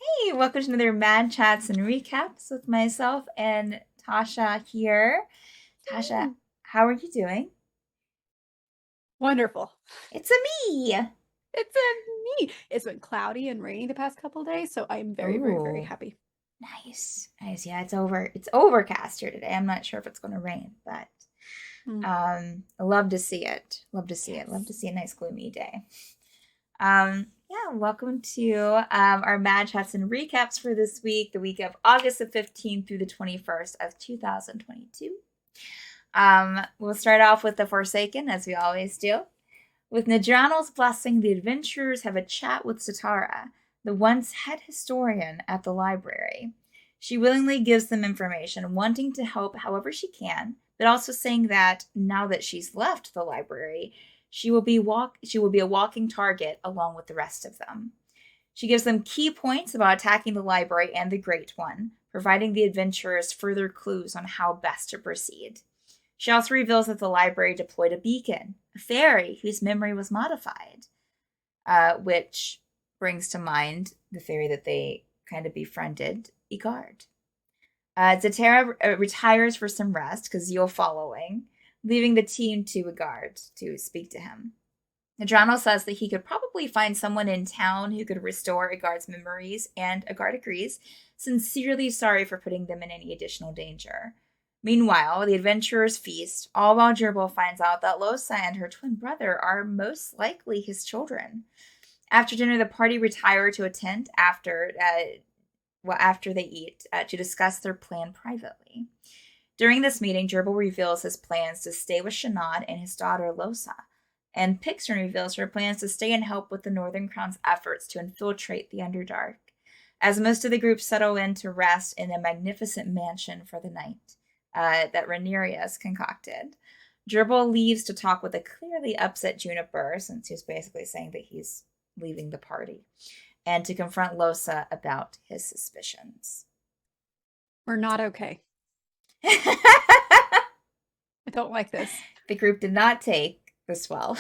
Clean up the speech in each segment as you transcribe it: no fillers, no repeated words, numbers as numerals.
Hey, welcome to another Mad Chats and Recaps with myself and Tasha here. Tasha, Mm. how are you doing? Wonderful. It's a me. It's a me. It's been cloudy and rainy the past couple of days, so I'm very, very, very Oh, happy. nice. Nice. Yeah, it's over. It's overcast here today. I'm not sure if it's going to rain, but Mm. I love to see it. Love to see it. Love to Yes. see a nice gloomy day. Yeah, welcome to our Mad Chats and Recaps for this week, the week of August the 15th through the 21st of 2022. We'll start off with the Forsaken, as we always do. With Nadrano's blessing, the adventurers have a chat with Satara, the once head historian at the library. She willingly gives them information, wanting to help however she can, but also saying that now that she's left the library, she will be a walking target along with the rest of them. She gives them key points about attacking the library and the Great One, providing the adventurers further clues on how best to proceed. She also reveals that the library deployed a beacon, a fairy whose memory was modified, which brings to mind the fairy that they kind of befriended, Igard. Zatara retires for some rest because Zeal following, leaving the team to Igard to speak to him. Nadrano says that he could probably find someone in town who could restore Igard's memories, and Igard agrees, sincerely sorry for putting them in any additional danger. Meanwhile, the adventurers feast, all while Gerbil finds out that Losa and her twin brother are most likely his children. After dinner, the party retire to a tent after they eat to discuss their plan privately. During this meeting, Gerbil reveals his plans to stay with Shanad and his daughter Losa, and Pixton reveals her plans to stay and help with the Northern Crown's efforts to infiltrate the Underdark, as most of the group settle in to rest in a magnificent mansion for the night that Rhaenyra has concocted. Gerbil leaves to talk with a clearly upset Juniper, since he's basically saying that he's leaving the party, and to confront Losa about his suspicions. We're not okay. I don't like this. The group did not take this well.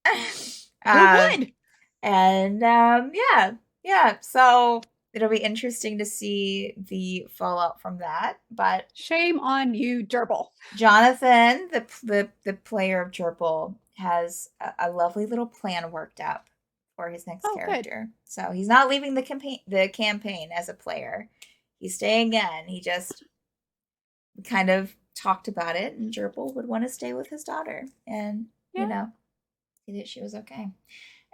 Who um, would? and yeah, yeah. So it'll be interesting to see the fallout from that. But Shame on you, Gerbil. Jonathan, the player of Gerbil, has a lovely little plan worked up for his next Oh, good. character. So he's not leaving the campaign as a player. He's staying in. He just kind of talked about it, and Gerbil would want to stay with his daughter, and Yeah, see that she was okay.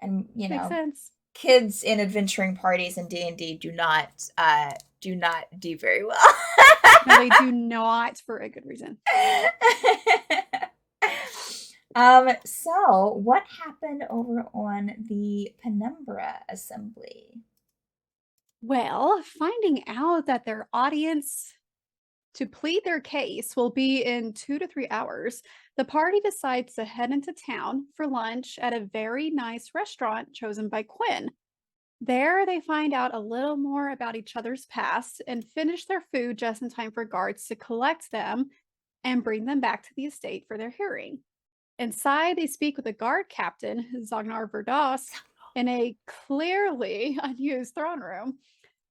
And makes sense. kids in adventuring parties in D&D do not do very well. No, they do not for a good reason. So what happened over on the Penumbra Assembly? Well, finding out that their audience to plead their case will be in 2 to 3 hours, the party decides to head into town for lunch at a very nice restaurant chosen by Quinn. There, they find out a little more about each other's past and finish their food just in time for guards to collect them and bring them back to the estate for their hearing. Inside, they speak with the guard captain, Zognar Verdos, in a clearly unused throne room.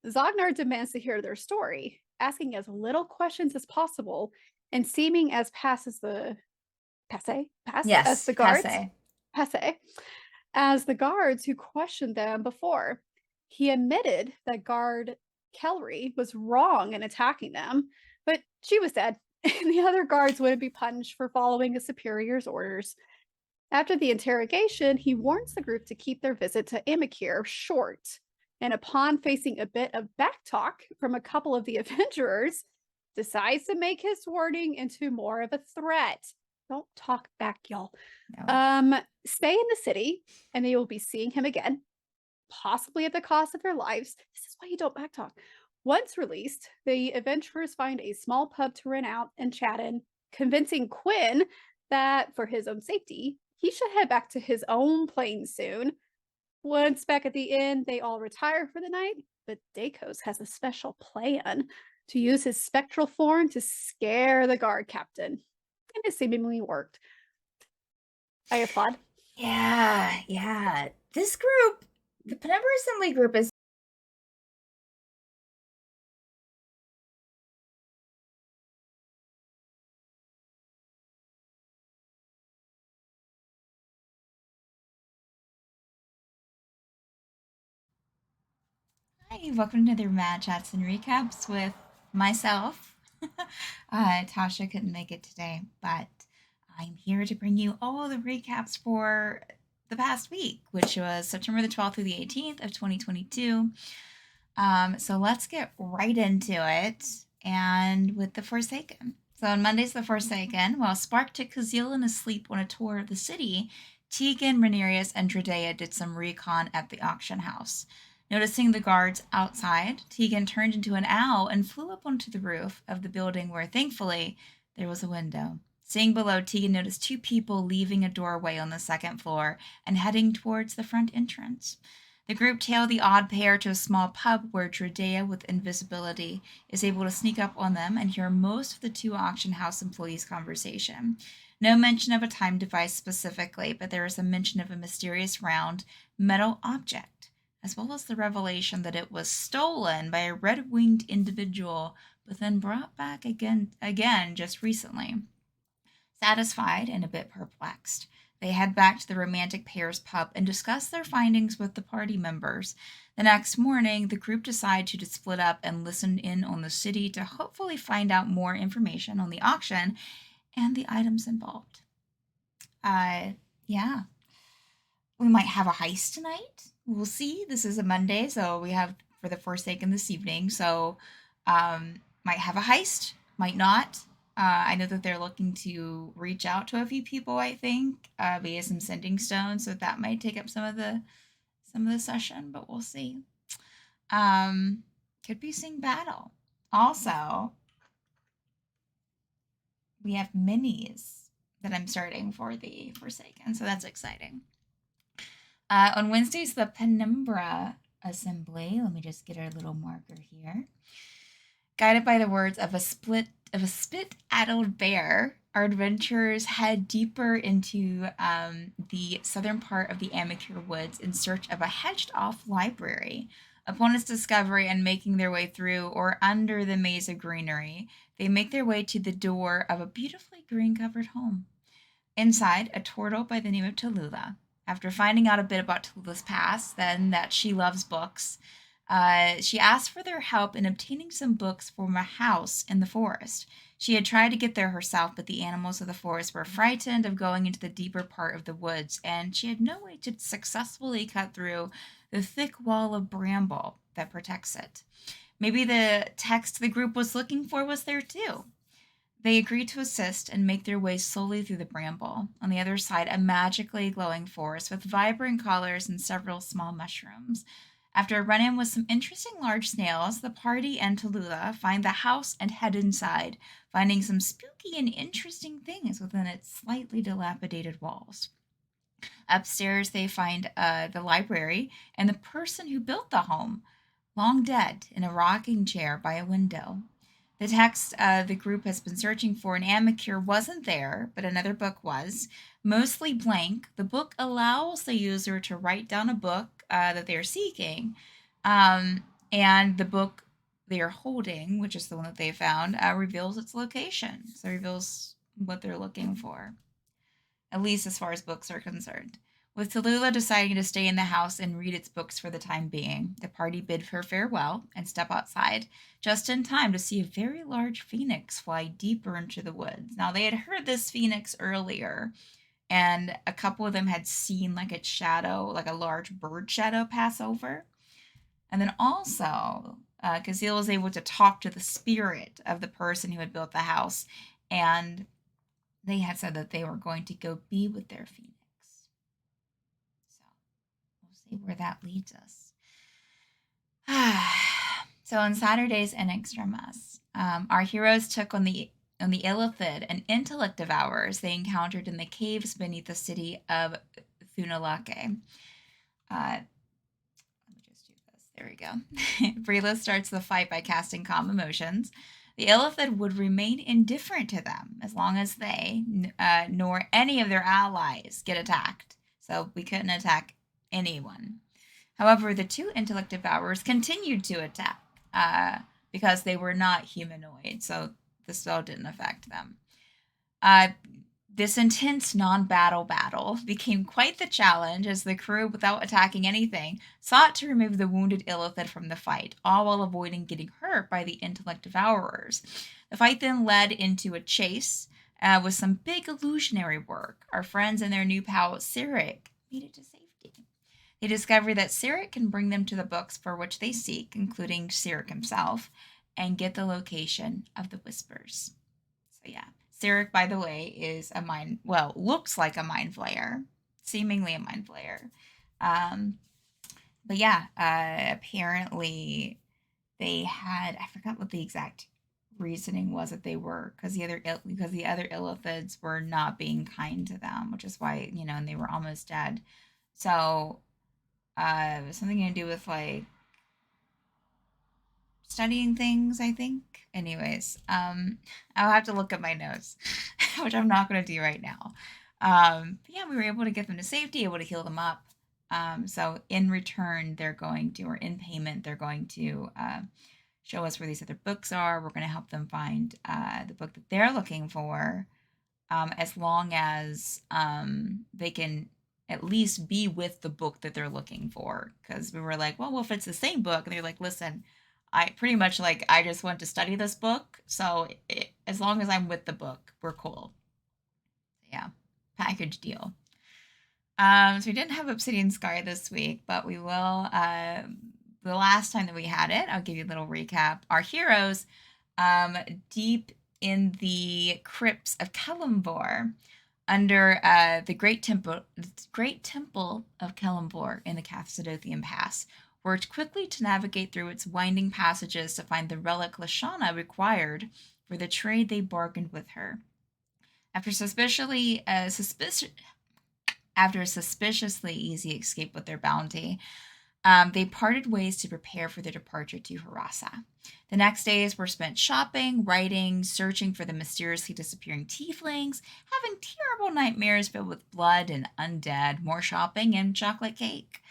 Zognar demands to hear their story, asking as little questions as possible and seeming as passe as Yes, the guards passe. passe as the guards who questioned them before. He admitted that guard Kellery was wrong in attacking them, but she was dead, and the other guards wouldn't be punished for following a superior's orders. After the interrogation, he warns the group to keep their visit to Amikir short, and upon facing a bit of backtalk from a couple of the adventurers, decides to make his warning into more of a threat. Don't talk back, y'all. No. Stay in the city, and they will be seeing him again, possibly at the cost of their lives. This is why you don't backtalk. Once released, the adventurers find a small pub to rent out and chat in, convincing Quinn that for his own safety, he should head back to his own plane soon. Once back at the inn, they all retire for the night, but Dakos has a special plan to use his spectral form to scare the guard captain. And it seemingly worked. I applaud. Yeah, yeah. This group, the Penumbra Assembly group, is. Hi, welcome to the Mad Chats and Recaps with myself. Tasha couldn't make it today, but I'm here to bring you all the recaps for the past week, which was September the 12th through the 18th of 2022. So let's get right into it, and with the Forsaken. So on Monday's the Forsaken, while Spark took Kazil in his sleep on a tour of the city, Tegan, Rhaenyra, and Dredea did some recon at the auction house. Noticing the guards outside, Tegan turned into an owl and flew up onto the roof of the building where, thankfully, there was a window. Seeing below, Tegan noticed two people leaving a doorway on the second floor and heading towards the front entrance. The group tailed the odd pair to a small pub where Dredea, with invisibility, is able to sneak up on them and hear most of the two auction house employees' conversation. No mention of a time device specifically, but there is a mention of a mysterious round metal object, as well as the revelation that it was stolen by a red-winged individual, but then brought back again just recently. Satisfied and a bit perplexed, they head back to the romantic pair's pub and discuss their findings with the party members. The next morning, the group decide to split up and listen in on the city to hopefully find out more information on the auction and the items involved. Uh, yeah, we might have a heist tonight. We'll see. This is a Monday, so we have for the Forsaken this evening. So, might have a heist, might not. I know that they're looking to reach out to a few people. I think via some sending stones, so that might take up some of the session, but we'll see. Um, could be seeing battle. Also, we have minis that I'm starting for the Forsaken, so that's exciting. On Wednesdays, the Penumbra Assembly. Let me just get our little marker here. Guided by the words of a spit-addled bear, our adventurers head deeper into the southern part of the Amicure Woods in search of a hedged-off library. Upon its discovery and making their way through or under the maze of greenery, they make their way to the door of a beautifully green-covered home. Inside, a turtle by the name of Tallulah. After finding out a bit about Tallulah's past, then that she loves books, she asked for their help in obtaining some books from a house in the forest. She had tried to get there herself, but the animals of the forest were frightened of going into the deeper part of the woods, and she had no way to successfully cut through the thick wall of bramble that protects it. Maybe the text the group was looking for was there too. They agreed to assist and make their way slowly through the bramble. On the other side, a magically glowing forest with vibrant colors and several small mushrooms. After a run in with some interesting large snails, the party and Tallulah find the house and head inside, finding some spooky and interesting things within its slightly dilapidated walls. Upstairs, they find the library and the person who built the home, long dead, in a rocking chair by a window. The text the group has been searching for in Amicure wasn't there, but another book was. Mostly blank, the book allows the user to write down a book that they're seeking, and the book they are holding, which is the one that they found, reveals its location. So it reveals what they're looking for, at least as far as books are concerned. With Tallulah deciding to stay in the house and read its books for the time being, the party bid her farewell and step outside, just in time to see a very large phoenix fly deeper into the woods. Now, they had heard this phoenix earlier, and a couple of them had seen like its shadow, like a large bird shadow, pass over. And then also, Kazil was able to talk to the spirit of the person who had built the house, and they had said that they were going to go be with their phoenix. So we'll see where that leads us. So on Saturdays in Extremis, our heroes took on the illithid and intellect devourers they encountered in the caves beneath the city of Thunalake. Let me just do this. There we go. Brila starts the fight by casting calm emotions. The Illithid would remain indifferent to them as long as they, nor any of their allies, get attacked. So we couldn't attack anyone. However, the two intellect devourers continued to attack because they were not humanoid, so the spell didn't affect them. Uh, this intense non-battle battle became quite the challenge as the crew, without attacking anything, sought to remove the wounded Illithid from the fight, all while avoiding getting hurt by the intellect devourers. The fight then led into a chase with some big illusionary work. Our friends and their new pal, Cyric, made it to safety. They discover that Cyric can bring them to the books for which they seek, including Cyric himself, and get the location of the Whispers. So yeah, Cyric, by the way, is a mind. Well, looks like a mind flayer, seemingly a mind flayer. Um, but yeah, apparently they had. I forgot what the exact reasoning was that they were because the other Illithids were not being kind to them, which is why and they were almost dead. So something to do with like studying things, I think. Anyways, I'll have to look at my notes, which I'm not going to do right now. But yeah, we were able to get them to safety, able to heal them up. So in return, they're going to, or in payment, they're going to show us where these other books are. We're going to help them find the book that they're looking for, as long as they can at least be with the book that they're looking for. Because we were like, well, if it's the same book, and they're like, listen, I pretty much like I just want to study this book, so as long as I'm with the book, we're cool. Yeah, package deal. So we didn't have Obsidian Scar this week, but we will. The last time that we had it, I'll give you a little recap. Our heroes, deep in the crypts of Kellumbor, under the Great Temple of Kellumbor in the Cappadocian Pass, worked quickly to navigate through its winding passages to find the relic Lashana required for the trade they bargained with her. After after a suspiciously easy escape with their bounty, they parted ways to prepare for their departure to Harassa. The next days were spent shopping, writing, searching for the mysteriously disappearing tieflings, having terrible nightmares filled with blood and undead, more shopping, and chocolate cake.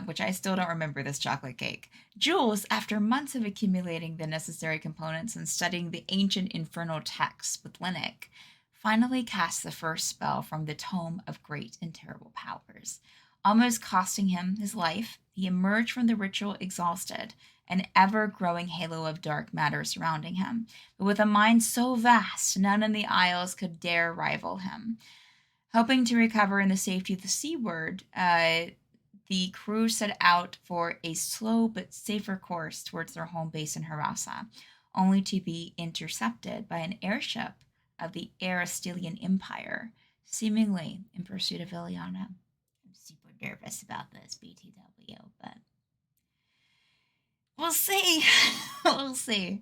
Which I still don't remember this chocolate cake. Jules, after months of accumulating the necessary components and studying the ancient infernal texts with Linnet, finally cast the first spell from the Tome of Great and Terrible Powers. Almost costing him his life, he emerged from the ritual exhausted, an ever-growing halo of dark matter surrounding him, but with a mind so vast none in the Isles could dare rival him. Hoping to recover in the safety of the seaward, the crew set out for a slow but safer course towards their home base in Harassa, only to be intercepted by an airship of the Aristelian Empire, seemingly in pursuit of Ileana. I'm super nervous about this, BTW, but we'll see. We'll see.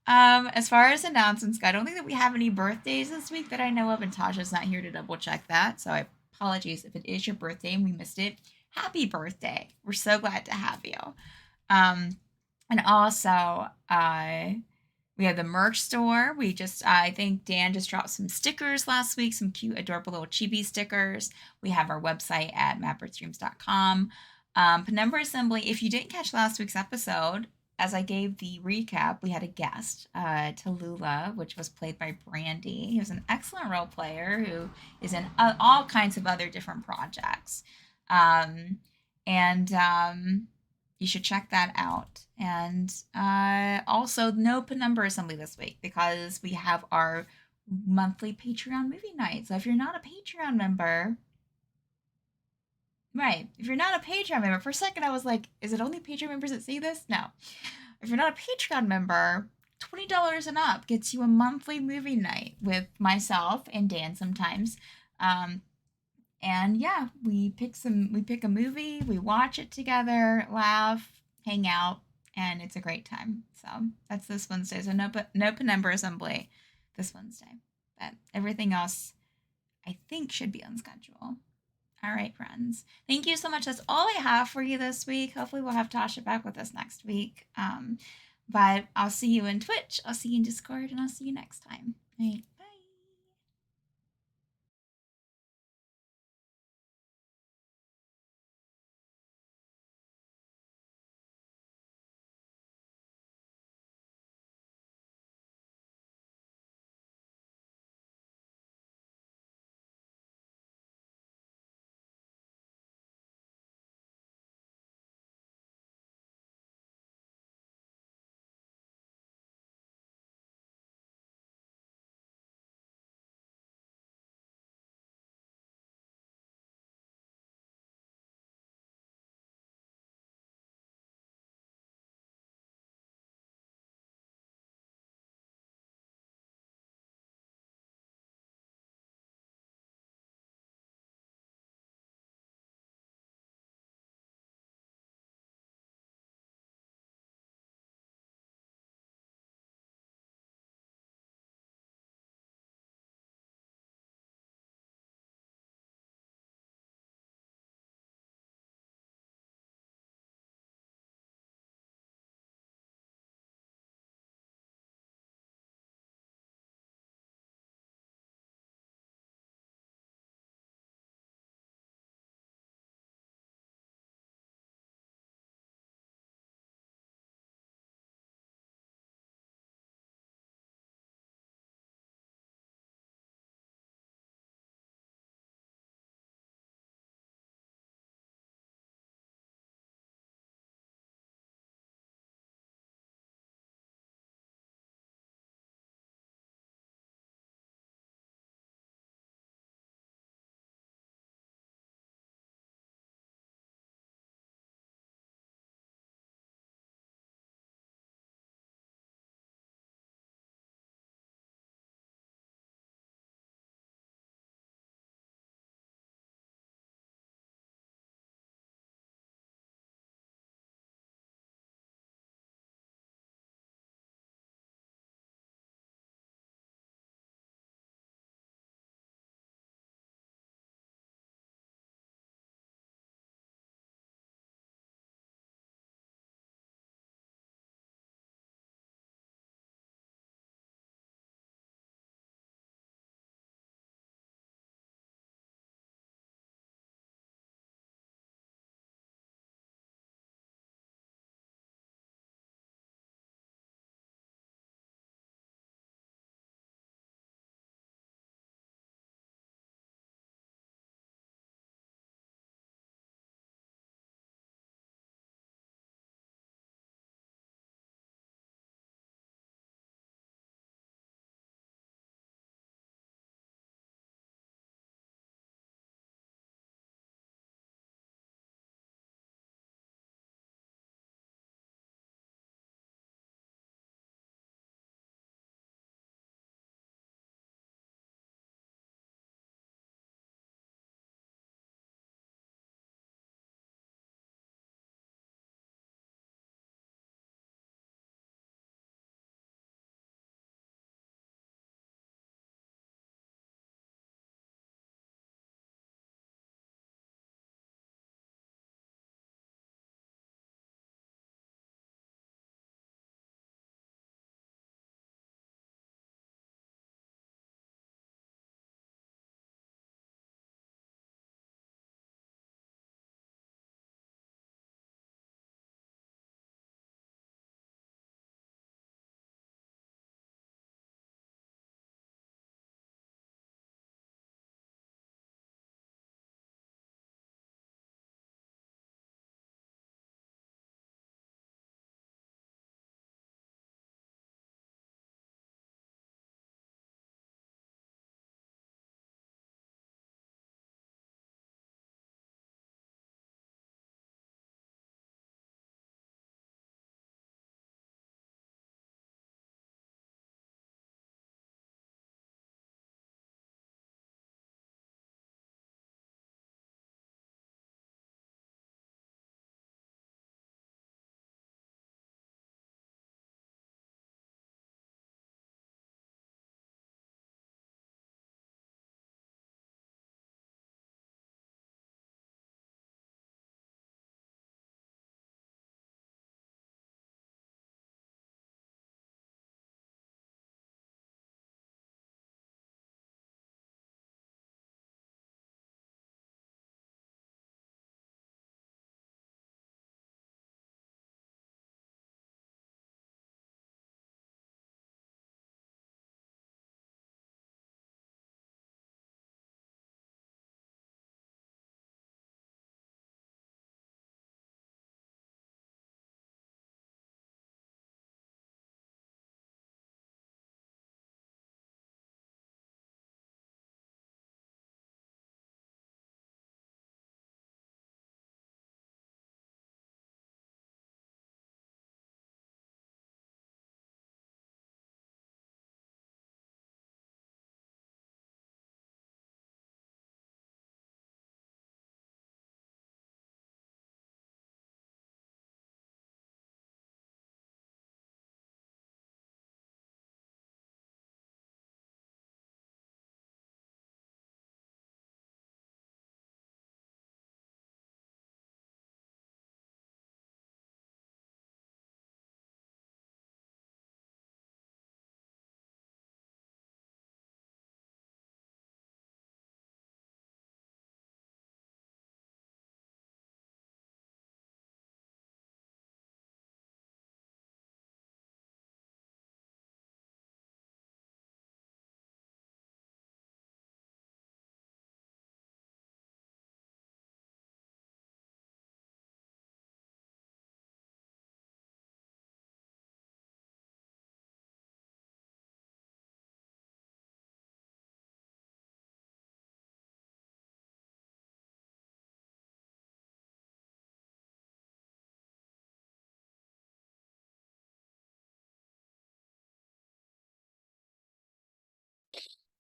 As far as announcements go, I don't think that we have any birthdays this week that I know of, and Tasha's not here to double check that. So I apologies if it is your birthday and we missed it. Happy birthday. We're so glad to have you. And also, we have the merch store. We just, I think Dan just dropped some stickers last week, some cute, adorable little chibi stickers. We have our website at mapperstreams.com. Penumbra Assembly, if you didn't catch last week's episode, as I gave the recap, we had a guest, Tallulah, which was played by Brandy. He was an excellent role player who is in all kinds of other different projects. And you should check that out. And also, no Penumbra Assembly this week because we have our monthly Patreon movie night. So if you're not a Patreon member, right, if you're not a Patreon member, for a second I was like, is it only Patreon members that see this? No. If you're not a Patreon member, $20 and up gets you a monthly movie night with myself and Dan sometimes. And yeah, we pick a movie, we watch it together, laugh, hang out, and it's a great time. So that's this Wednesday. So no Penumbra Assembly this Wednesday. But everything else I think should be on schedule. All right, friends. Thank you so much. That's all I have for you this week. Hopefully, we'll have Tasha back with us next week. But I'll see you in Twitch, I'll see you in Discord, and I'll see you next time. All right, bye.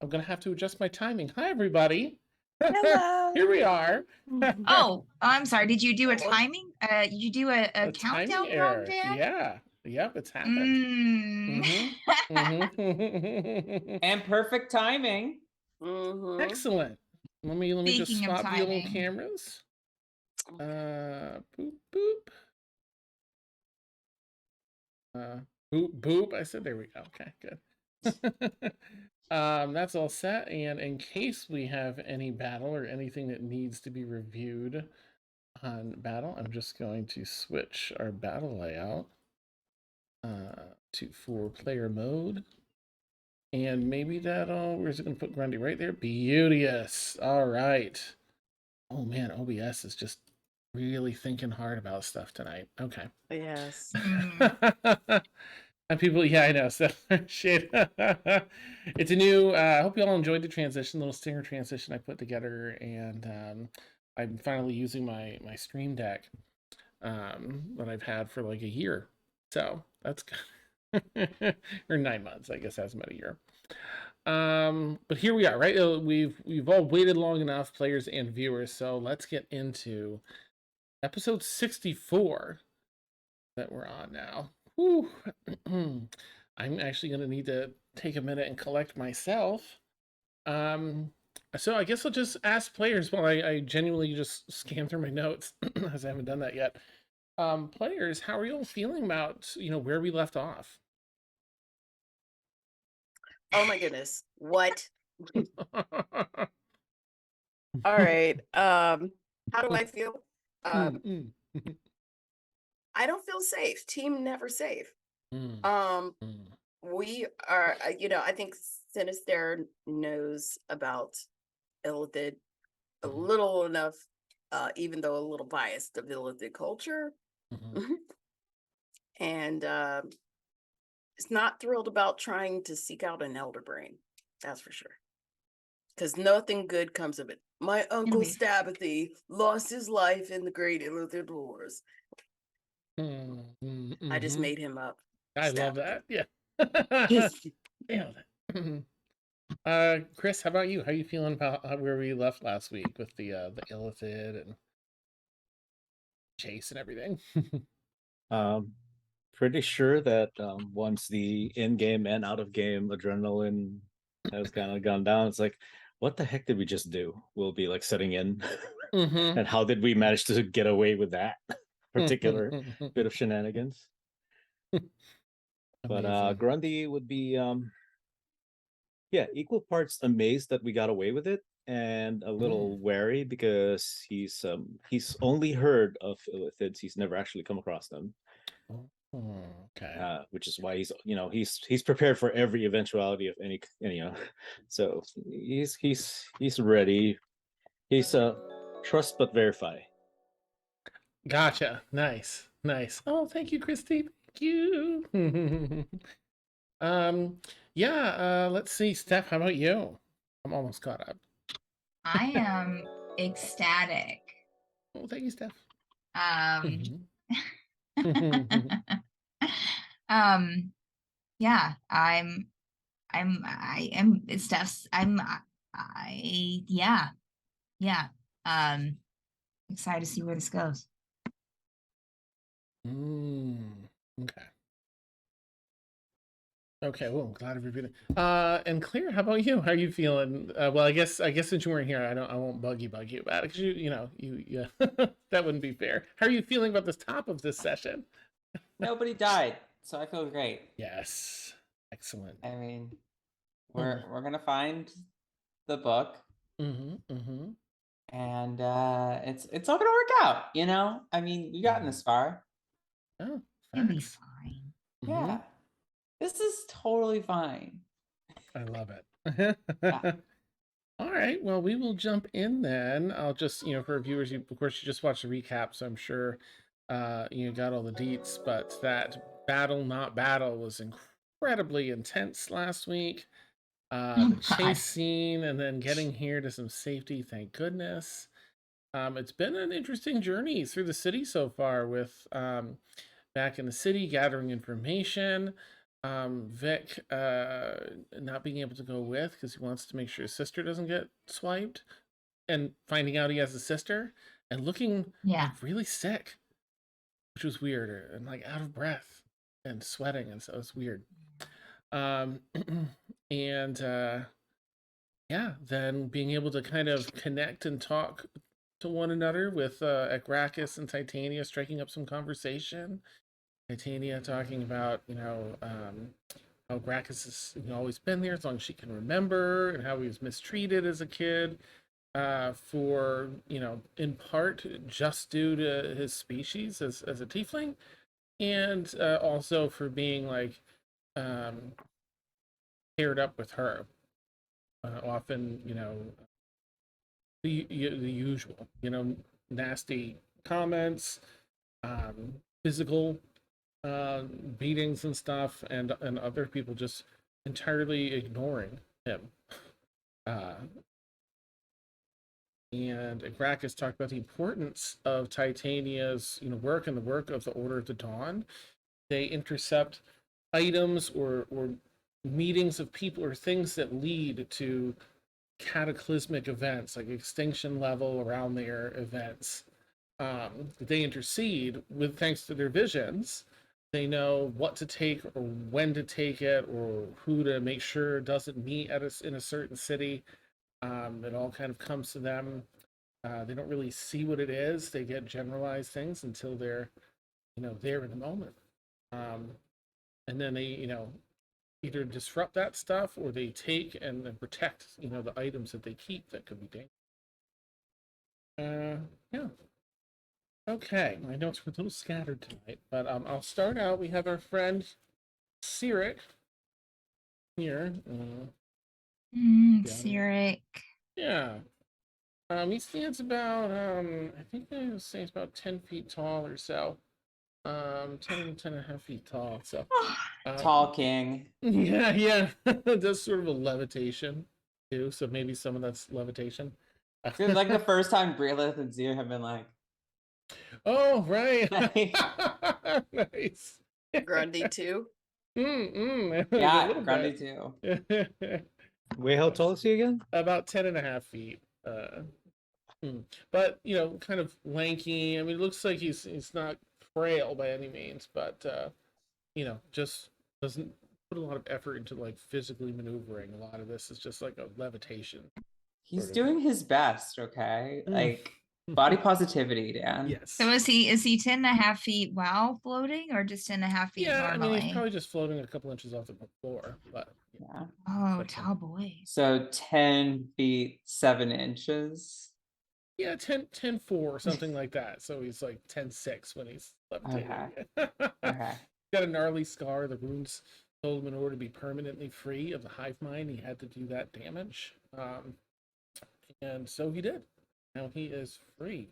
I'm gonna have to adjust my timing. Hi, everybody. Hello. Here we are. Oh, I'm sorry. Did you do a timing? You do a A countdown timing wrong, error. Dad? Yeah. Yep, it's happened. Mm. And perfect timing. Excellent. Let me just Speaking of swap the little timing. cameras. Boop boop. Boop boop. I said there we go. Okay, good. That's all set. And in case we have any battle or anything that needs to be reviewed on battle, I'm just going to switch our battle layout to 4-player mode. And maybe that'll, where's it going to put Grundy? Right there. Beauteous. All right. Oh man, OBS is just really thinking hard about stuff tonight. Okay. Yes. And people, yeah, I know. So shit. It's a new. I hope you all enjoyed the transition, little stinger transition I put together, and I'm finally using my Stream Deck that I've had for like a year. So that's good. Or 9 months, I guess. Hasn't been a year. But here we are, right? We've all waited long enough, players and viewers. So let's get into episode 64 that we're on now. Whew. I'm actually going to need to take a minute and collect myself. So I guess I'll just ask players while I genuinely just scan through my notes, as I haven't done that yet. Players, how are you all feeling about, where we left off? Oh my goodness. What? All right. How do I feel? Mm, I don't feel safe. Team never safe. mm, Um, mm, we are, I think Sinister knows about Illithid a mhm, little enough, even though a little biased of Illithid culture. mhm. And is not thrilled about trying to seek out an elder brain. That's for sure. Because nothing good comes of it. My uncle be- Stabathy lost his life in the Great Illithid Wars. I just Mhm. made him up. I love Stabathy. that. Yeah. Nailed it. Chris, how about you? How are you feeling about where we left last week with the Illithid and Chase and everything? Um, Pretty sure that once the in-game and out-of-game adrenaline has kind of gone down, it's like, what the heck did we just do? We'll be like setting in, Mm-hmm. and how did we manage to get away with that particular bit of shenanigans? But Amazing. Grundy would be yeah, equal parts amazed that we got away with it, and a little wary because he's only heard of illithids. He's never actually come across them. Okay. Which is why he's prepared for every eventuality of any so he's ready. He's trust but verify. Gotcha. Nice. Oh, thank you, Christy. Thank you. Yeah, let's see. Steph, how about you? I'm almost caught up. I am ecstatic. Oh, thank you, Steph. Yeah, I am Steph's. Yeah. Excited to see where this goes. Okay. Okay, well, I'm glad everybody. And Claire, how about you? How are you feeling? Well, I guess since you weren't here, I won't bug you about it because yeah, that wouldn't be fair. How are you feeling about the top of this session? Nobody died, so I feel great. Yes, excellent. I mean, we're gonna find the book, and it's all gonna work out. I mean, we gotten this far. Oh, It'll be facts. fine. Yeah, this is totally fine. I love it. All right, well, we will jump in then. I'll just, for viewers, of course, you just watched the recap, so I'm sure you got all the deets, but that battle, not battle, was incredibly intense last week. The chase scene and then getting here to some safety, thank goodness. It's been an interesting journey through the city so far with back in the city, gathering information. Vic not being able to go with because he wants to make sure his sister doesn't get swiped, and finding out he has a sister and looking Yeah. like really sick, which was weird, and like out of breath and sweating, and so it's weird. Um, and yeah, then being able to kind of connect and talk to one another with Agracus and Titania striking up some conversation. Titania talking about, how Gracchus has always been there as long as she can remember, and how he was mistreated as a kid, for, in part just due to his species as a tiefling, and also for being like um, paired up with her. Often, the usual, nasty comments, physical beatings and stuff, and other people just entirely ignoring him. Uh, and Gracchus talked about the importance of Titania's work and the work of the Order of the Dawn. They intercept items or meetings of people or things that lead to cataclysmic events like extinction level around their events. They intercede with thanks to their visions. They know what to take or when to take it or who to make sure doesn't meet in a certain city. It all kind of comes to them. They don't really see what it is. They get generalized things until they're there in the moment. And then they either disrupt that stuff or they take and protect the items that they keep that could be dangerous. Yeah. Okay, my notes were a little scattered tonight, but I'll start out. We have our friend Cyric here. Cyric. Yeah. He stands about I think I was saying it's about 10 feet tall or so. 10 and a half feet tall. So Tall king. yeah. Does sort of a levitation too. So maybe some of that's levitation. It's like the first time Breelith and Zir have been like, Oh, right. Nice. Grundy too. A yeah, little Grundy bit. too. Wait, how tall is he again? About 10 and a half feet. But kind of lanky. I mean, it looks like he's not frail by any means, but just doesn't put a lot of effort into like physically maneuvering. A lot of this is just like a levitation. He's sort of. doing his best, okay? Like body positivity, Dan. Yes. So is he 10.5 feet while floating, or just 10.5 feet Yeah, normally? I mean, he's probably just floating a couple inches off the floor, but Yeah. Oh, tall boy. So 10 feet 7 inches. yeah, 10 4 or something like that. So he's like 10 6 when he's levitating. Okay. Got a gnarly scar. The runes told him in order to be permanently free of the hive mind, he had to do that damage. And so he did. Now he is free.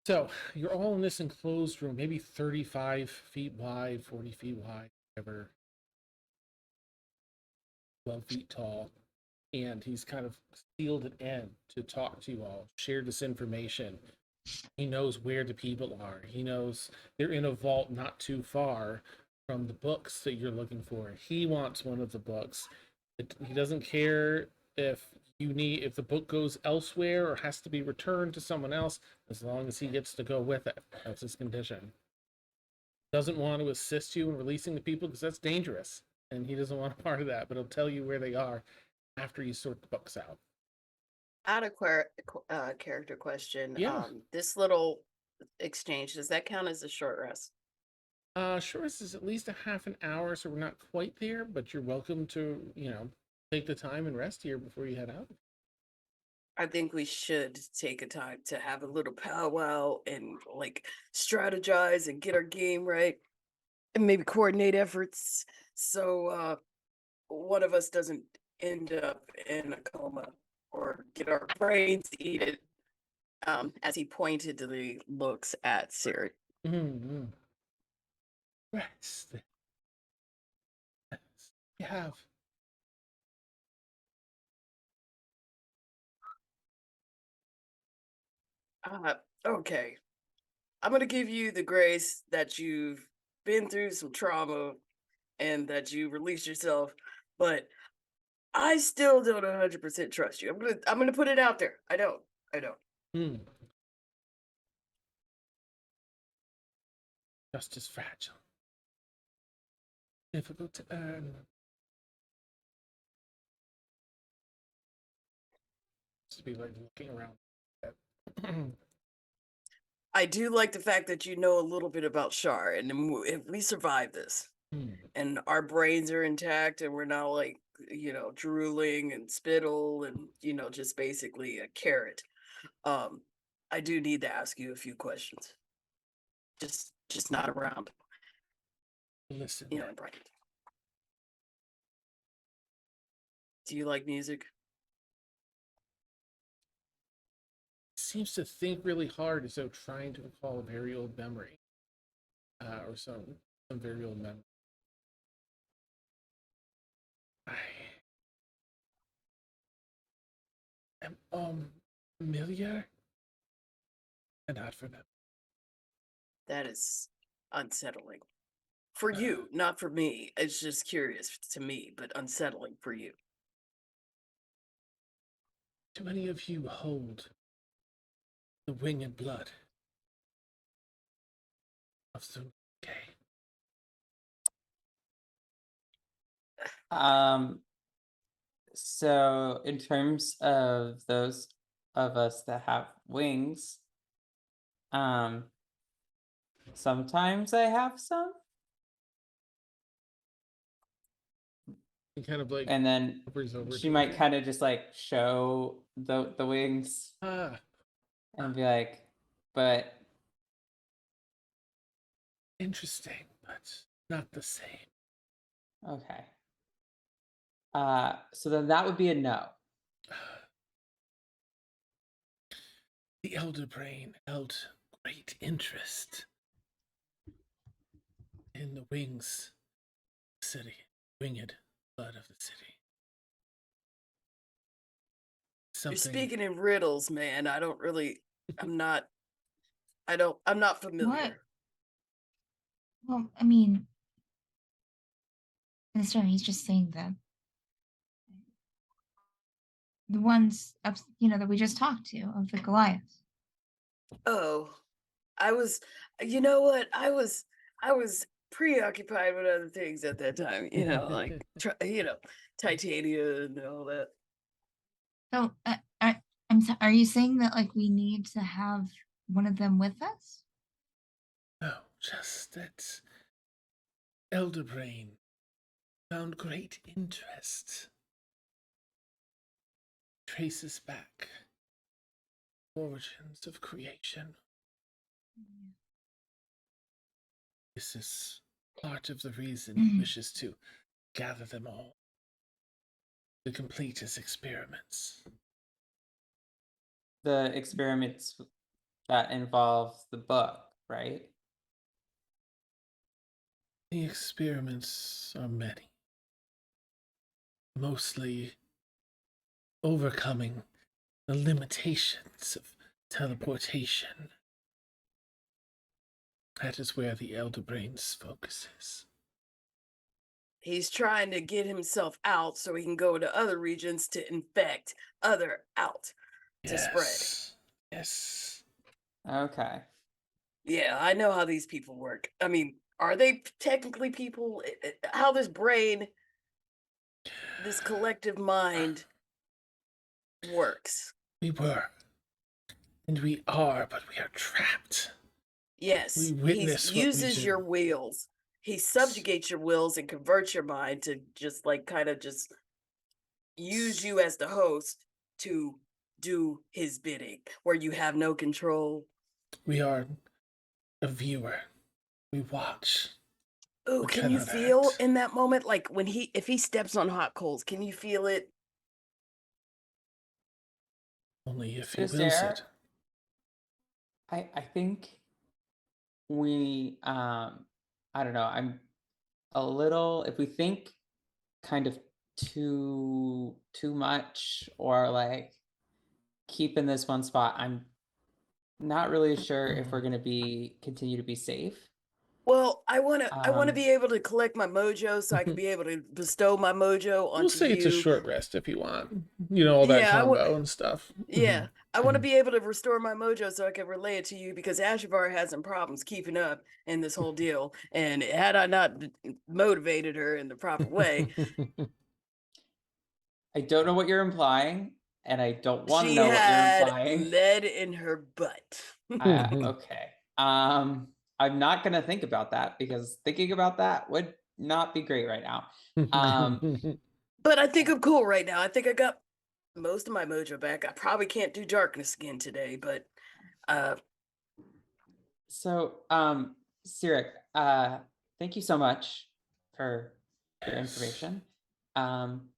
So you're all in this enclosed room, maybe 35 feet wide, 40 feet wide, whatever, 12 feet tall. And he's kind of sealed it in to talk to you all, share this information. He knows where the people are. He knows they're in a vault not too far from the books that you're looking for. He wants one of the books. He doesn't care if if the book goes elsewhere or has to be returned to someone else, as long as he gets to go with it. That's his condition. Doesn't want to assist you in releasing the people because that's dangerous, and he doesn't want a part of that. But he'll tell you where they are after you sort the books out. Out of character question. Yeah. This little exchange, does that count as a short rest? Sure, this is at least a half an hour, so we're not quite there, but you're welcome to, take the time and rest here before you head out. I think we should take a time to have a little powwow and like strategize and get our game right and maybe coordinate efforts so one of us doesn't end up in a coma or get our brains eaten. As he pointedly looks at Siri. Mm-hmm. Rest. You have. Okay. I'm gonna give you the grace that you've been through some trauma and that you released yourself, but I still don't 100% trust you. I'm gonna put it out there. I don't. Hmm. Trust is fragile. Difficult to earn. Just be like looking around. I do like the fact that you know a little bit about Shar, and if we survive this, and our brains are intact, and we're not like drooling and spittle, and just basically a carrot. I do need to ask you a few questions. Just not around, Listen. in private. Do you like music? Seems to think really hard as though trying to recall a very old memory. Or some very old memory. I am familiar and not familiar. That is unsettling. For you, not for me. It's just curious to me, but unsettling for you. Too many of you hold the winged blood of the gay. So in terms of those of us that have wings, sometimes I have some, And kind of like and then hovers over she to might you. kind of just like show the wings Ah, and be like, but interesting, but not the same. okay. So then that would be a no. The elder brain held great interest in the wings of the city, winged blood of the city. You're Something speaking in riddles, man. I don't really. I'm not. I'm not familiar. Well, I mean, Mister, he's just saying that the ones up, that we just talked to of the Goliath. Oh, I was. You know what? I was preoccupied with other things at that time. Like Titania and all that. So, are you saying that like we need to have one of them with us? No, just that elder brain found great interest. Traces back origins of creation. This is part of the reason he wishes to gather them all to complete his experiments. The experiments that involve the book, right? The experiments are many, mostly overcoming the limitations of teleportation. That is where the elder brain's focus is. He's trying to get himself out so he can go to other regions to infect other out to spread. Yes. Okay. Yeah, I know how these people work. I mean, are they technically people? How this brain, this collective mind works. We were. And we are, but we are trapped. Yes, We he witness what we uses do. your wills. He subjugates your wills and converts your mind to just like kind of just use you as the host to do his bidding, where you have no control. We are a viewer. We watch. Oh, We can you cannot feel act. in that moment, like when if he steps on hot coals, can you feel it? Only if he So wills Sarah, it. I think we I don't know, I'm a little, if we think kind of too much or like keep in this one spot, I'm not really sure if we're going to continue to be safe. Well, I wanna Um, be able to collect my mojo so I can be able to bestow my mojo We'll onto say it's a you. short rest if you want. You know, all that Yeah, combo and stuff. Yeah, I want to Mhm. be able to restore my mojo so I can relay it to you because Ashavar has some problems keeping up in this whole deal. And had I not motivated her in the proper way, I don't know what you're implying, and I don't want to she know what you're had implying. lead in her butt. Okay. I'm not gonna think about that because thinking about that would not be great right now. But I think I'm cool right now. I think I got most of my mojo back. I probably can't do darkness again today, but uh So, Sirik, thank you so much for your information. Um,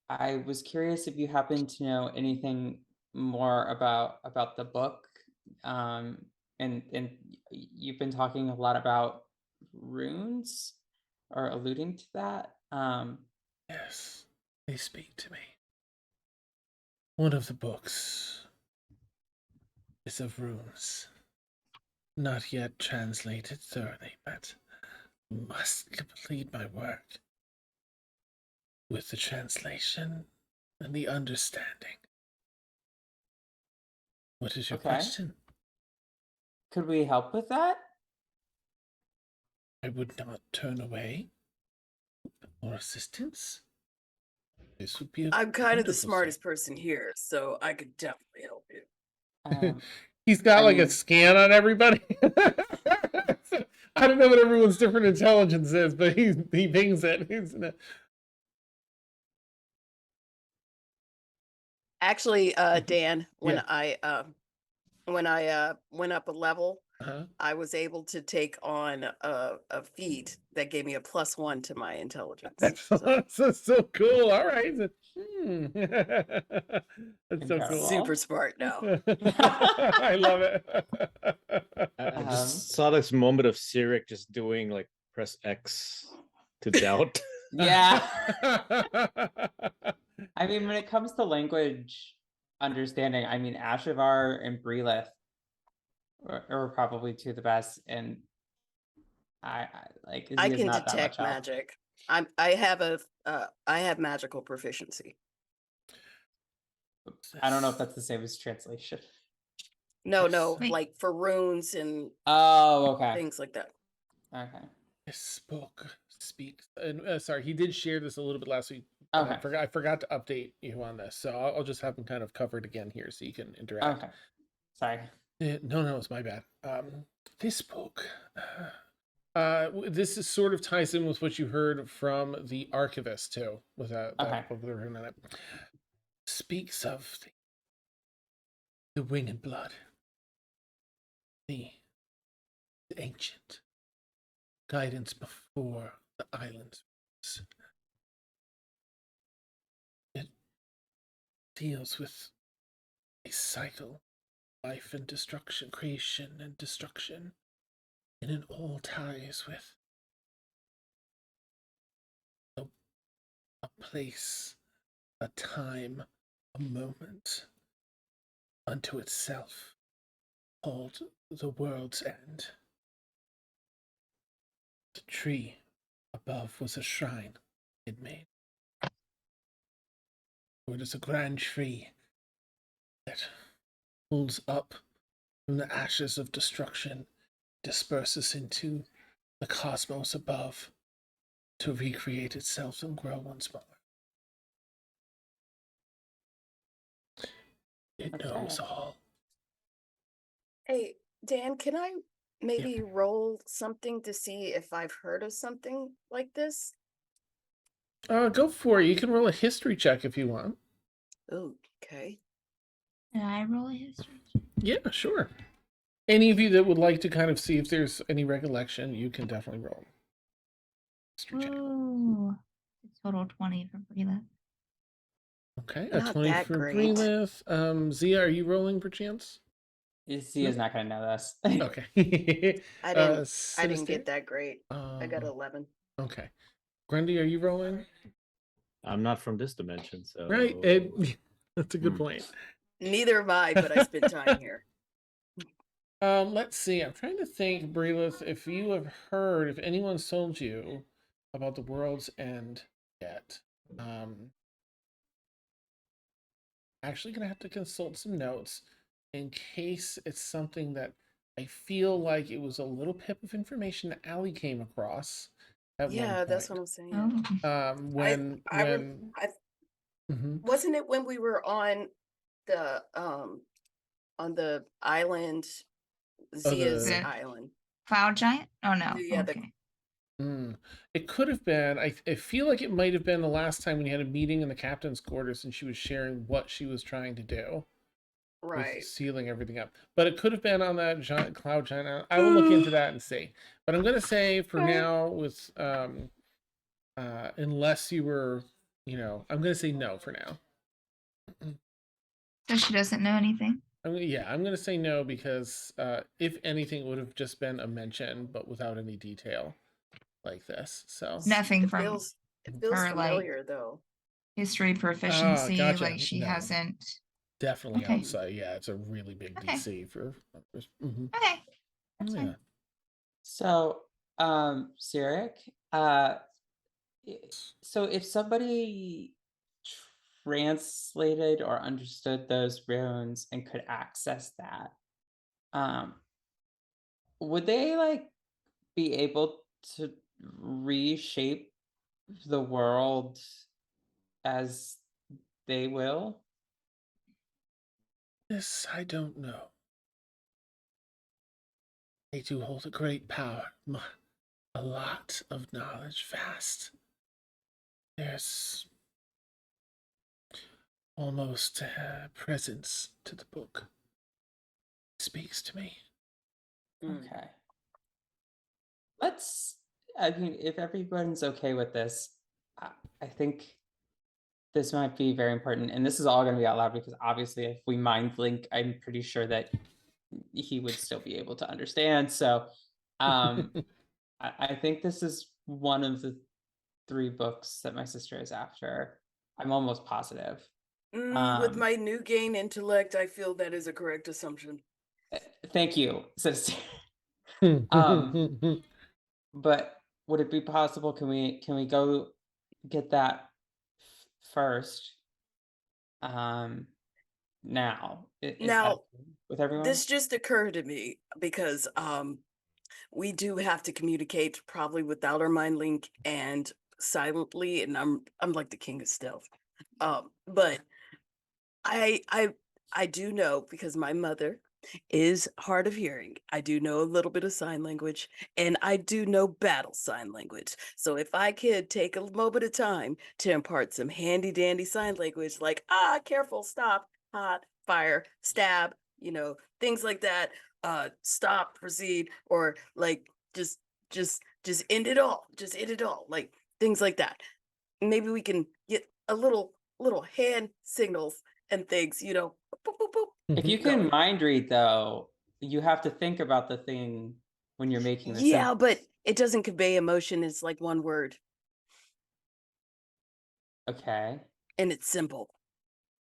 I was curious if you happen to know anything more about the book. And you've been talking a lot about runes or alluding to that. Yes, they speak to me. One of the books is of runes. Not yet translated thoroughly, but must complete my work with the translation and the understanding. What is your Okay. question? Could we help with that? I would not turn away for assistance. This would be a I'm kind of the wonderful smartest person here, so I could definitely help you. Um, He's got I like a mean- scan on everybody. I don't know what everyone's different intelligence is, but he pings it. Actually, Dan, when Yeah. I went up a level, Uh-huh. I was able to take on a feat that gave me a +1 to my intelligence. That's so cool. All right. That's so cool. Super smart now. I love it. I just saw this moment of Sirik just doing like press X to doubt. Yeah. I mean, when it comes to language understanding, I mean, Ashavar and Brilith are probably two of the best, and I like I Izzy is can not that detect much help. magic. I have magical proficiency. I don't know if that's the same as translation. No, Wait. like for runes and Oh, okay. things like that. Okay. This book speaks. And sorry, he did share this a little bit last week. Okay. I forgot to update you on this, so I'll just have him kind of covered again here, so you can interact. Okay. Sorry. No, it's my bad. This book. This is sort of ties in with what you heard from the archivist too, with that Okay. book we were in it. Speaks of the winged blood, the ancient guidance before the islands. It deals with a cycle, life and destruction, creation and destruction, and it all ties with a place, a time, a moment unto itself, called the world's end. The tree above was a shrine it made. For it is a grand tree that pulls up from the ashes of destruction, disperses into the cosmos above to recreate itself and grow once more. It knows Okay. all. Hey, Dan, can I maybe roll something to see if I've heard of something like this? Go for it. You can roll a history check if you want. Oh, okay. Did I roll a history? Yeah, sure. Any of you that would like to kind of see if there's any recollection, you can definitely roll. History check. Ooh. Total 20 for Brila. Okay, a Not 20 that for great. Breelith. Zia, are you rolling per chance? Izzy is not gonna know this. Okay. I didn't Sinister? get that great. I got 11. Okay. Grundy, are you rolling? I'm not from this dimension, so Right. That's a good point. Neither am I, but I spent time here. Let's see. I'm trying to think, Breelith, if you have heard, if anyone's told you about the World's End yet. Actually gonna have to consult some notes in case it's something that I feel like it was a little pip of information that Allie came across at one Yeah, that's what point. I'm saying. Oh. When I Mhm. wasn't it when we were on the island, Oh, Zia's the The island. cloud giant? Oh no. Yeah, Okay. It could have been. I feel like it might have been the last time when you had a meeting in the captain's quarters and she was sharing what she was trying to do with right. sealing everything up. But it could have been on that giant cloud giant. I will look into that and see. But I'm gonna say for now, with unless you were, I'm gonna say no for now. So she doesn't know anything? I'm gonna say no because if anything, it would have just been a mention, but without any detail like this. So Nothing It from feels her, familiar though. history proficiency. gotcha. She No, hasn't. definitely Okay. outside. Yeah, it's a really big Okay. DC for. Okay. That's Yeah. fine. So, Sirik, so if somebody translated or understood those runes and could access that, would they like be able to reshape the world as they will? This I don't know. They do hold a great power, a lot of knowledge, vast. There's almost a presence to the book. It speaks to me. Okay. I mean, if everyone's okay with this, I think this might be very important. And this is all going to be out loud because obviously, if we mind link, I'm pretty sure that he would still be able to understand. So, I think this is one of the 3 books that my sister is after. I'm almost positive. With my new gain intellect, I feel that is a correct assumption. Thank you, sister. But would it be possible? Can we go get that first? Now is that Now, okay with everyone? this just occurred to me because we do have to communicate probably without our mind link and silently, and I'm like the king of stealth. But I do know because my mother is hard of hearing. I do know a little bit of sign language and I do know battle sign language. So if I could take a moment of time to impart some handy dandy sign language like careful, stop, hot, fire, stab, things like that, stop, proceed, or like just end it all. Just end it all. Like things like that. Maybe we can get a little hand signals and things, boop, boop, boop, If you keep can going. mind read though, you have to think about the thing when you're making the Yeah, but sentence. it doesn't convey emotion. It's like one word Okay. and it's simple.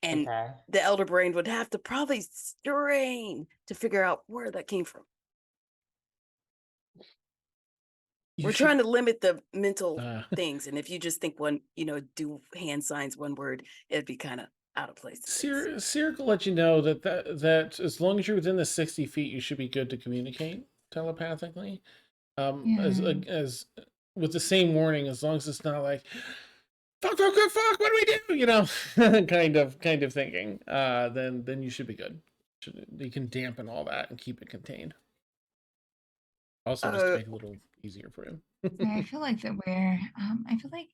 And Okay. the elder brain would have to probably strain to figure out where that came from. We're trying to limit the mental things. And if you just think do hand signs, one word, it'd be kind of out of place. Cyric will let you know that as long as you're within the 60 feet, you should be good to communicate telepathically. As with the same warning, as long as it's not like fuck, what do we do? kind of thinking. Then you should be good. You can dampen all that and keep it contained. Also, just to make it a little easier for him. I feel like that we're. I feel like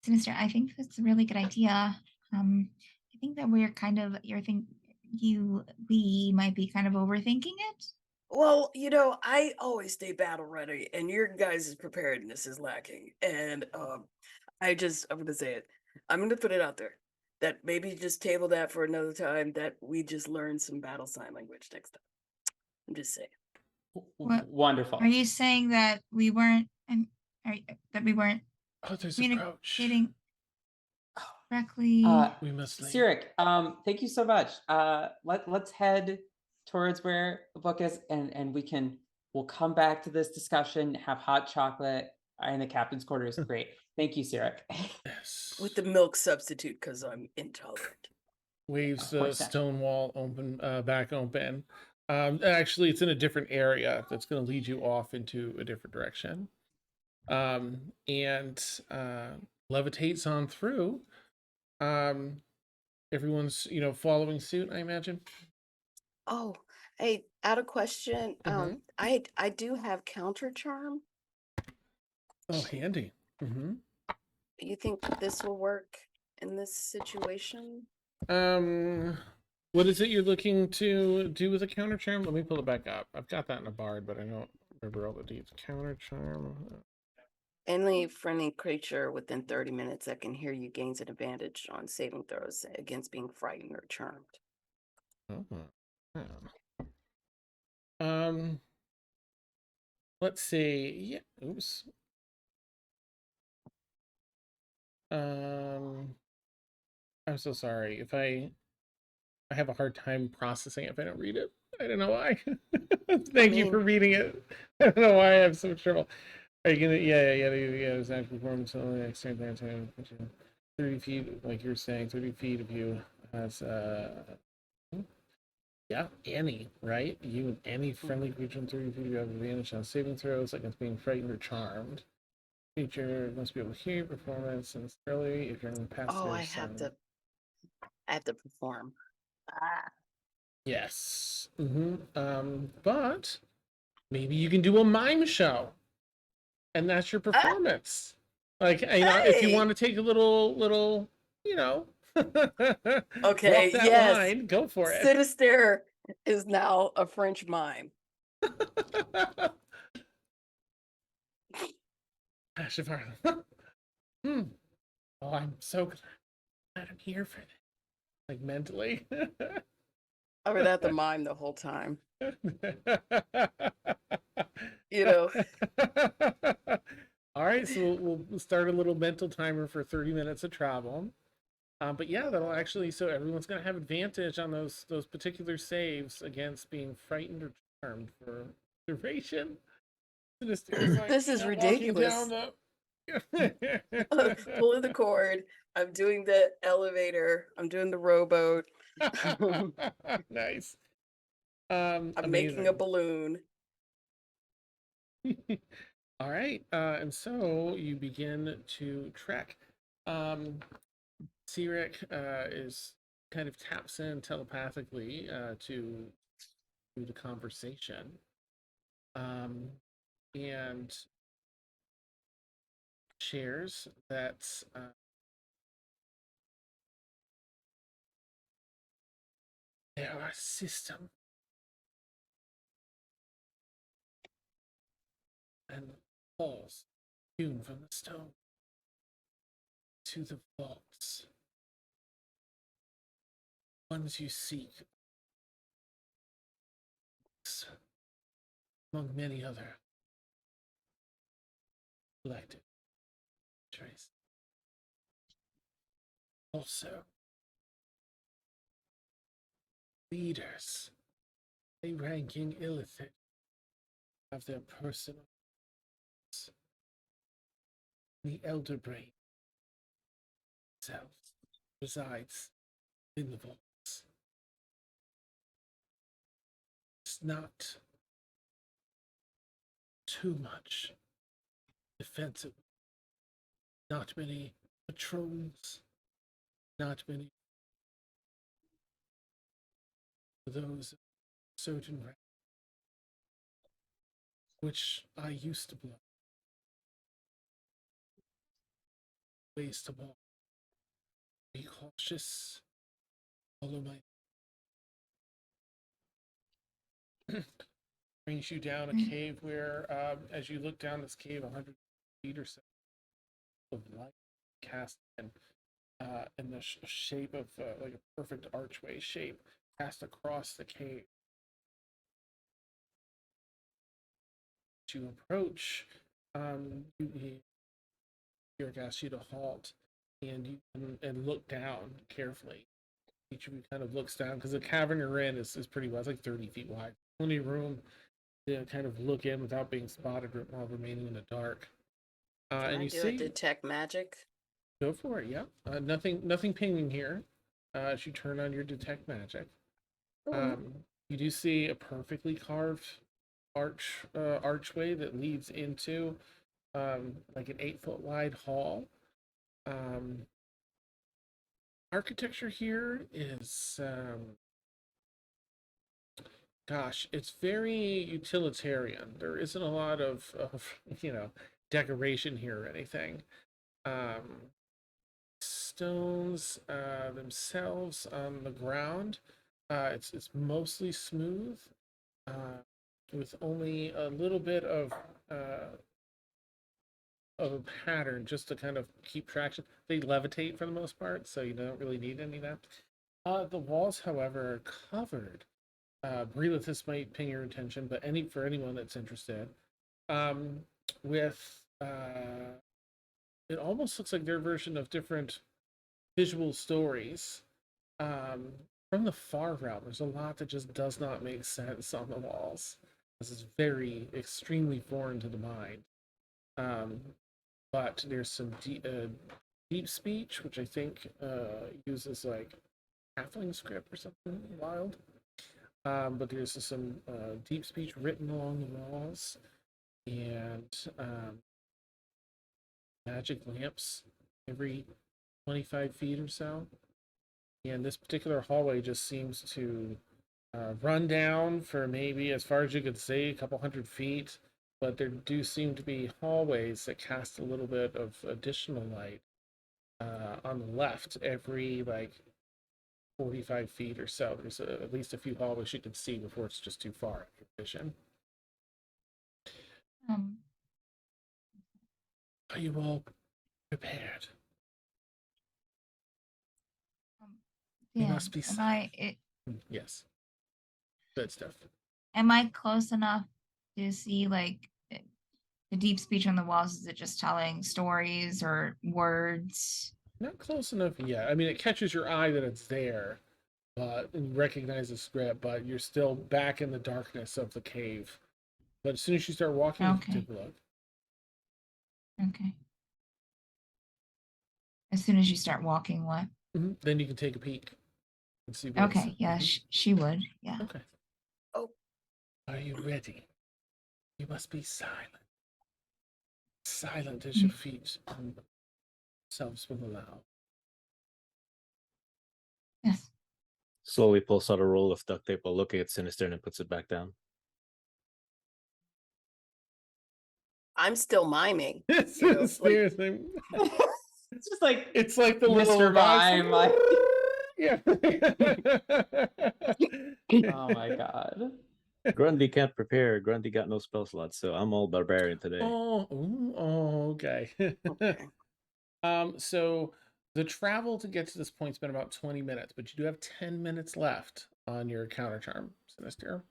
Sinister. I think that's a really good idea. I think that we're kind of. We might be kind of overthinking it. Well, I always stay battle ready, and your guys' preparedness is lacking. And I'm gonna say it. I'm gonna put it out there that maybe just table that for another time. That we just learn some battle sign language next time. I'm just saying. What Wonderful. are you saying that we weren't? That we weren't Oh, there's a approach. communicating correctly? We must leave. Cyric, thank you so much. Let's head towards where the book is, and we'll come back to this discussion, have hot chocolate in the captain's quarters. Great. Thank you, Sirik. Yes. With the milk substitute because I'm intolerant. Waves Of the course not. stone wall back open. Actually, it's in a different area that's going to lead you off into a different direction. And levitates on through. Everyone's, following suit, I imagine. Oh, hey, out of question. Mhm. I do have counter charm. Oh, handy. Mm-hmm. You think this will work in this situation? What is it you're looking to do with a counter charm? Let me pull it back up. I've got that in a bard, but I don't remember all the deeds. Counter charm. Any friendly creature within 30 minutes that can hear you gains an advantage on saving throws against being frightened or charmed. Oh, yeah. Let's see. Yeah. Oops. I'm so sorry if I have a hard time processing it if I don't read it. I don't know why. Thank you for reading it. I don't know why I have so much trouble. Are you gonna? Yeah. It's actually performance only next time. 30 feet, like you're saying, 30 feet of you has yeah, any, right? You and any friendly creature in 30 feet, you have advantage on saving throws against being frightened or charmed. Creature must be able to hear your performance and early if you're in passive. Oh, I have to perform. Ah. Yes. But maybe you can do a mime show, and that's your performance. Like, if you Hey! want to take a little, Okay, walk that yes. line, go for it. Sinister is now a French mime. Oh, I'm so glad I'm here for this. Like mentally. I would have to mime the whole time. You know. All right, so we'll start a little mental timer for 30 minutes of travel. But yeah, that'll actually, so everyone's gonna have advantage on those particular saves against being frightened or charmed for duration. This is ridiculous. Pulling the cord. I'm doing the elevator. I'm doing the rowboat. Nice. I'm making a balloon. All right, and so you begin to trek. Sirik is kind of taps in telepathically to the conversation, and shares that there are a system and walls hewn from the stone to the vaults. Ones you seek among many other collected trace. Also, leaders, a ranking illithid, have their personal. The elder brain itself resides in the vaults. It's not too much defensive. Not many patrols. Not many for those certain rank, which I used to belong. Ways to walk. Be cautious. Follow my. Brings you down a cave where, as you look down this cave, 100 feet or so of light cast in the shape of like a perfect archway shape cast across the cave. To approach, Eric asks you to halt and you and look down carefully. each of you kind of looks down, because the cavern you're in is pretty wide. It's like 30 feet wide. Plenty of room to kind of look in without being spotted while remaining in the dark. Can And I you do a see, detect magic? go for it. Yeah, nothing pinging here. As you turn on your detect magic, you do see a perfectly carved archway that leads into like an 8-foot wide hall. Architecture here is gosh, it's very utilitarian. There isn't a lot of decoration here or anything. Stones themselves on the ground, it's mostly smooth, with only a little bit of a pattern just to kind of keep traction. They levitate for the most part, so you don't really need any of that. The walls, however, are covered. Breelith, this might ping your attention, but for anyone that's interested, um, with it almost looks like their version of different visual stories from the far realm. There's a lot that just does not make sense on the walls. This is very extremely foreign to the mind. But there's some deep speech, which I think uses like halfling script or something wild. But there's some deep speech written along the walls, and magic lamps every 25 feet or so. And this particular hallway just seems to run down for maybe, as far as you could see, a couple 100 feet. But there do seem to be hallways that cast a little bit of additional light on the left every like 45 feet or so. There's at least a few hallways you can see before it's just too far in your vision. Are you all prepared? You Dan, must be yes. Good stuff. am I close enough to see like the deep speech on the walls? Is it just telling stories or words? Not close enough yet. I mean, it catches your eye that it's there, and you recognize the script, but you're still back in the darkness of the cave. But as soon as you start walking, you can Okay. take a look. Okay. As soon as you start walking, what? Then you can take a peek and see what Okay, yeah, she would. Yeah. Okay. Oh. Are you ready? You must be silent. Silent as your feet themselves will allow. Yes. Slowly pulls out a roll of duct tape while looking at Sinister and then puts it back down. I'm still miming. Seriously. It's just like It's like the little Mr. Mime. Like, yeah. oh my god. Grundy can't prepare. Grundy got no spell slots, so I'm all barbarian today. Okay. Okay. So the travel to get to this point's been about 20 minutes, but you do have 10 minutes left on your counter charm, Sinister.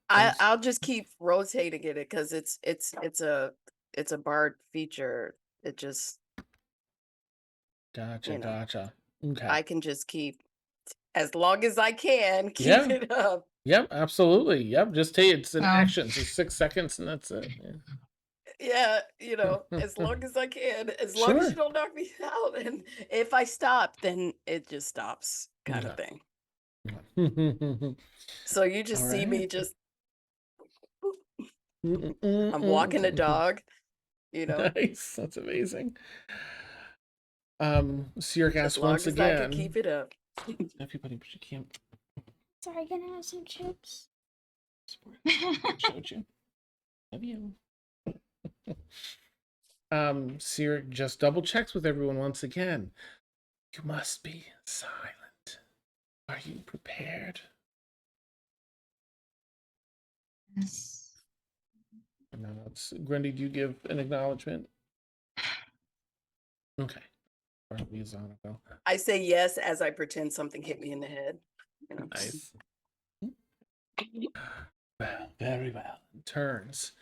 I'll just keep rotating it because it's a bard feature. It just Gotcha. Okay. I can just keep as long as I can keep Yeah. it up. Yep, absolutely. Yep, just take it's an action. Just 6 seconds and that's it. Yeah, as long as I can, as long as you don't knock me out. And if I stop, then it just stops, kind of thing. So you just see me just I'm walking a dog, Nice. That's amazing. Sirik asks as long once as again. I can keep it up. Everybody, but you can't. Sorry, can I have some chips? Showed you. Love you. Sirik just double checks with everyone once again. You must be silent. Are you prepared? Yes. No, it's Grundy. Do you give an acknowledgement? Okay. I say yes as I pretend something hit me in the head. Nice. Well, very well. Turns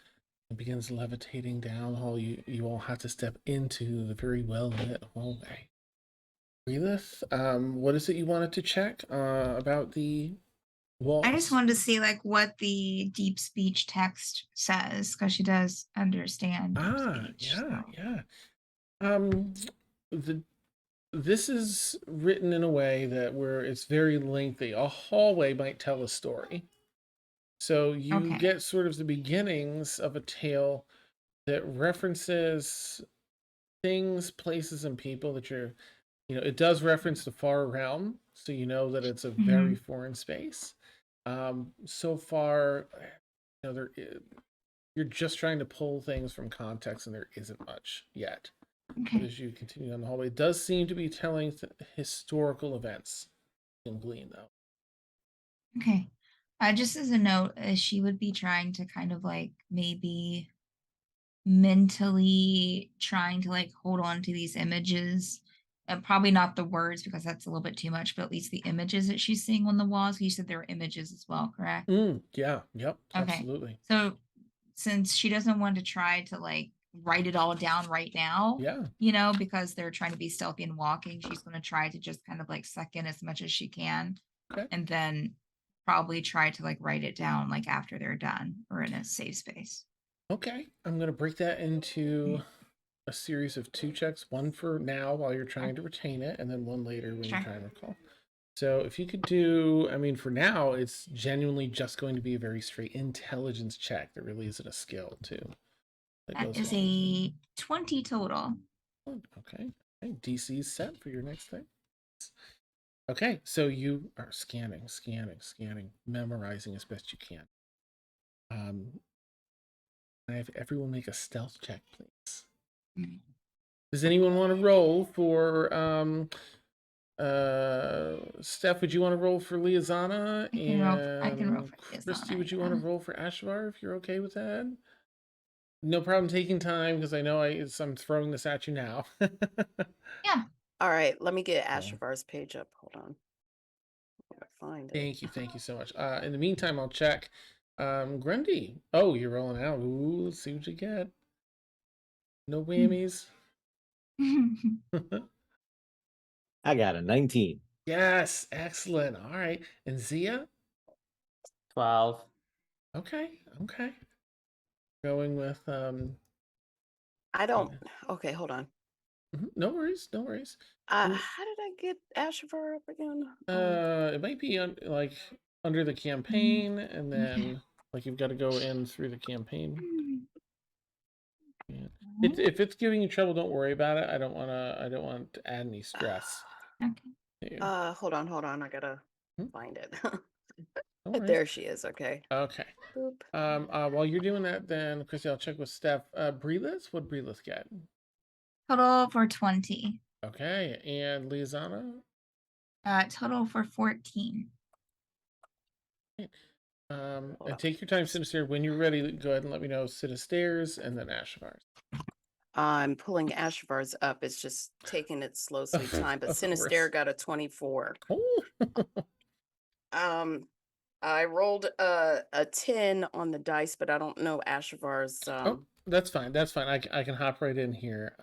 and begins levitating down the hall. You all have to step into the very well lit hallway. Relith, what is it you wanted to check about the walls? I just wanted to see like what the deep speech text says because she does understand deep speech. Yeah, So. yeah. Um, the this is written in a way that where it's very lengthy. A hallway might tell a story. So you Okay. get sort of the beginnings of a tale that references things, places, and people that it does reference the far realm, so you know that it's a very Mhm. foreign space. So far, you're just trying to pull things from context, and there isn't much yet. But Okay. as you continue down the hallway, it does seem to be telling historical events. You can glean though. Okay. Just as a note, she would be trying to kind of like maybe mentally trying to like hold on to these images. And probably not the words because that's a little bit too much, but at least the images that she's seeing on the walls. You said there were images as well, correct? Yeah, yep, Okay. absolutely. So since she doesn't want to try to like write it all down right now, Yeah, because they're trying to be stealthy and walking, she's going to try to just kind of like suck in as much as she can okay. and then probably try to like write it down like after they're done or in a safe space. Okay, I'm going to break that into a series of 2 checks, one for now while you're trying to retain it, and then one later when you Sure. try and recall. So if you could do, I mean, for now, it's genuinely just going to be a very straight intelligence check. There really isn't a skill too. That Goes is along with it. a 20 total. Okay. Okay. DC's set for your next thing. Okay, so you are scanning, memorizing as best you can. I have everyone make a stealth check, please. Mm. Does anyone want to roll for Steph, would you want to roll for Liazana? I can roll And for this Christy, on would it. you want to roll for Ashvar if you're okay with that? No problem taking time because I know I'm throwing this at you now. Yeah. All right, let me get Cool. Ashavar's page up. Hold on. I gotta find it. Thank you so much. In the meantime, I'll check. Grundy. Oh, you're rolling out. Ooh, let's see what you get. No whammies. I got a 19. Yes, excellent. All right. And Zia? 12. Okay, okay. Going with I don't. Okay, hold on. no worries, no worries. How did I get Ashavar up again? It might be like under the campaign, and then like you've got to go in through the campaign. Yeah. If it's giving you trouble, don't worry about it. I don't want to add any stress. Okay. Hold on. I gotta find it. No worries. There she is. Okay. Okay. Boop. While you're doing that, then Chrissy, I'll check with Steph. Breelith, what Breelith get? Total for 20. Okay, and Liazana? Total for 14. And on. take your time, Sinister. When you're ready, go ahead and let me know. Sinister's and then Ashavar's. I'm pulling Ashavar's up. It's just taking its slow, sweet time. But Of Sinister course. got a 24. Oh. I rolled a 10 on the dice, but I don't know Ashavar's. Oh, that's fine. That's fine. I can hop right in here.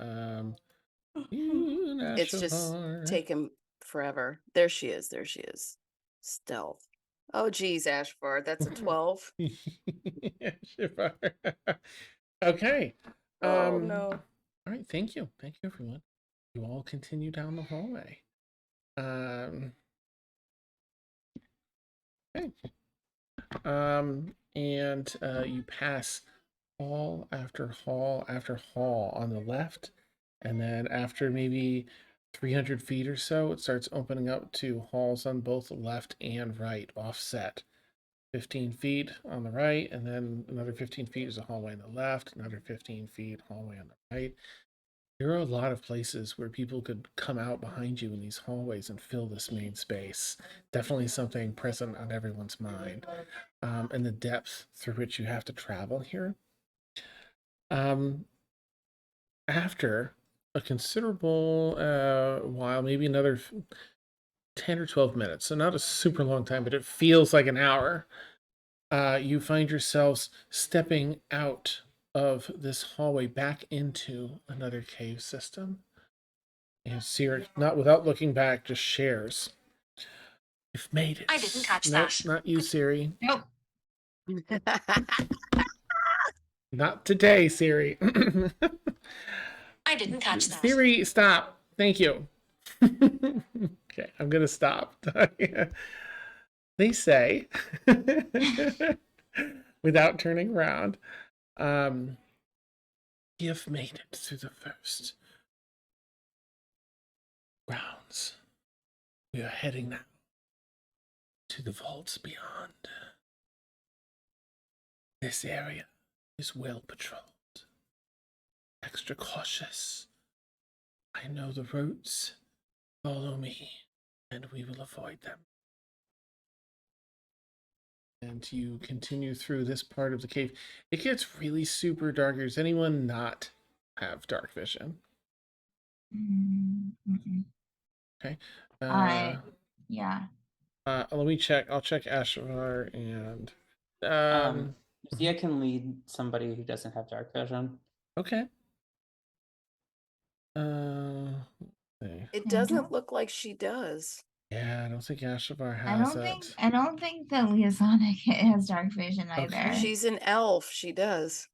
It's just taken forever. There she is. There she is. Stealth. Oh, geez, Ashvar. That's a 12. Ashvar. Okay. Oh, no. All right. Thank you. Thank you, everyone. You all continue down the hallway. Okay. And you pass hall after hall after hall on the left, and then after maybe 300 feet or so, it starts opening up to halls on both the left and right, offset. 15 feet on the right, and then another 15 feet is a hallway on the left, another 15 feet hallway on the right. There are a lot of places where people could come out behind you in these hallways and fill this main space. Definitely something present on everyone's mind. And the depth through which you have to travel here. After a considerable while, maybe another 10 or 12 minutes, so not a super long time, but it feels like an hour, you find yourselves stepping out of this hallway back into another cave system. And Sirik, not without looking back, just shares. You've made it. I didn't catch Nope, that. not you, Siri. Nope. Not today, Siri. I didn't catch that. Siri, stop. Thank you. Okay, I'm gonna stop. They say, without turning around, you've made it through the first rounds. We are heading now to the vaults beyond. This area is well patrolled. Extra cautious. I know the routes. Follow me, and we will avoid them. And you continue through this part of the cave. It gets really super dark. Does anyone not have dark vision? Mm-mm. Okay. Yeah. Let me check. I'll check Ashvar and Zia can lead somebody who doesn't have dark vision. okay. Let's see. It doesn't look like she does. Yeah, I don't think Ashvar I has don't think that Liazonic has dark vision either. Okay. She's an elf. She does.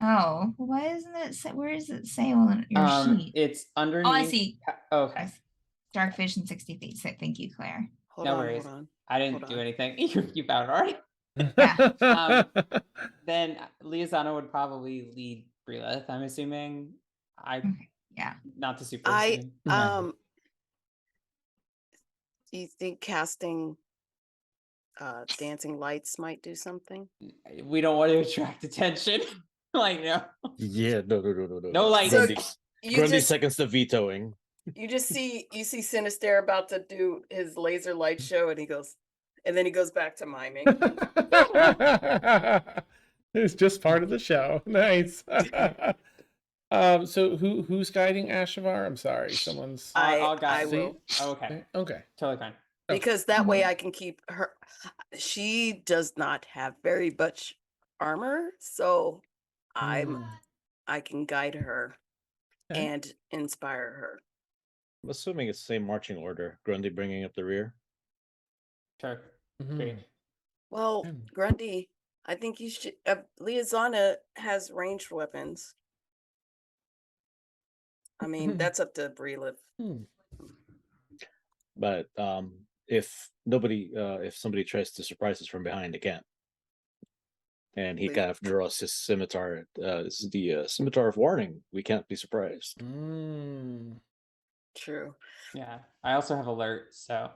Oh, why isn't it say, where does it say on your sheet? It's underneath. Oh, I see. Okay. Yes. Dark vision 60 feet. So thank you, Claire. Hold No on, worries. hold on. I didn't Hold do on. anything. You found it already. Yeah. Then Liazana would probably lead Brilith, I'm assuming. Yeah. Not to super I assume. do you think casting dancing lights might do something? We don't want to attract attention. Like, no. Yeah, no. No lights. So Grundy, you Grundy just seconds the vetoing. you see Sinister about to do his laser light show, and then he goes back to miming. It's just part of the show. Nice. So who's guiding Ashavar? I'm sorry, someone's. I'll guide. I will. Oh, okay. Okay. Totally fine. Because that way I can keep her. She does not have very much armor, so Mm. I can guide her Okay. and inspire her. I'm assuming it's the same marching order. Grundy bringing up the rear. Sure. Mhm. Great. Well, Hmm. Grundy, I think you should. Liazana has ranged weapons. I mean, that's up to Brilith. Hmm. But if somebody tries to surprise us from behind, they can't. And he Wait. kind of draws his scimitar. This is the scimitar of warning. We can't be surprised. Mm. True. Yeah. I also have alert, so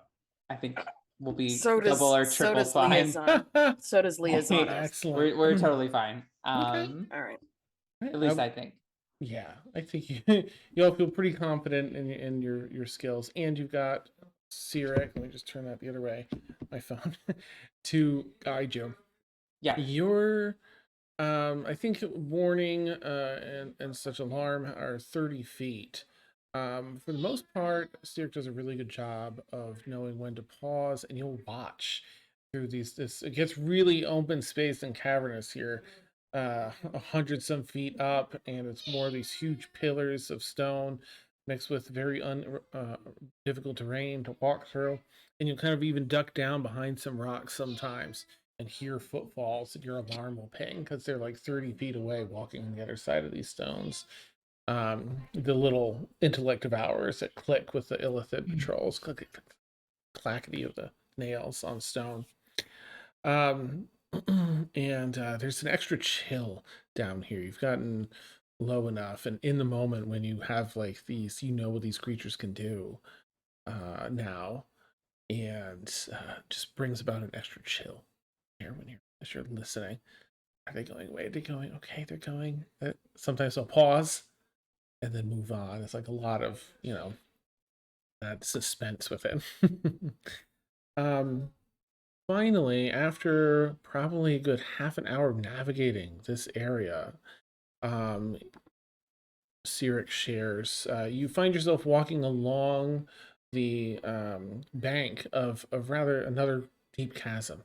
I think we'll be So does- double or so triple does fine. Liazana. So does Liazana. Excellent. We're totally fine. All right. At least I think. Yeah, I think you all feel pretty confident in your skills, and you've got Sirik. Let me just turn that the other way, my phone, to guide you. Yeah. Your, I think warning and such alarm are 30 feet. For the most part, Sirik does a really good job of knowing when to pause, and you'll watch through it gets really open space and cavernous here. 100 some feet up, and it's more of these huge pillars of stone mixed with very difficult terrain to walk through, and you'll kind of even duck down behind some rocks sometimes and hear footfalls, and your alarm will ping because they're like 30 feet away walking on the other side of these stones. The little intellect of ours that click with the illithid patrols, clackety of the nails on stone. And there's an extra chill down here. You've gotten low enough, and in the moment when you have like these, you know what these creatures can do now, and just brings about an extra chill here as you're listening. Are they going away? Are they going? Okay, they're going. Sometimes they'll pause and then move on. It's like a lot of that suspense with it. Finally, after probably a good half an hour of navigating this area, Sirik shares, you find yourself walking along the bank of rather another deep chasm.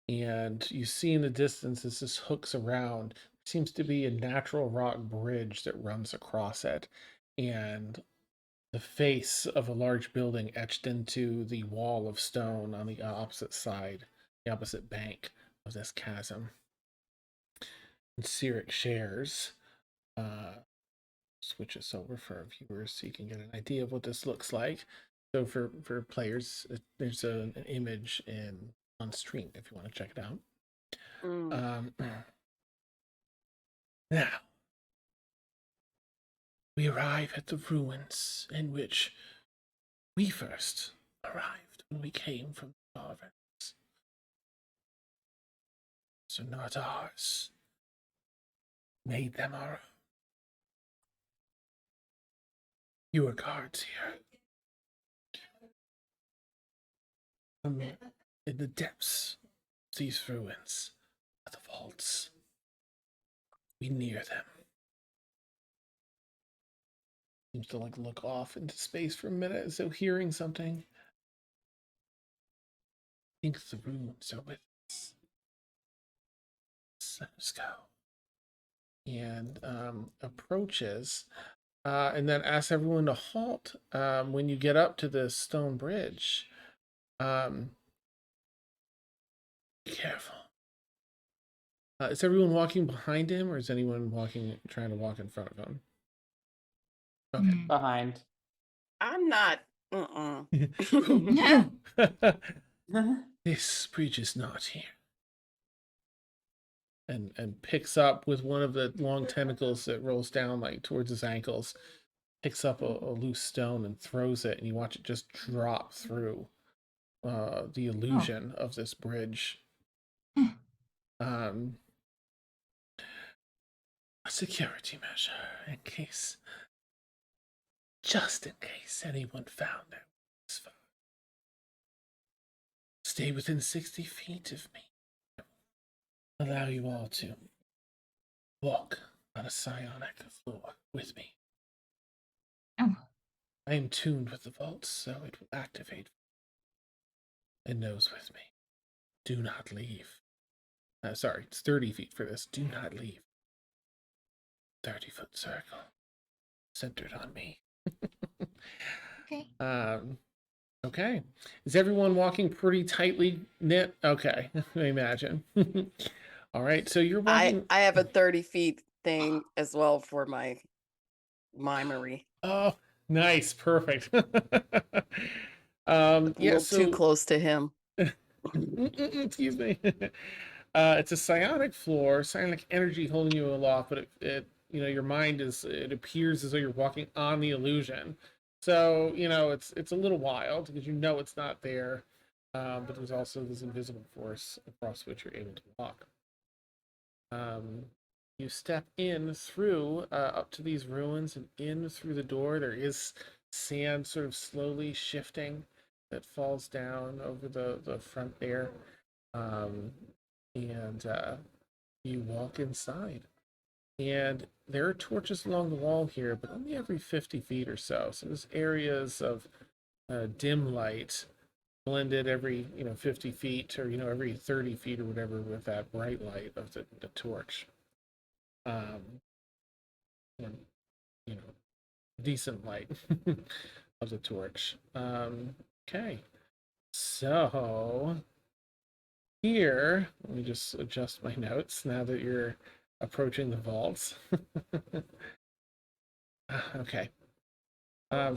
And you see in the distance as this hooks around, seems to be a natural rock bridge that runs across it. And the face of a large building etched into the wall of stone on the opposite side, the opposite bank of this chasm. And Cyric shares, switch this over for our viewers so you can get an idea of what this looks like. So for players, there's an image on stream if you want to check it out. Now, we arrive at the ruins in which we first arrived when we came from the Barvens. So not ours. Made them our own. You are guards here. In the depths of these ruins are the vaults. We near them. Seems to look off into space for a minute as though hearing something. I think the ruins are with us. So let's go. And approaches and then asks everyone to halt when you get up to the stone bridge. Be careful. Is everyone walking behind him, or is anyone trying to walk in front of him? Okay. Behind. I'm not. This bridge is not here. And picks up with one of the long tentacles that rolls down towards his ankles, picks up a loose stone and throws it, and you watch it just drop through the illusion of this bridge. A security measure just in case anyone found their way this far. Stay within 60 feet of me. Allow you all to walk on a psionic floor with me. Oh. I am tuned with the vaults, so it will activate. It knows with me. Do not leave. Sorry, it's 30 feet for this. Do not leave. 30-foot circle. Centered on me. Okay. Okay. Is everyone walking pretty tightly knit? Okay, I imagine. All right, so you're walking. I have a 30 feet thing as well for my mimery. Oh, nice, perfect. A Yeah, little so too close to him. excuse me. It's a psionic floor, psionic energy holding you aloft, but it your mind it appears as though you're walking on the illusion. So, it's a little wild because it's not there. But there's also this invisible force across which you're able to walk. You step in through up to these ruins and in through the door. There is sand sort of slowly shifting that falls down over the front there. And you walk inside. And there are torches along the wall here, but only every 50 feet or so. So there's areas of dim light blended every 50 feet or every 30 feet or whatever with that bright light of the torch. And decent light of the torch. Okay, so here, let me just adjust my notes now that you're approaching the vaults. Okay.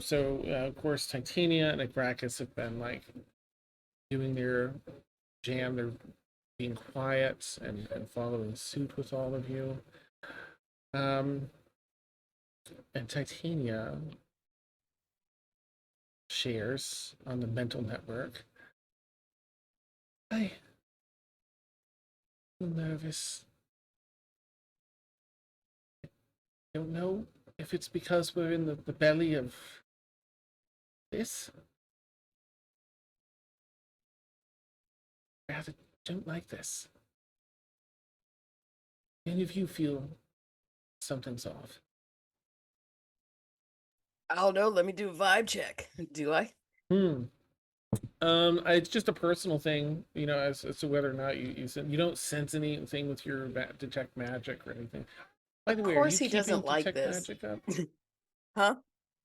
So of course Titania and Agracus have been doing their jam. They're being quiet and following suit with all of you. And Titania shares on the mental network. I'm nervous. I don't know if it's because we're in the belly of this. I rather don't like this. Any of you feel something's off? I don't know. Let me do a vibe check. Do I? It's just a personal thing, as to whether or not you don't sense anything with your detect magic or anything. By the way, Of course are you he doesn't keeping like detect this. magic up? Huh?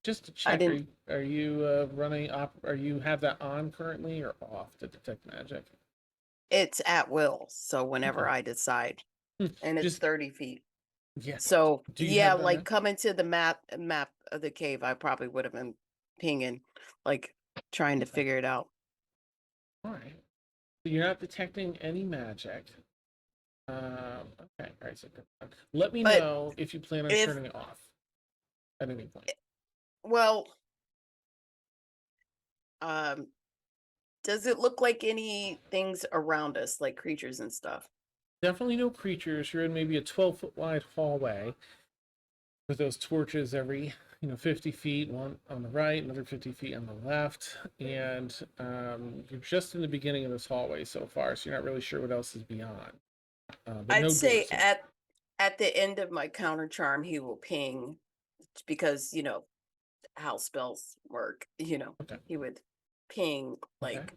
Just to I check, didn't. are you running op? Are you have that on currently or off to detect magic? It's at will, so whenever Okay. I decide, Hmm, and it's Just 30 feet. yeah. So Do you yeah, have that like on? coming to the map of the cave, I probably would have been pinging, like trying to Okay. figure it out. All right. So you're not detecting any magic. Okay. All right. So let me But know if you plan on if turning it off at any point. well, um, does it look like any things around us, like creatures and stuff? Definitely no creatures. You're in maybe a 12-foot wide hallway with those torches every 50 feet, one on the right, another 50 feet on the left, and you're just in the beginning of this hallway so far, so you're not really sure what else is beyond. But I'd no say doors yet. at the end of my counter charm, he will ping because how spells work. Okay. He would ping Okay. like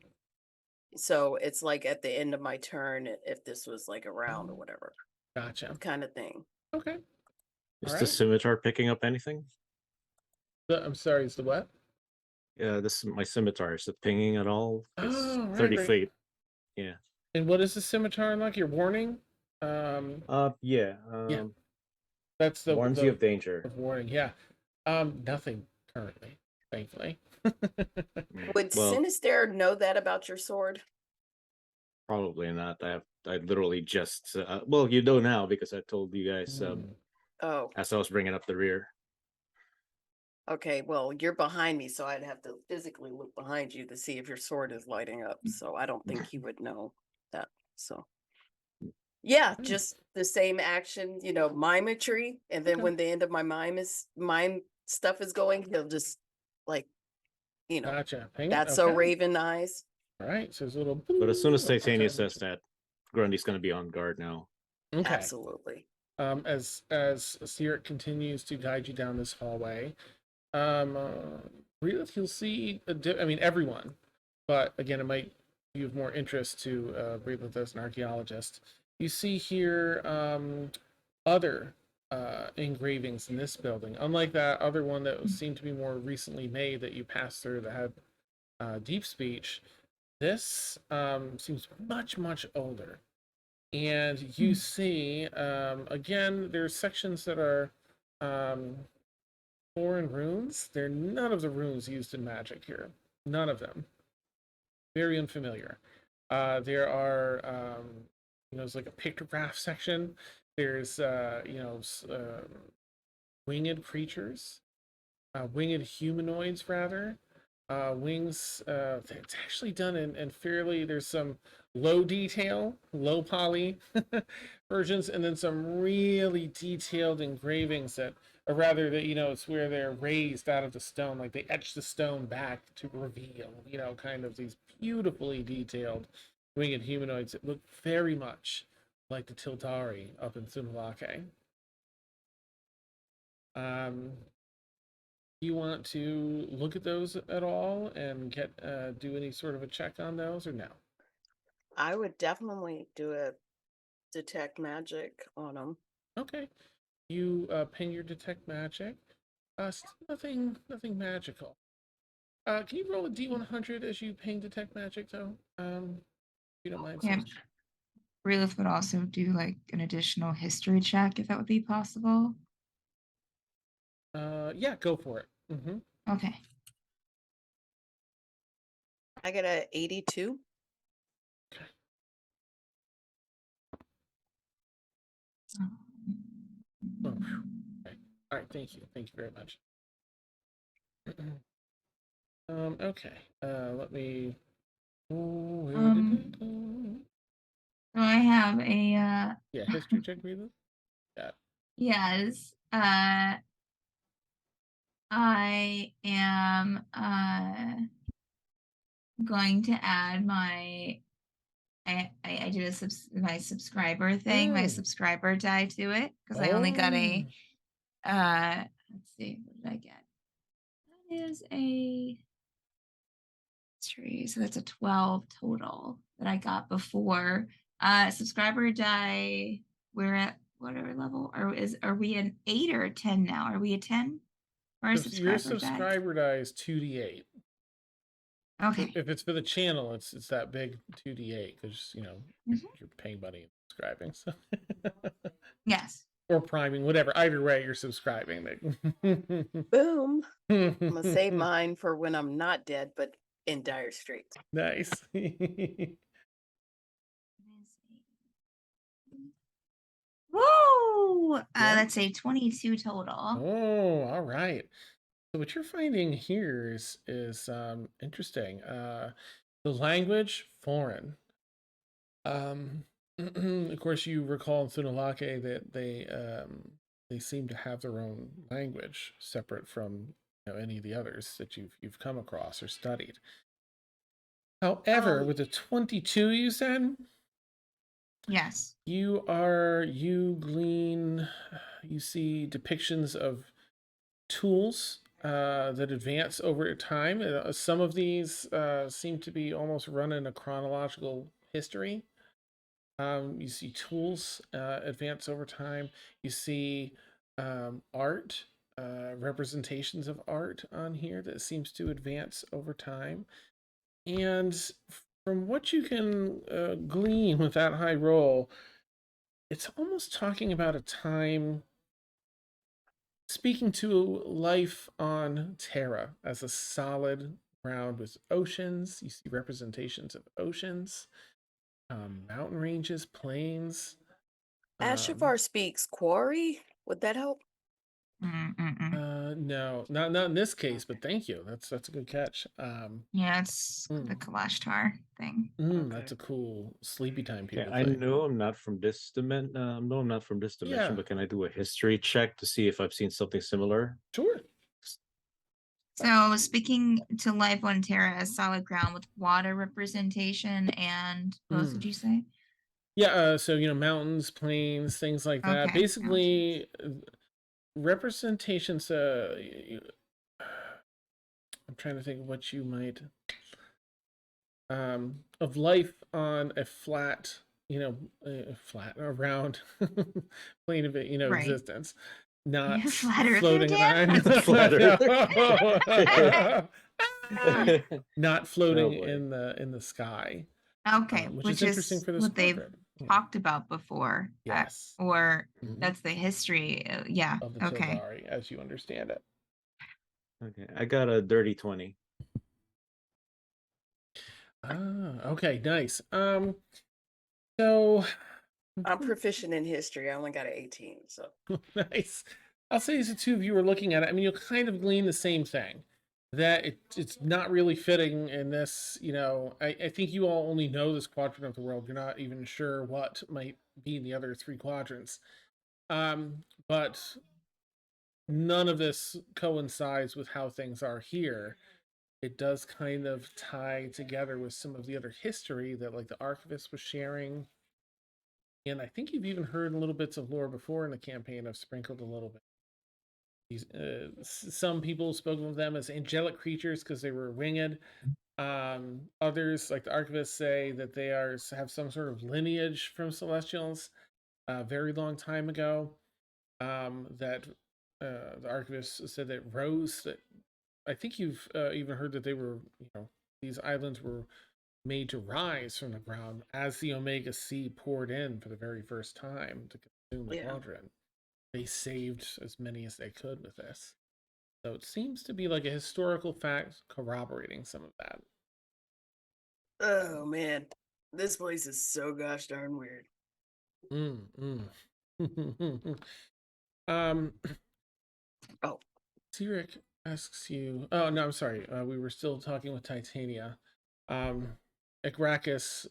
so. It's like at the end of my turn, if this was like around or whatever Gotcha. kind of thing. Okay. All Is the right. scimitar picking up anything? I'm sorry. Is the what? Yeah, this my scimitar. Is it pinging at all? It's Oh, 30 right. feet. Yeah. And what is the scimitar like? Your warning? Yeah. Yeah. That's the Warns you of danger. warning. Yeah. Nothing currently, thankfully. Would Well, Sinister know that about your sword? probably not. I literally just well, you know now because I told you guys Oh, as I was bringing up the rear. okay. Well, you're behind me, so I'd have to physically look behind you to see if your sword is lighting up. So I don't think he would know that. So yeah, just the same action, mimicry, and then Okay. when the end of my mime stuff is going, he'll just like, Gotcha. Hang it. that's so Okay. Raven eyes. All right. So there's a little. But as soon as Okay. Titania says that, Grundy's going to be on guard now. Okay. Absolutely. As Sirik continues to guide you down this hallway, really you'll see everyone, but again, it might be of more interest to Breathless as an archaeologist. You see here other engravings in this building, unlike that other one that seemed to be more recently made that you passed through that had deep speech. This seems much older. And you see, again, there's sections that are foreign runes. They're none of the runes used in magic here. None of them. Very unfamiliar. There are, there's like a pictograph section. There's, winged creatures, winged humanoids, rather. Wings, it's actually done in fairly, there's some low detail, low poly versions, and then some really detailed engravings that, or rather that, it's where they're raised out of the stone, like they etch the stone back to reveal, kind of these beautifully detailed winged humanoids that look very much like the Tildari up in Sunlake. Do you want to look at those at all and get do any sort of a check on those or no? I would definitely do a detect magic on them. Okay. You ping your detect magic. Still nothing magical. Can you roll a D100 as you ping detect magic though? If you don't mind. Yeah. Relith would also do like an additional history check if that would be possible. Yeah, go for it. Mm-hmm. Okay. I get a 82. Okay. Oh, okay. All right. Thank you. Thank you very much. Okay. Let me. Where did it go? So I have a Yeah, history check, Rita. Yeah. yes. I am going to add my I did my subscriber thing, my subscriber die to it because I only got a let's see, what did I get? That is a tree, so that's a 12 total that I got before. Subscriber die, we're at whatever level, are we an 8 or a 10 now? Are we a 10? Or Your subscriber die? subscriber die is 2d8. Okay. If it's for the channel, it's that big 2d8 because Mhm. you're paying money and subscribing. So Yes. or priming, whatever. Either way, you're subscribing. Boom. I'm gonna save mine for when I'm not dead, but in dire straits. Nice. Whoa! Yeah. That's a 22 total. Oh, all right. So what you're finding here is interesting. The language foreign. Of course, you recall in Tsunalake that they seem to have their own language separate from any of the others that you've come across or studied. However, with the 22 you said, Yes. you see depictions of tools that advance over time. Some of these seem to be almost run in a chronological history. You see tools advance over time. You see art, representations of art on here that seems to advance over time. And from what you can glean with that high roll, it's almost talking about a time speaking to life on Terra as a solid ground with oceans. You see representations of oceans, mountain ranges, plains. Ashafar speaks Quarry. Would that help? No, not in this case, but thank you. That's a good catch. Yeah, it's the Kalashtar thing. That's a cool sleepy time Okay, people I thing. know I'm not from this dimension. No, I'm not from this dimension, Yeah. but can I do a history check to see if I've seen something similar? Sure. So speaking to life on Terra as solid ground with water representation and what else did you say? Yeah, so mountains, plains, things like that. Okay, Basically, representations. I'm trying to think of what you might of life on a flat, flat around plane of Right. existence, not Flat earther, floating Dan? on, Flat not floating boy. in the sky. Okay, Which is interesting for this what they've quadrant. talked about before. Yes. Or Mhm. that's the history. Yeah. Of the Okay. Tildari, as you understand it. Okay, I got a dirty 20. Okay, nice. So I'm proficient in history. I only got an 18, so nice. I'll say as the two of you are looking at it, I mean, you'll kind of glean the same thing. That it's not really fitting in this, I think you all only know this quadrant of the world. You're not even sure what might be in the other three quadrants. But none of this coincides with how things are here. It does kind of tie together with some of the other history that like the archivist was sharing. And I think you've even heard little bits of lore before in the campaign. I've sprinkled a little bit. Some people spoke of them as angelic creatures because they were winged. Others, like the archivists, say that they have some sort of lineage from celestials a very long time ago. That the archivists said that rose. That I think you've even heard that they were, these islands were made to rise from the ground as the Omega Sea poured in for the very first time to consume the quadrant. They saved as many as they could with this. So it seems to be like a historical fact corroborating some of that. oh man, this place is so gosh darn weird. Oh, Tyrek asks you. Oh no, I'm sorry. We were still talking with Titania. Igracus,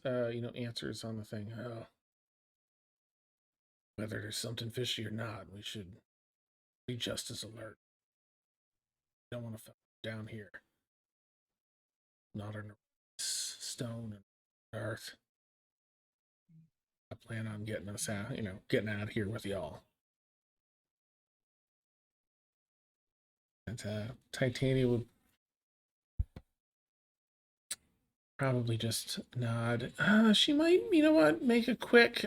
answers on the thing. Oh, whether there's something fishy or not, we should be just as alert. Don't want to fall down here. Not on stone and earth. I plan on getting us out, getting out of here with y'all. And Titania would probably just nod. She might, make a quick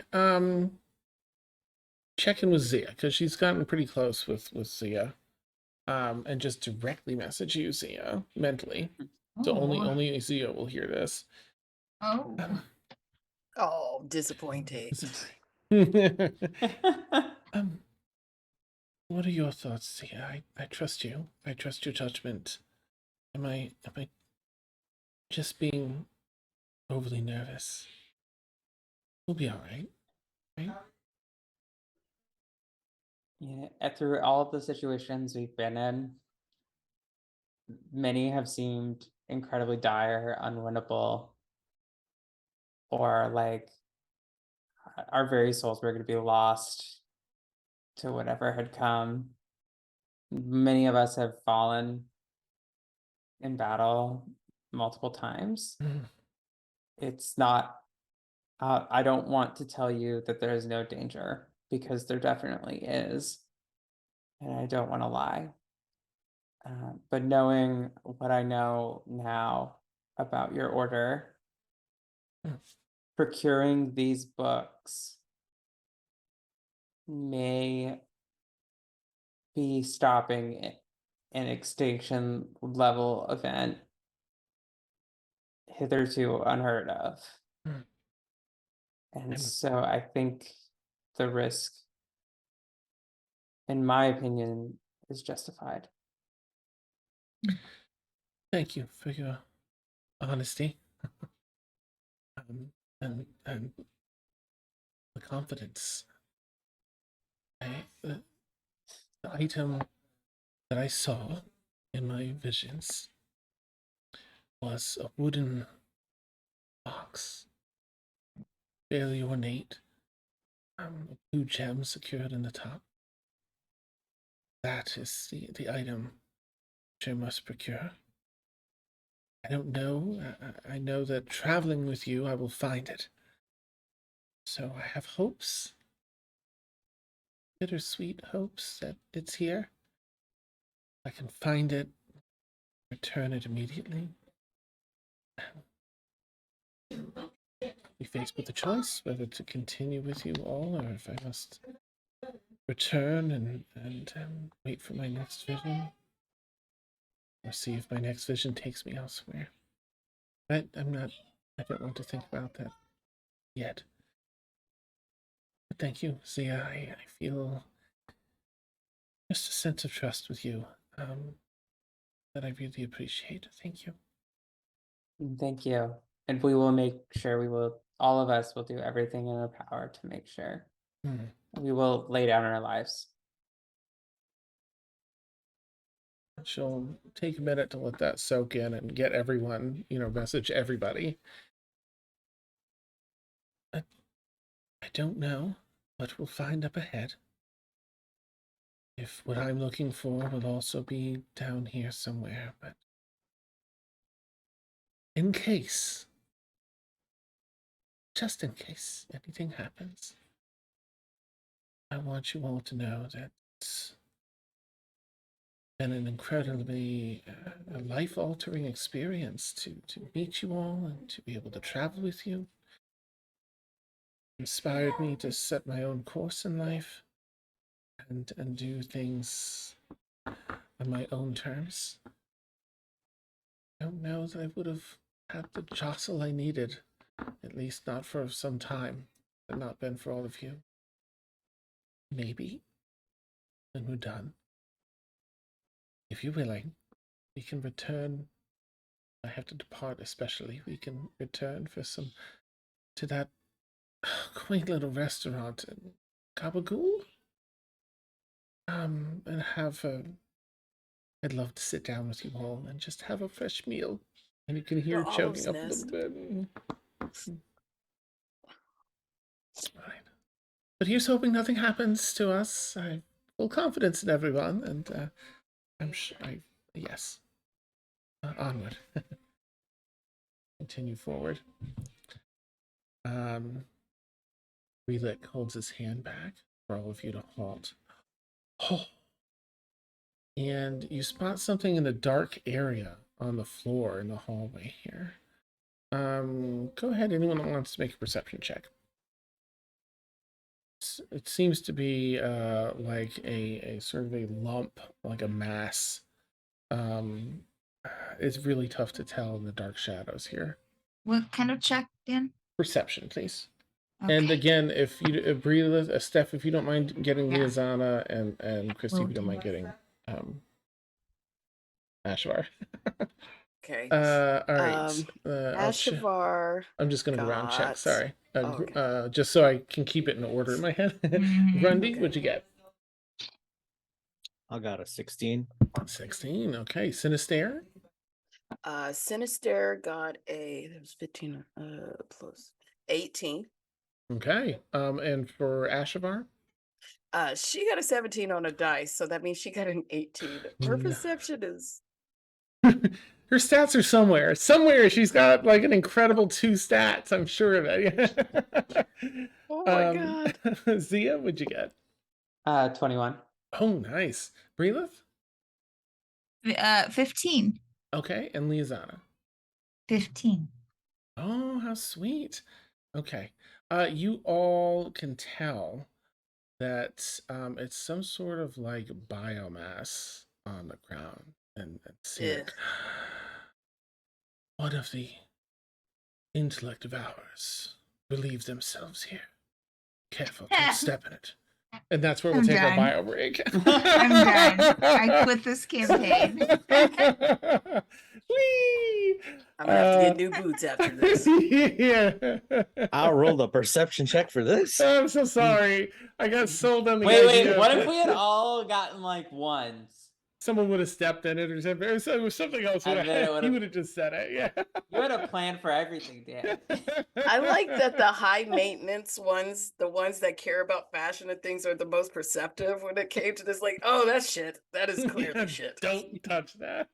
check in with Zia, because she's gotten pretty close with Zia. and just directly message you, Zia, mentally. So only Zia will hear this. Oh. Oh, disappointing. um, what are your thoughts, Zia? I trust you. I trust your judgment. Am I just being overly nervous? We'll be all right, right? Yeah, through all of the situations we've been in, many have seemed incredibly dire, unwinnable, or like our very souls were going to be lost to whatever had come. Many of us have fallen in battle multiple times. It's not, I don't want to tell you that there is no danger, because there definitely is. And I don't want to lie. But knowing what I know now about your order, procuring these books may be stopping an extinction level event hitherto unheard of. And so I think the risk, in my opinion, is justified. Thank you for your honesty. And the confidence. The item that I saw in my visions was a wooden box, fairly ornate, blue gem secured in the top. That is the item which I must procure. I don't know. I know that traveling with you, I will find it. So I have hopes, bittersweet hopes that it's here. I can find it, return it immediately. Be faced with the choice whether to continue with you all or if I must return and wait for my next vision, or see if my next vision takes me elsewhere. But I don't want to think about that yet. But thank you, Zia. I feel just a sense of trust with you that I really appreciate. Thank you. Thank you. And we will make sure all of us will do everything in our power to make sure. We will lay down our lives. She'll take a minute to let that soak in and get everyone, message everybody. I don't know what we'll find up ahead. If what I'm looking for will also be down here somewhere, but in case, just in case anything happens, I want you all to know that it's been an incredibly life-altering experience to meet you all and to be able to travel with you. Inspired me to set my own course in life and do things on my own terms. I don't know that I would have had the jostle I needed, at least not for some time, had not been for all of you. Maybe, when we're done, if you're willing, we can return. I have to depart, especially. We can return to that quaint little restaurant in Gabagool. And I'd love to sit down with you all and just have a fresh meal. And you can hear her choking up a little bit. Right. But here's hoping nothing happens to us. I have full confidence in everyone, and I'm sure yes. Onward. Continue forward. Relic holds his hand back for all of you to halt. Oh. And you spot something in a dark area on the floor in the hallway here. Go ahead, anyone that wants to make a perception check. it seems to be like a sort of a lump, like a mass. Um, it's really tough to tell in the dark shadows here. What kind of check, Dan? Perception, please. Okay. And again, if you breathe, Steph, if you don't mind getting Yeah. Liazana, and Christy, Will if you don't do. mind getting Ashvar. Okay. All right. Ashavar I'm just gonna go around and check. got- Sorry. okay. Just so I can keep it in order in my head. Mhm. Grundy, Okay. what'd you get? I got a 16. 16. Okay. Sinister. Sinister got that was 15 plus 18. Okay. And for Ashavar? She got a 17 on a dice, so that means she got an 18. Her No. perception is Her stats are somewhere. Somewhere she's got like an incredible 2 stats. I'm sure of it. oh my god. Zia, what'd you get? 21. Oh, nice. Breelith? 15. Okay. And Liazana? 15. Oh, how sweet. Okay. You all can tell that it's some sort of like biomass on the ground. And Cyric, Ugh. one of the intellect of ours believes themselves here. Careful, don't step in it. And that's where we'll I'm take our done. bio break. I'm done. I quit this campaign. Whee! I'm gonna have to get new boots after this. Yeah. I'll roll the perception check for this. I'm so sorry. I got sold on the Wait, idea. what if we had all gotten like ones? Someone would have stepped in it or something. It was something else. I bet it He would've- would have just said it. Yeah. You had a plan for everything, Dan. I like that the high maintenance ones, the ones that care about fashion and things, are the most perceptive when it came to this. Like, oh, that's shit. That is clearly Yeah, shit. don't touch that.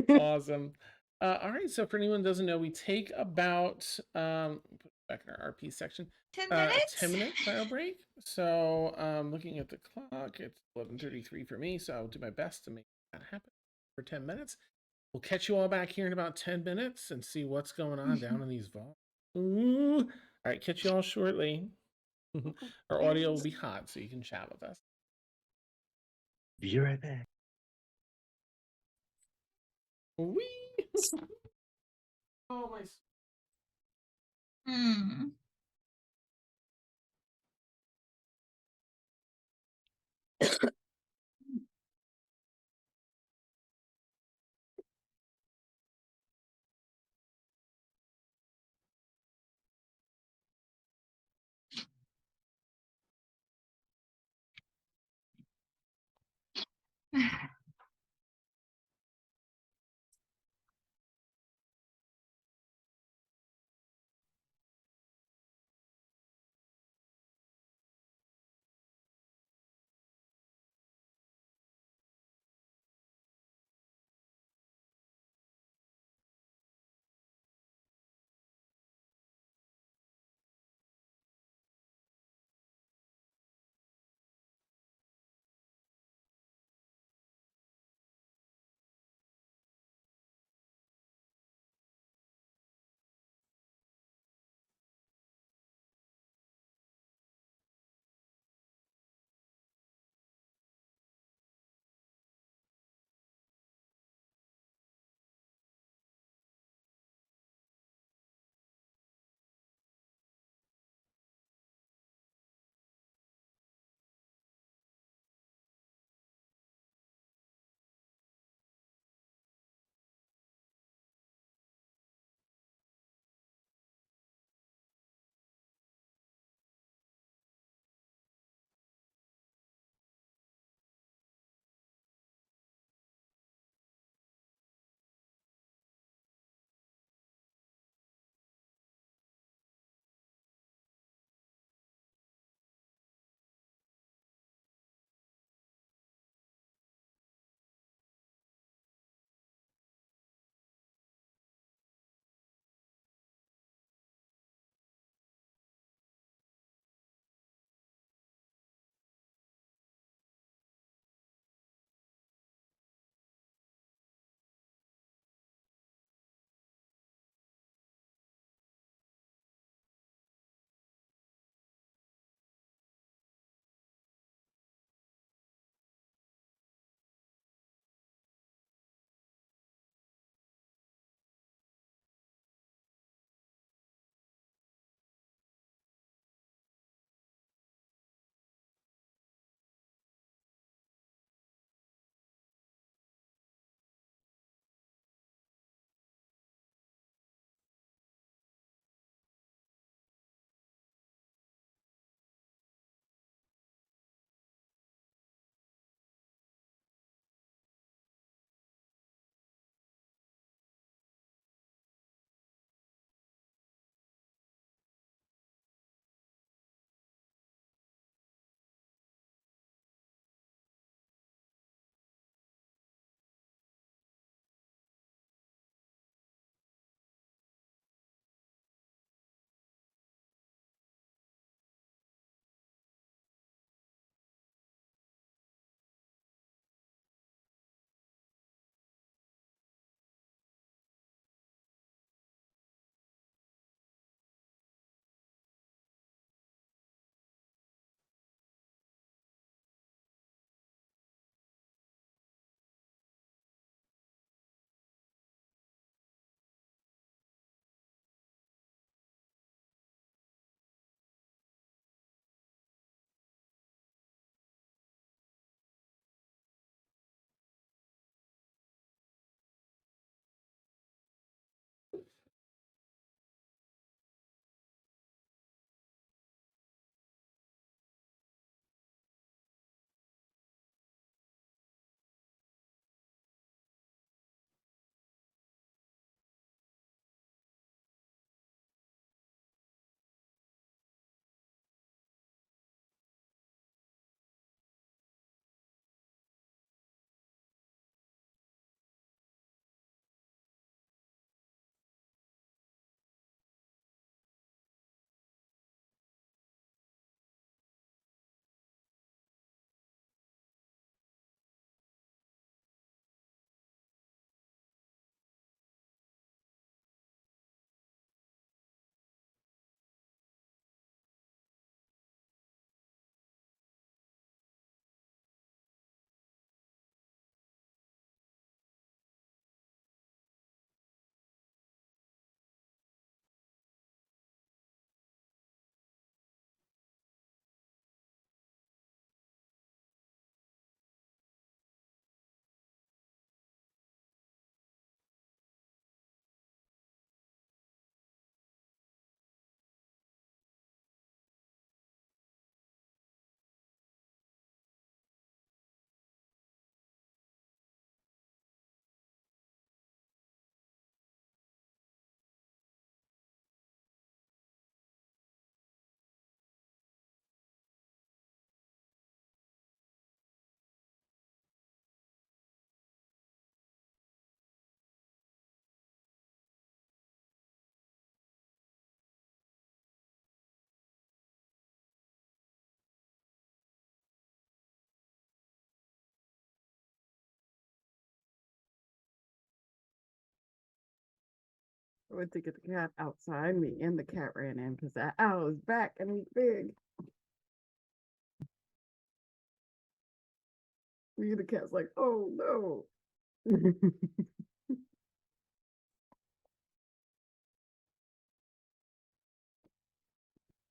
Awesome. All right. So for anyone who doesn't know, we take about put it back in our RP section. 10 minutes? 10-minute bio break. So looking at the clock, it's 11:33 for me. So I'll do my best to make that happen for 10 minutes. We'll catch you all back here in about 10 minutes and see what's going on down in these vaults. Ooh. All right, catch you all shortly. Our audio will be hot, so you can chat with us. Be right back. Wee! Oh my. Hmm. went to get the cat outside me, and the cat ran in because that owl is back and he's big. Me and the cat's like, oh no.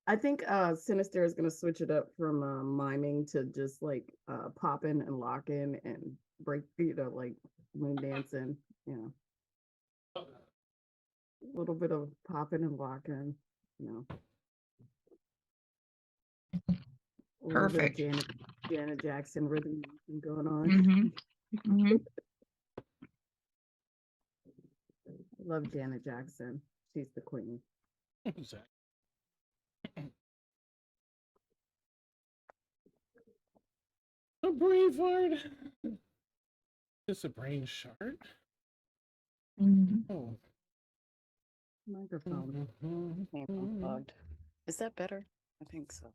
I think Sinister is gonna switch it up from miming to just like popping and locking and break, like moon dancing, a little bit of popping and locking, a little bit of Perfect. Janet Jackson rhythm going on. Mm-hmm. Mm-hmm. I love Janet Jackson. She's the queen. A brain fart. Just a brain shard. Mm-hmm. Oh. Microphone. Came unplugged. Is that better? I think so.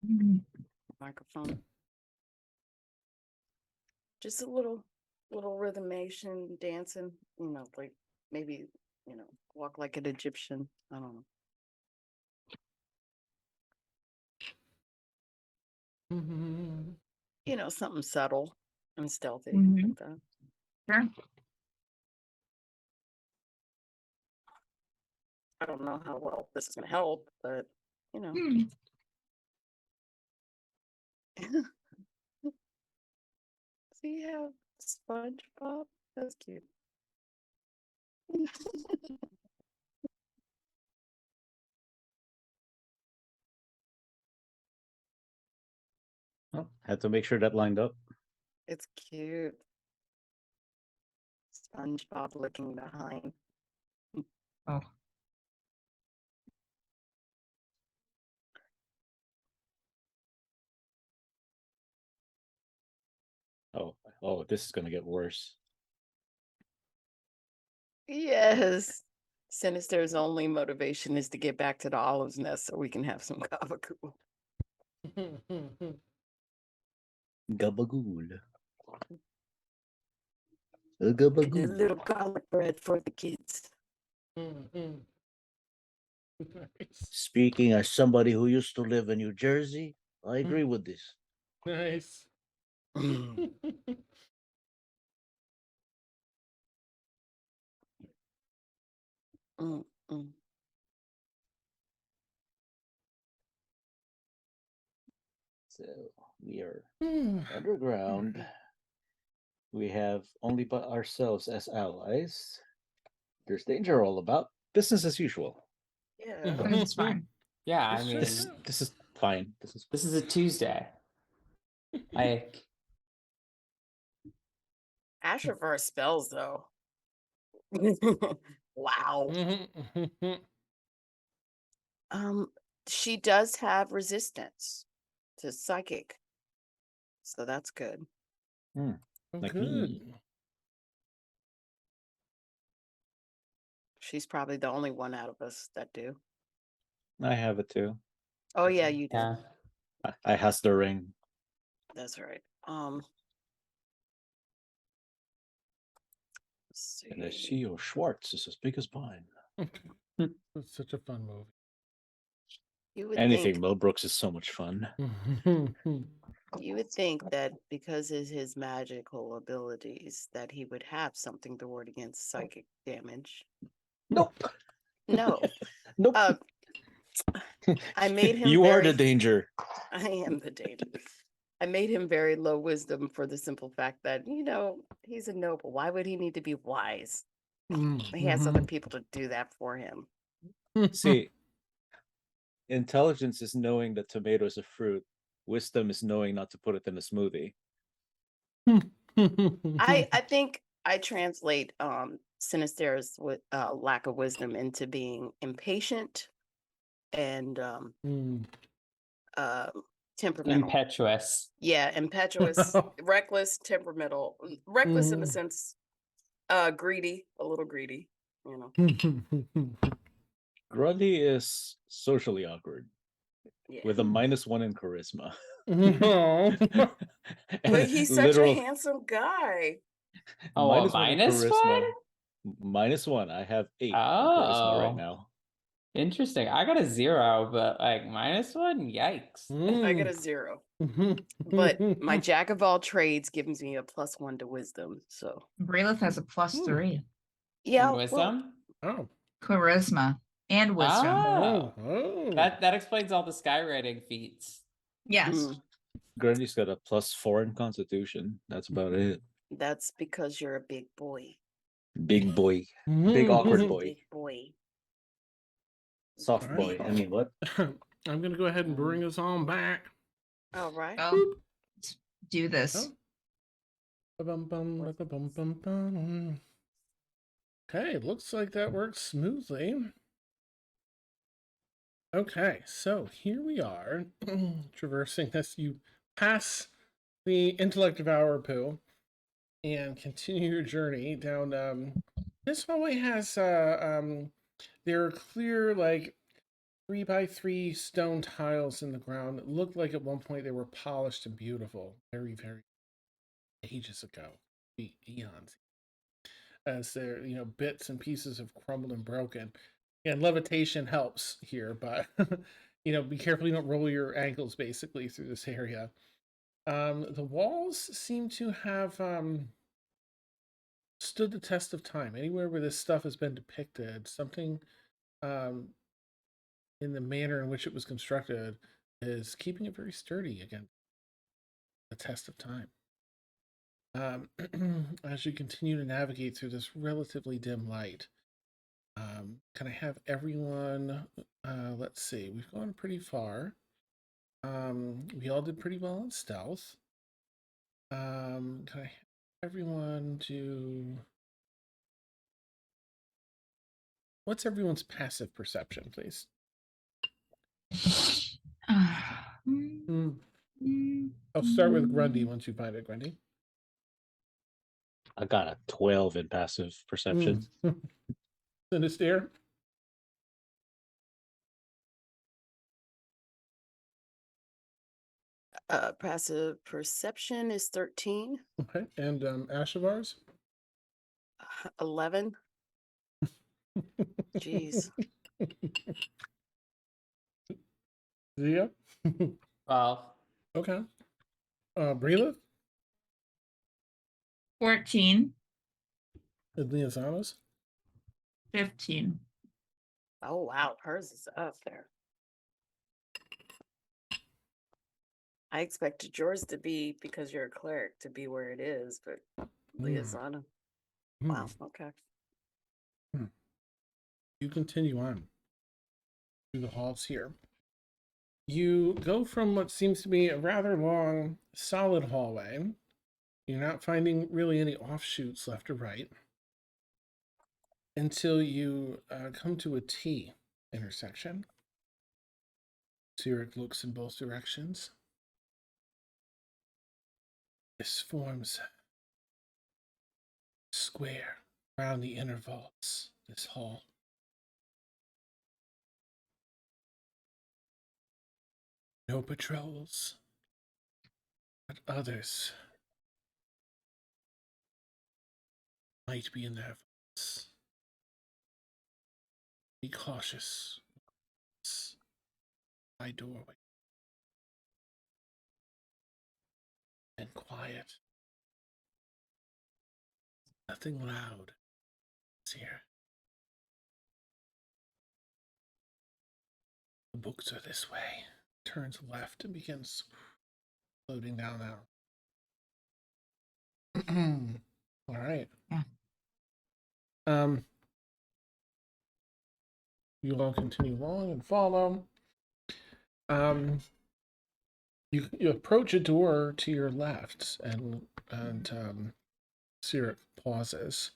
Mm-hmm. Microphone. Just a little rhythmation, dancing, like maybe, walk like an Egyptian. I don't know. Something subtle and stealthy Mm-hmm. like that. Sure. I don't know how well this is gonna help, but Hmm. See how SpongeBob? That's cute. Oh, had to make sure that lined up. It's cute. SpongeBob looking behind. Oh. Oh, this is gonna get worse. Yes. Sinister's only motivation is to get back to the Olive's Nest so we can have some gabagool. Gabagool. A And a gabagool. little garlic bread for the kids. Nice. Speaking as somebody who used to live in New Jersey, I agree with this. Nice. So we are underground. We have only but ourselves as allies. There's danger all about. Business as usual. Yeah. It's fine. Yeah, I It's mean, just- This is fine. this is a Tuesday. Like, Asher for her spells though. Wow. She does have resistance to psychic. So that's good. Oh, Like good. me. She's probably the only one out of us that do. I have it too. Oh yeah, you do. yeah. I has the ring. That's right. Let's And the see. CEO Schwartz is as big as mine. It's such a fun You would Anything think Mel Brooks is so much fun. movie. you would think that because of his magical abilities that he would have something to ward against psychic damage. Nope. No. Nope. I made him You are the very- danger. I am the danger. I made him very low wisdom for the simple fact that, he's a noble. Why would he need to be wise? He has other people to do that for him. See, intelligence is knowing that tomato is a fruit. Wisdom is knowing not to put it in a smoothie. I think I translate Sinister's lack of wisdom into being impatient and temperamental. Impetuous. Yeah, impetuous, reckless, temperamental, reckless in the sense, greedy, a little greedy, Grundy is socially awkward Yeah. with a -1 in charisma. But he's such Literal- a handsome guy. Oh, a Minus one in minus charisma. one? Minus one. I have 8 on charisma right Oh, now. interesting. I got a 0, but like minus one? Yikes. I get a 0. But my jack of all trades gives me a +1 to wisdom. So Brayleth has a +3. yeah, And well, wisdom? Oh. Charisma and wisdom. Oh, Oh. that explains all the skywriting feats. Yes. mm, Grundy's got a +4 in constitution. That's about it. that's because you're a big boy. Big boy. Big awkward boy. Big boy. Soft All boy. right. I mean, what? I'm gonna go ahead and bring us on back. All right. Oh, let's do this. Oh. Ba-bum-bum, ba-ba-bum-bum-bum. Okay, looks like that works smoothly. Okay, so here we are traversing this. You pass the intellect devour poo and continue your journey down. This hallway has there are clear like 3x3 stone tiles in the ground. It looked like at one point they were polished and beautiful, very, very ages ago, eons. As they're, bits and pieces have crumbled and broken. And levitation helps here, but be careful you don't roll your ankles basically through this area. The walls seem to have stood the test of time. Anywhere where this stuff has been depicted, something in the manner in which it was constructed is keeping it very sturdy against the test of time. As you continue to navigate through this relatively dim light, can I have everyone, let's see, we've gone pretty far. We all did pretty well in stealth. Can I have everyone do, what's everyone's passive perception, please? I'll start with Grundy once you find it, Grundy. I got a 12 in passive perception. Sinister. Passive perception is 13. Okay, and Ashavar's? 11. Jeez. Zia? 12. Okay. Brela? 14. And Liazanos? 15. Oh wow, hers is up there. I expected yours to be, because you're a cleric, to be where it is, but Liazana. Wow, okay. You continue on through the halls here. You go from what seems to be a rather long, solid hallway. You're not finding really any offshoots left or right until you come to a T intersection. Sirik looks in both directions. This forms a square around the inner vaults, this hall. No patrols, but others might be in their vaults. Be cautious. My doorway. And quiet. Nothing loud is here. The books are this way. Turns left and begins floating down now. All right. Yeah. You all continue along and follow. You approach a door to your left, and Sirik pauses.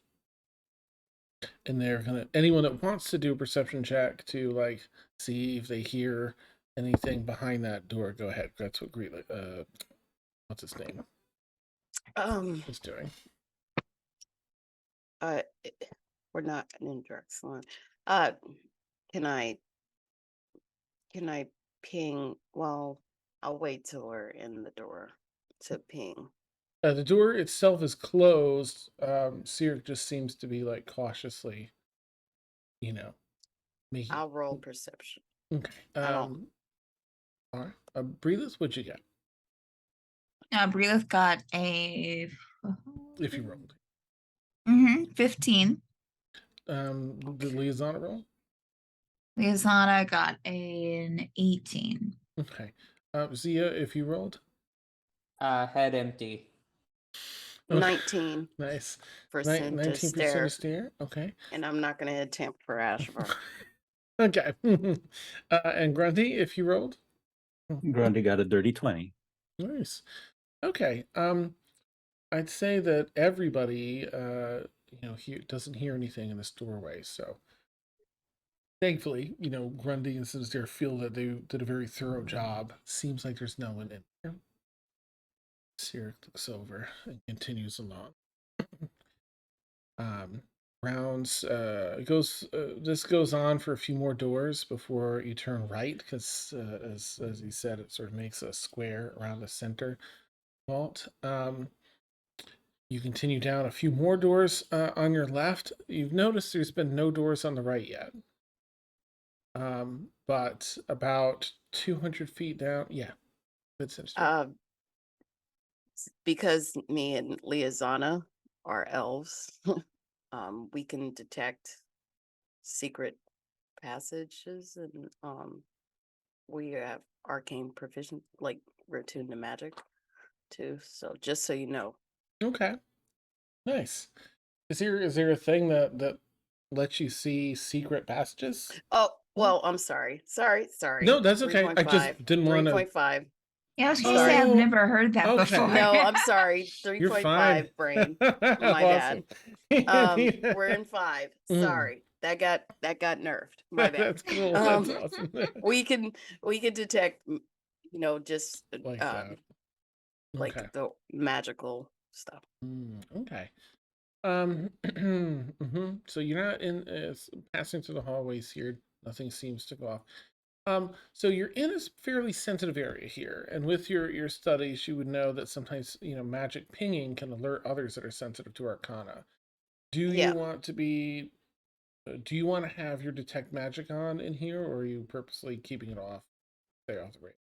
And they're gonna, anyone that wants to do a perception check to like see if they hear anything behind that door, go ahead. That's what what's his name? Is doing. We're not an excellent. Can I ping? Well, I'll wait till we're in the door to ping. The door itself is closed. Cyric just seems to be like cautiously, making. I'll roll perception. Okay. I don't. All right. Breathless, what'd you get? Breelith got a If you rolled. 15. Did Liazana roll? Liazana got an 18. Okay. Zia, if you rolled? Head empty. Okay. 19% Nice. to 19% stare, to stare. Okay. and I'm not going to attempt for Ashvar. Okay. And Grundy, if you rolled? Grundy got a dirty 20. Nice. Okay. I'd say that everybody, doesn't hear anything in this doorway. So thankfully, Grundy and Sinister feel that they did a very thorough job. Seems like there's no one in here. Cyric looks over and continues along. Rounds this goes on for a few more doors before you turn right, because as he said, it sort of makes a square around the center vault. You continue down a few more doors on your left. You've noticed there's been no doors on the right yet. But about 200 feet down, yeah, that's Sinister. Because me and Liazana are elves, we can detect secret passages, and we have arcane proficiency, like we're attuned to magic too. So just so you know. Okay, nice. Is there a thing that lets you see secret passages? Oh, well, I'm sorry. No, that's okay. I just didn't want to. 3.5. Yeah, I was going to Sorry. say I've never heard that Okay. before. No, I'm sorry. You're fine. 3.5 brain. My Awesome. bad. We're in 5. Mm. Sorry. That got nerfed. My bad. That's cool. That's awesome. we can detect, just Like that. like Okay. the magical stuff. Okay. mhm. So you're not in passing through the hallways here. Nothing seems to go off. So you're in a fairly sensitive area here, and with your studies, you would know that sometimes magic pinging can alert others that are sensitive to Arcana. Do you Yeah. want to be? Do you want to have your detect magic on in here, or are you purposely keeping it off? Stay off the radar.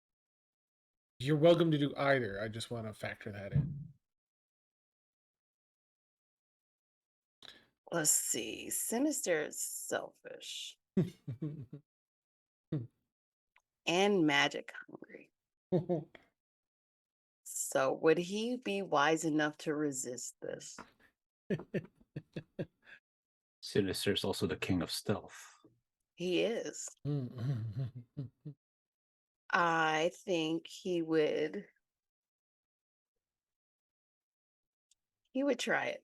You're welcome to do either. I just want to factor that in. Let's see. Sinister is selfish and magic hungry. So would he be wise enough to resist this? Sinister's also the king of stealth. He is. I think he would try it.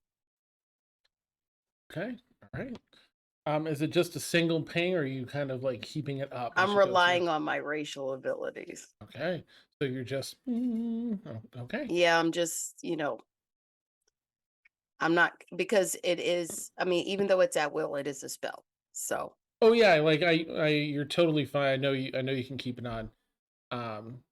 Okay, all right. Is it just a single ping, or are you kind of like keeping it up? I'm relying on my racial abilities. Okay, so you're just okay. Yeah, I'm just, I'm not, because it is, even though it's at will, it is a spell. So. Oh yeah, like you're totally fine. I know you can keep it on.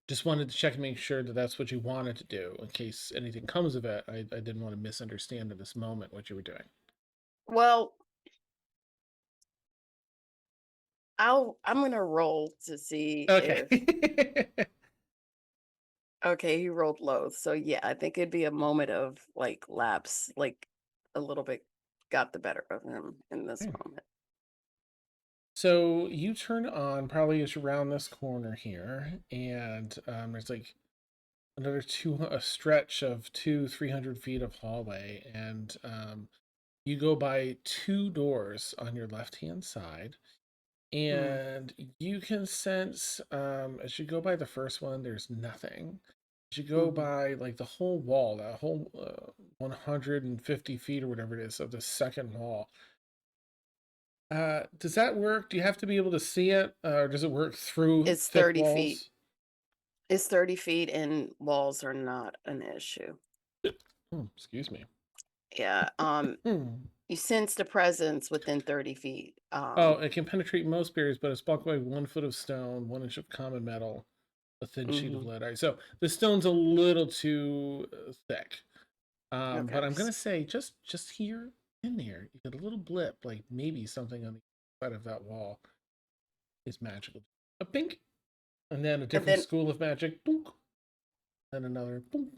Just wanted to check and make sure that that's what you wanted to do in case anything comes of it. I didn't want to misunderstand at this moment what you were doing. Well, I'm gonna roll to see Okay. if. Okay, he rolled low, so yeah, I think it'd be a moment of like lapse, like a little bit got the better of him in this moment. So you turn on probably as you're around this corner here, and there's like another a stretch of 300 feet of hallway, and you go by 2 doors on your left hand side, and you can sense as you go by the first one, there's nothing. As you go by like the whole wall, that whole 150 feet or whatever it is of the second wall. Does that work? Do you have to be able to see it, or does it work through It's thick 30 walls? feet. It's 30 feet, and walls are not an issue. Excuse me. Yeah. You sense the presence within 30 feet. It can penetrate most barriers, but it's blocked by 1 foot of stone, 1 inch of common metal, a thin sheet of lead. All right, so the stone's a little too thick. Okay. But I'm gonna say just here in there, you get a little blip, like maybe something on the side of that wall is magical. A pink, and then a And different then school of magic, boonk, and another boonk.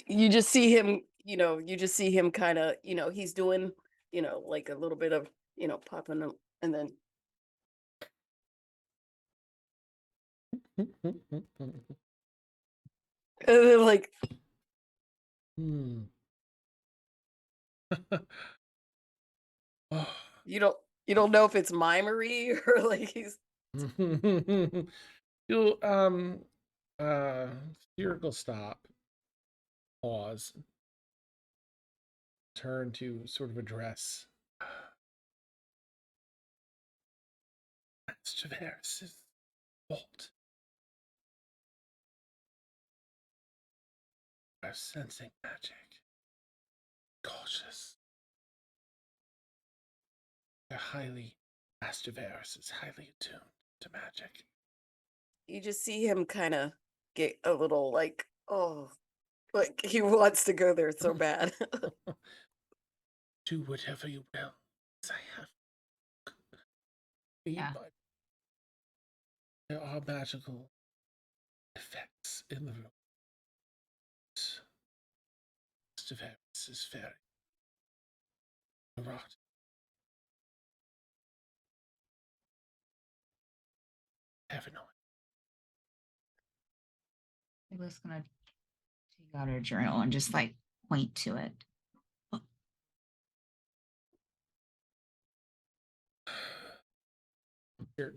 you just see him, you just see him kind of, he's doing, like a little bit of, popping them, and then like Hmm. Oh. you don't know if it's mimery or like he's You'll spherical stop, pause, turn to sort of address Extremis' fault. Are sensing magic. Cautious. They're Astrovarus is highly attuned to magic. you just see him kind of get a little like, oh, like he wants to go there so bad. Do whatever you will, as I have. Yeah. But there are magical effects in the room. Astrovarus is very neurotic. Paranoid. Rayla's gonna take out her journal and just like point to it.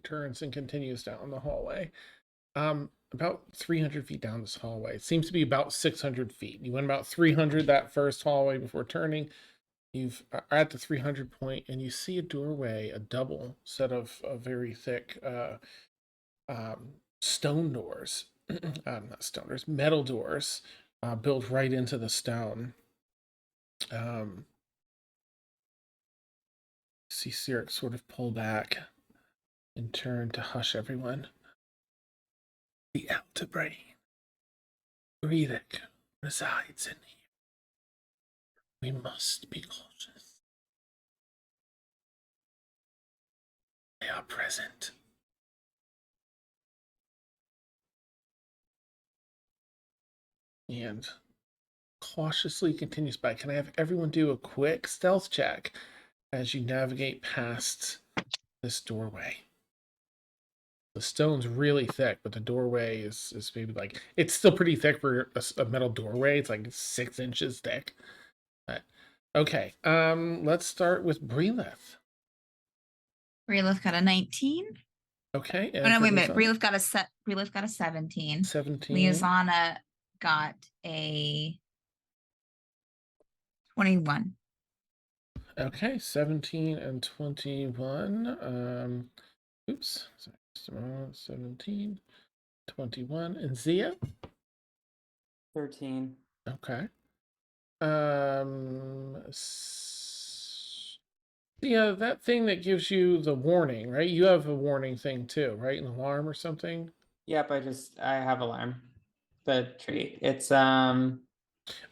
Turns and continues down the hallway. About 300 feet down this hallway. It seems to be about 600 feet. You went about 300 that first hallway before turning. You've are at the 300 point, and you see a doorway, a double set of very thick stone doors. Not stone doors, metal doors, built right into the stone. See Sirik sort of pull back and turn to hush everyone. The outer brain, Breathing, resides in here. We must be cautious. They are present. And cautiously continues by. Can I have everyone do a quick stealth check as you navigate past this doorway? The stone's really thick, but the doorway is maybe like, it's still pretty thick for a metal doorway. It's like 6 inches thick. But, okay, let's start with Breelith. Rayla's got a 19. Okay. Oh no, wait a minute. Breelith got a 17. 17. Liazana got a 21. Okay, 17 and 21. Oops, sorry, 17, 21, and Zia. 13. Okay. Zia, that thing that gives you the warning, right? You have a warning thing too, right? An alarm or something. Yep, I have alarm. The trait. It's Oh,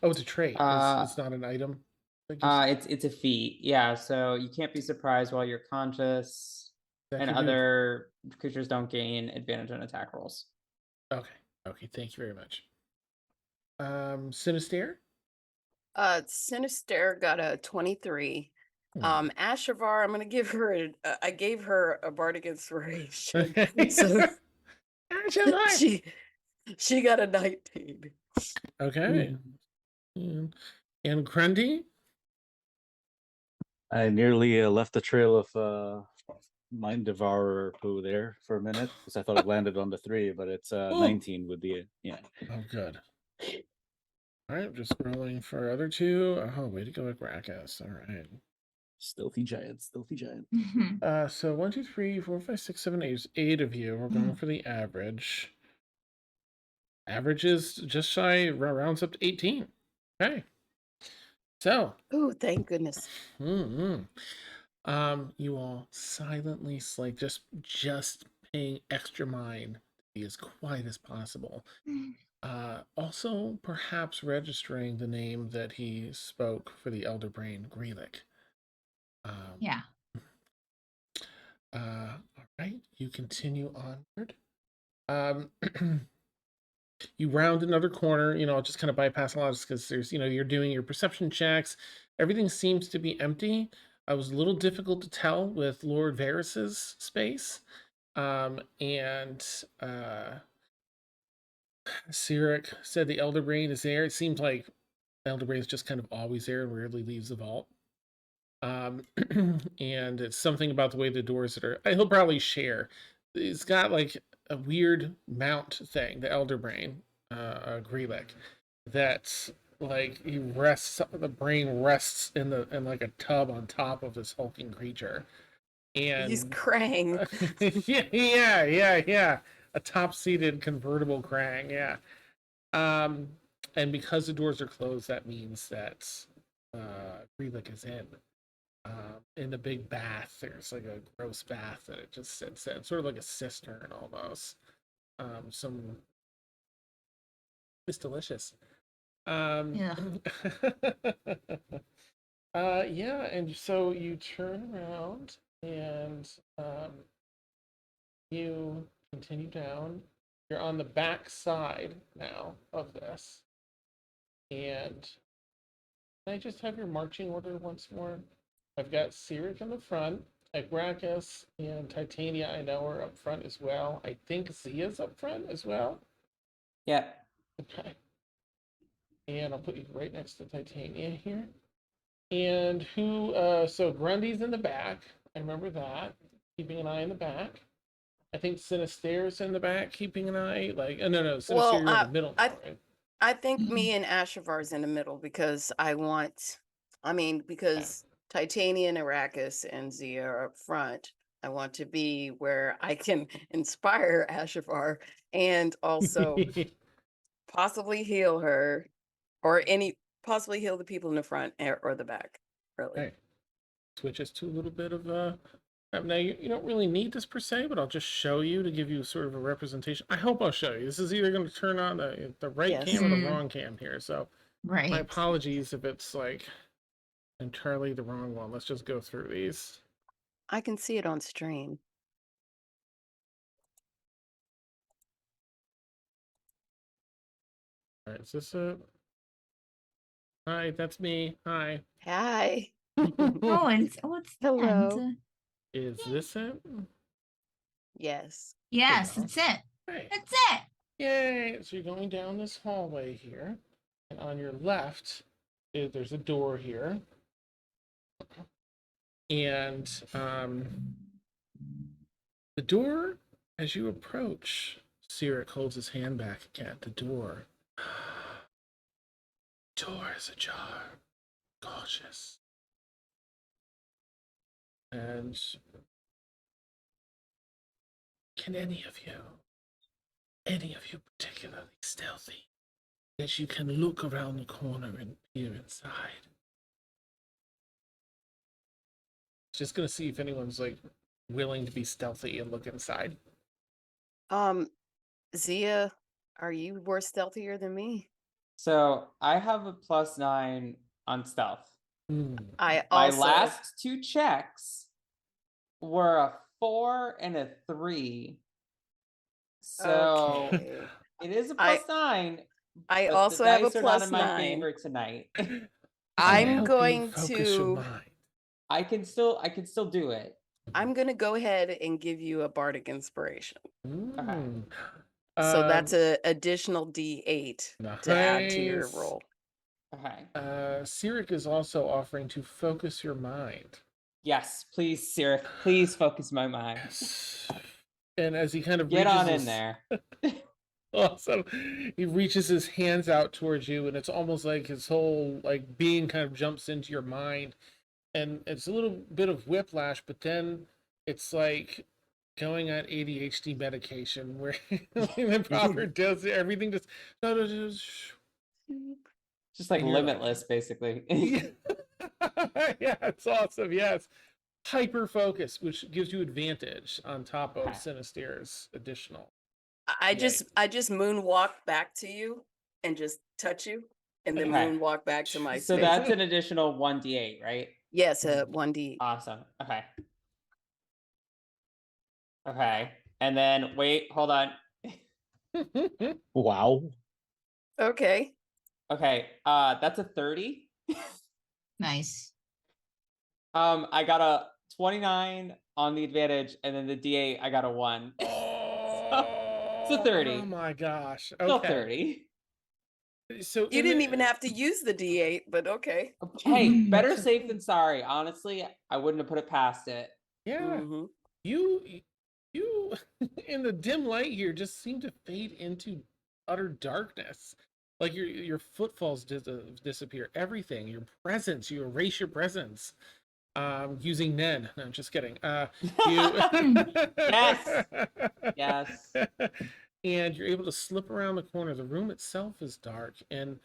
it's a trait. uh It's not an item. That gives it's a feat. Yeah, so you can't be surprised while you're conscious, that and could do. other creatures don't gain advantage on attack rolls. Okay. Okay. Thank you very much. Sinister. Sinister got a 23. Hmm. Ashavar, I'm gonna give her I gave her a bardic inspiration. So Ashavar. she got a 19. Okay. And Grundy? I nearly left a trail of Mind Devourer poo there for a minute because I thought it landed on the 3, but it's 19 with the yeah. Oh, good. All right, just scrolling for other 2. Oh, way to go, Gracchus. All right. Stealthy giant, stealthy giant. So 1, 2, 3, 4, 5, 6, 7, 8. 8 of you. We're going for the average. Average is just shy, rounds up to 18. Okay. So. Oh, thank goodness. You all silently, like just paying extra mind to be as quiet as possible. Also, perhaps registering the name that he spoke for the Elder Brain, Greelick. Yeah. All right, you continue onward. You round another corner, just kind of bypass a lot because there's, you're doing your perception checks. Everything seems to be empty. It was a little difficult to tell with Lord Varys's space. And Sirik said the Elder Brain is there. It seems like Elder Brain is just kind of always there and rarely leaves the vault. And it's something about the way the doors that are. He'll probably share. It's got like a weird mount thing, the Elder Brain, Greelick, that's like the brain rests in like a tub on top of this hulking creature, He's and Krang. yeah, a top-seated convertible Krang, yeah. And because the doors are closed, that means that Greelick is in the big bath. There's like a gross bath that it just sits in, sort of like a cistern almost. It's delicious. Yeah. Yeah, and so you turn around and you continue down. You're on the back side now of this. And can I just have your marching order once more? I've got Sirik in the front. Agracus and Titania, I know, are up front as well. I think Zia's up front as well. Yeah. Okay. And I'll put you right next to Titania here. And so Grundy's in the back. I remember that. Keeping an eye in the back. I think Sinister's in the back, keeping an eye. No, Sinister, Well, you're in the middle now, right? I think me and Ashavar's in the middle because because Titania and Arrakis and Zia are up front. I want to be where I can inspire Ashavar and also possibly heal her or possibly heal the people in the front or the back early. Okay. Switches to a little bit of now you don't really need this per se, but I'll just show you to give you sort of a representation. I hope I'll show you. This is either going to turn on the right Yes. cam or the wrong cam here. So Right. my apologies if it's like entirely the wrong one. Let's just go through these. I can see it on stream. All right, is this it? Hi, that's me. Hi. Hi. Oh, and it's the Hello. end. Is this it? Yes. Yes, Good that's it. Hey. That's it. Yay! So you're going down this hallway here, and on your left, there's a door here, and the door, as you approach, Sirik holds his hand back again. The door. Door is ajar. Cautious. And can any of you particularly stealthy, that you can look around the corner and peer inside? Just gonna see if anyone's like willing to be stealthy and look inside. Zia, are you more stealthier than me? So I have a +9 on stealth. I My also last two checks were a 4 and a 3. So Okay. it is a I- +9. I but also the have a dice are not in my +9. favor tonight. I'm going focus your to mind. I can still do it. I'm gonna go ahead and give you a bardic inspiration. Mm. So that's a additional D8 to add to your nice. roll. Okay. Sirik is also offering to focus your mind. Yes, please, Sirik. Please focus my mind. Yes. And as he kind of Get reaches on in his, there. awesome, he reaches his hands out towards you, and it's almost like his whole like being kind of jumps into your mind, and it's a little bit of whiplash, but then it's like going on ADHD medication where the proper does everything just Just like And you're like- limitless, basically. yeah, it's awesome. Yes, hyper focus, which gives you advantage on top of Okay. Sinister's additional. I D8. just moonwalk back to you and just touch you, and then Okay. moonwalk back to my So space. that's an additional 1d8, right? Yes, 1D. Awesome. Okay. Okay. And then wait, hold on. Wow. Okay. Okay. That's a 30. Nice. I got a 29 on the advantage, and then the D8, I got a 1. Oh, 30. Oh my gosh. Still Okay. 30. So You in didn't the- even have to use the D8, but okay. Hey, better safe than sorry. Honestly, I wouldn't have put it past it. Yeah. Hmm. You in the dim light here just seem to fade into utter darkness. Like your footfalls disappear. Everything, your presence, you erase your presence. Using Nen. No, I'm just kidding. You Yes. Yes. And you're able to slip around the corner. The room itself is dark, and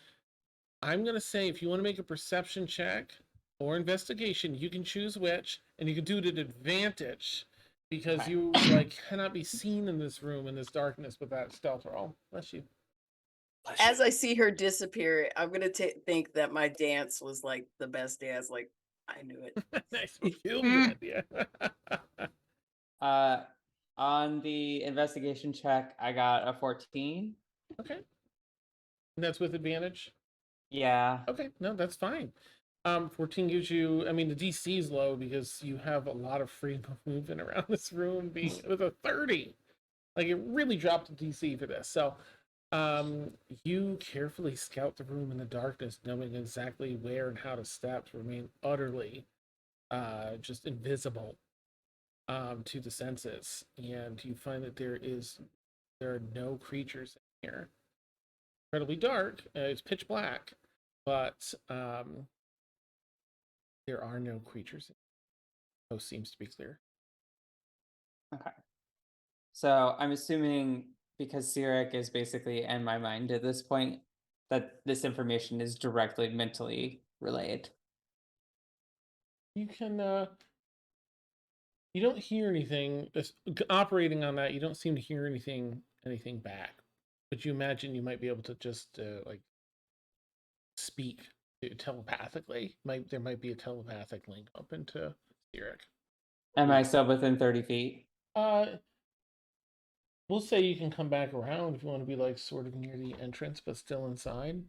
I'm gonna say if you want to make a perception check or investigation, you can choose which, and you can do it at advantage because Okay. you like cannot be seen in this room in this darkness with that stealth roll. Bless you. As I see her disappear, I'm gonna think that my dance was like the best dance. Like I knew it. Nice. You feel good, yeah. On the investigation check, I got a 14. Okay. And that's with advantage. Yeah. Okay, no, that's fine. 14 gives you, I mean, the DC is low because you have a lot of freedom of movement around this room being with a 30. Like it really dropped the DC for this. So you carefully scout the room in the darkness, knowing exactly where and how to step to remain utterly just invisible to the senses. And you find that there are no creatures in here. Incredibly dark, it's pitch black, but there are no creatures. The coast seems to be clear. Okay. So I'm assuming because Sirik is basically in my mind at this point, that this information is directly mentally relayed. You can you don't hear anything operating on that. You don't seem to hear anything back, but you imagine you might be able to just like speak telepathically. There might be a telepathic link up into Sirik. Am I still within 30 feet? We'll say you can come back around if you want to be like sort of near the entrance but still inside.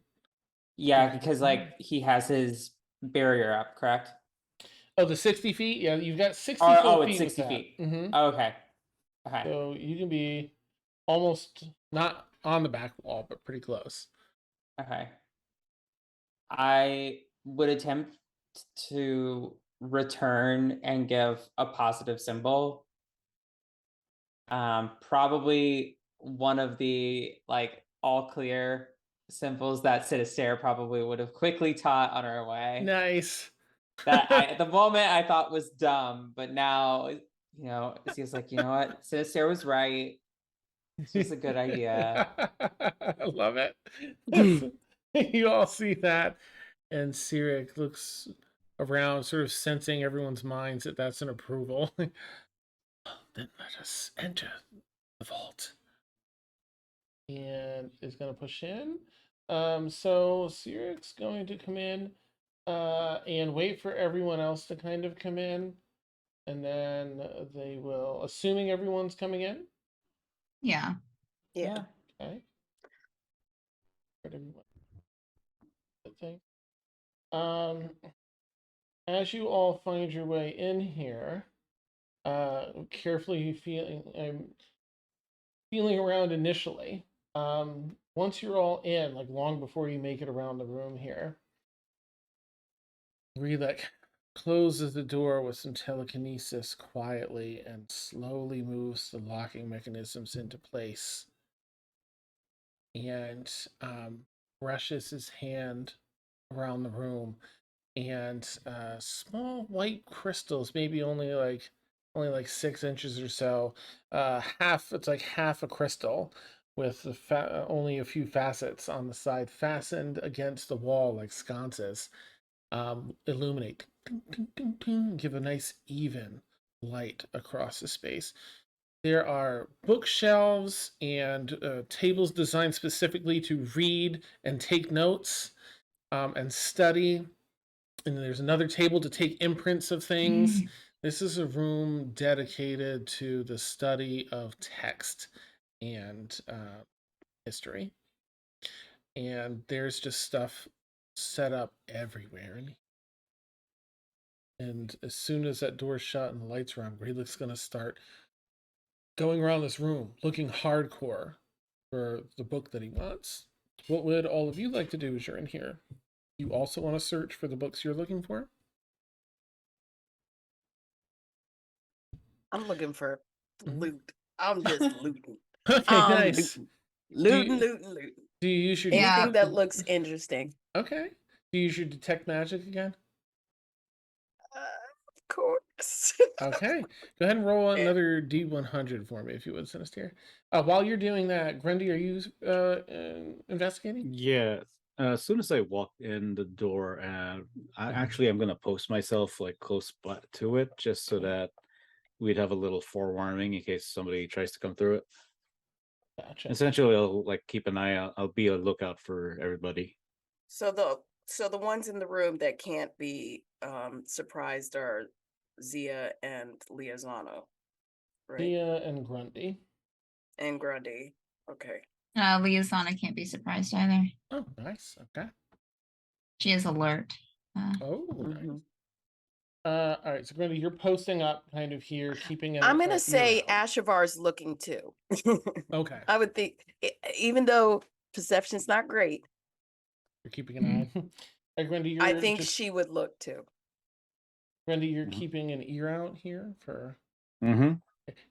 Yeah, because like he has his barrier up, correct? Oh, the 60 feet? Yeah, you've got 60 Or, full it's feet with 60 that. feet. Mm-hmm. Oh, okay. Okay. So you can be almost not on the back wall, but pretty close. Okay. I would attempt to return and give a positive symbol. Probably one of the like all clear symbols that Sinister probably would have quickly taught on our way. Nice. That I at the moment I thought was dumb, but now it's just like, you know what, Sinister was right. This was a good idea. I love it. You all see that, and Sirik looks around, sort of sensing everyone's minds that that's an approval. Then let us enter the vault. And is going to push in. So Sirik's going to come in and wait for everyone else to kind of come in. And then they will, assuming everyone's coming in. Yeah. Yeah. Okay. Everyone. Thing. As you all find your way in here, carefully feeling around initially. Once you're all in, like long before you make it around the room here, Relek closes the door with some telekinesis quietly and slowly moves the locking mechanisms into place. And brushes his hand around the room, and small white crystals, maybe only like 6 inches or so, it's like half a crystal with only a few facets on the side, fastened against the wall like sconces, illuminate, give a nice even light across the space. There are bookshelves and tables designed specifically to read and take notes and study. And there's another table to take imprints of things. This is a room dedicated to the study of text and history. And there's just stuff set up everywhere. And as soon as that door's shut and the lights are on, Greylick's going to start going around this room looking hardcore for the book that he wants. What would all of you like to do as you're in here? You also want to search for the books you're looking for? I'm looking for Mhm. loot. I'm just looting. Okay, I'm nice. looting. Looting. Do you use your Anything Yeah. that looks interesting. Okay. Do you use your detect magic again? Of course. Okay. Go ahead and roll another D100 for me, if you would, Sinister. While you're doing that, Grundy, are you investigating? Yeah. As soon as I walk in the door, I'm gonna post myself like close to it, just so that we'd have a little forewarning in case somebody tries to come through it. Gotcha. Essentially, I'll like keep an eye out. I'll be a lookout for everybody. So the ones in the room that can't be surprised are Zia and Liazano, right? Thea and Grundy. And Grundy. Okay. Liasana can't be surprised either. Oh, nice. Okay. She is alert. Oh, nice. Mhm. All right, so Grundy, you're posting up kind of here, keeping an I'm gonna ear say out. Ashavar's looking too. Okay. I would think, even though perception's not great, You're keeping an eye. Hey, Grundy, you're I think she would look too. Grundy, you're Mhm. keeping an ear out here for. Mm-hmm.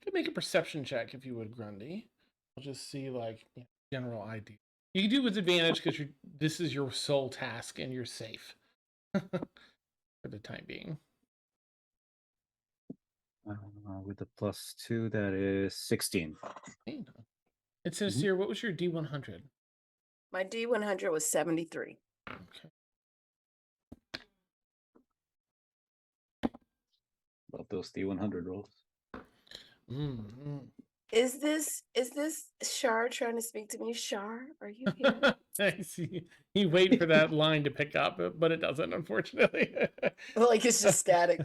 Could make a perception check if you would, Grundy. I'll just see like general idea. You can do it with advantage because this is your sole task and you're safe for the time being. With the +2, that is 16. Hey, it says here, what was your D100? My D100 was 73. Okay. Love those D100 rolls. Mm-hmm. Is this Shar trying to speak to me? Shar, are you here? I see. You wait for that line to pick up, but it doesn't, unfortunately. Like it's just static.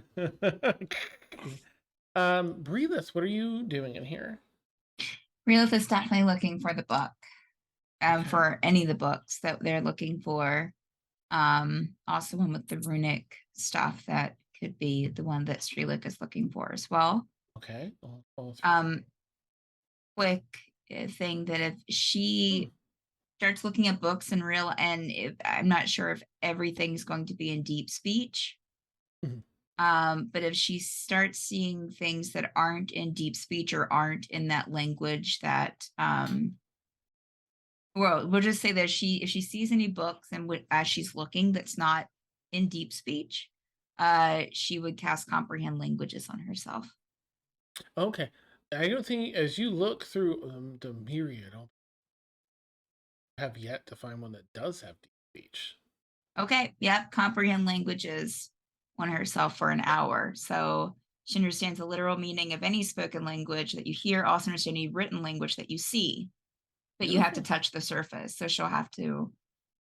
Breeless, what are you doing in here? Realith is definitely looking for the book. Okay. For any of the books that they're looking for. Also one with the runic stuff that could be the one that Streelick is looking for as well. Okay. All three. Quick thing that if she starts looking at books and I'm not sure if everything's going to be in deep speech. But if she starts seeing things that aren't in deep speech or aren't in that language that well, we'll just say that if she sees any books and as she's looking that's not in deep speech, she would cast comprehend languages on herself. Okay. I don't think, as you look through the myriad, I'll have yet to find one that does have deep speech. Okay, yep, comprehend languages on herself for an hour. So she understands the literal meaning of any spoken language that you hear, also understand any written language that you see, but you have to touch the surface. So she'll have to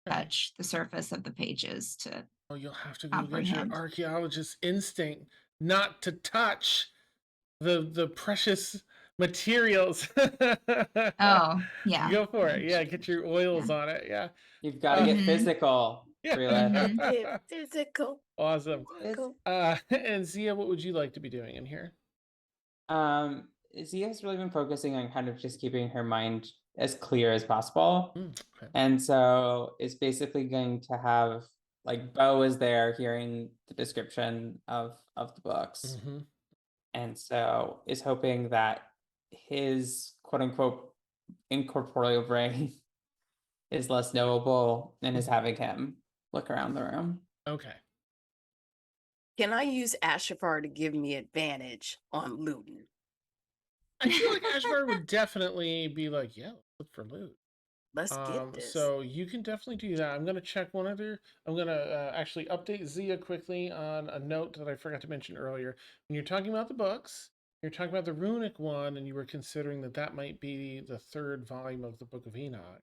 touch the surface of the pages to Oh, you'll have to go get your comprehend. archaeologist's instinct not to touch the precious materials. Oh, yeah. Go for it. Yeah, get your oils on it. Yeah. You've got to get physical, Yeah. Breelith. Get physical. Awesome. Physical. And Zia, what would you like to be doing in here? Zia's really been focusing on kind of just keeping her mind as clear as possible. Okay. And so it's basically going to have like Bo is there hearing the description of the books. Mm-hmm. And so is hoping that his quote unquote incorporeal brain is less knowable and is having him look around the room. Okay. Can I use Ashavar to give me advantage on looting? I feel like Ashvar would definitely be like, yeah, let's look for loot. Let's get this. So you can definitely do that. I'm going to check one other. I'm going to actually update Zia quickly on a note that I forgot to mention earlier. When you're talking about the books, You're talking about the runic one, and you were considering that might be the third volume of the Book of Enoch.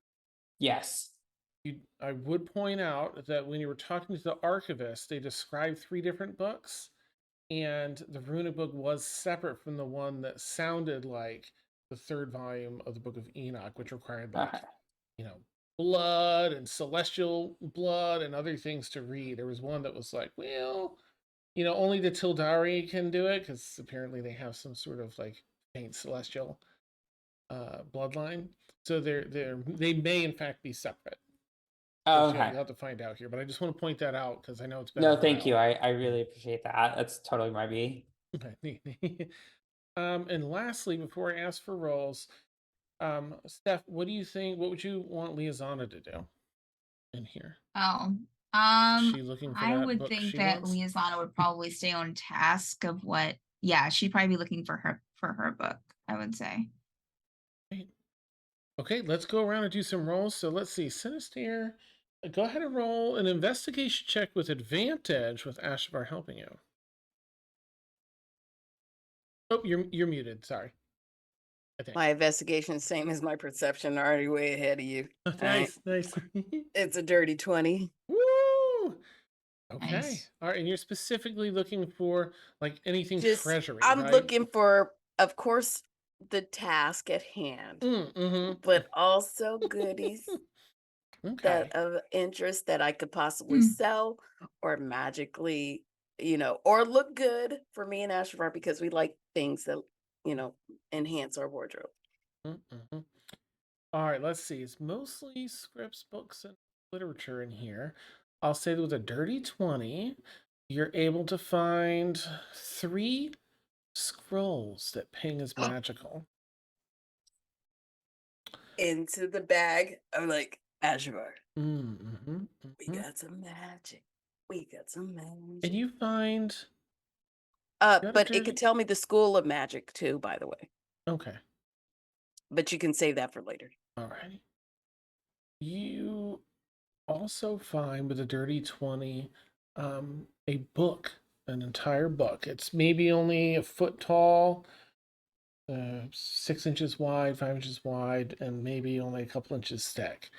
Yes. I would point out that when you were talking to the archivist, they described 3 different books, and the runic book was separate from the one that sounded like the third volume of the Book of Enoch, which required Okay. blood and celestial blood and other things to read. There was one that was like, well, only the Tildari can do it because apparently they have some sort of like faint celestial bloodline. So they may in fact be separate. Oh, You'll okay. have to find out here, but I just want to point that out because I know it's been No, a thank you. while. I really appreciate that. That's totally my B. Okay. And lastly, before I ask for rolls, Steph, what do you think? What would you want Liazana to do in here? Oh, Is she looking for I that would book think she that wants? Liazana would probably stay on task of what. Yeah, she'd probably be looking for her book, I would say. Okay, let's go around and do some rolls. So let's see, Sinister, go ahead and roll an investigation check with advantage with Ashvar helping you. Oh, you're muted. Sorry. I think. My investigation is same as my perception, already way ahead of you. Nice, nice. It's a dirty 20. Woo! Okay. Nice. All right, and you're specifically looking for like anything Just treasury, I'm right? looking for, of course, the task at hand, but also goodies Okay. that of interest that I could possibly sell or magically, or look good for me and Ashvar because we like things that, enhance our wardrobe. All right, let's see. It's mostly scripts, books, and literature in here. I'll say that with a dirty 20, you're able to find 3 scrolls that ping as magical. Into the bag, I'm like, Ashvar, Mm-hmm. we got some magic. We got some magic. And you find... But it could tell me the school of magic too, by the way. Okay. But you can save that for later. All right. You also find with a dirty 20 a book, an entire book. It's maybe only a foot tall, 6 inches wide, 5 inches wide, and maybe only a couple inches thick.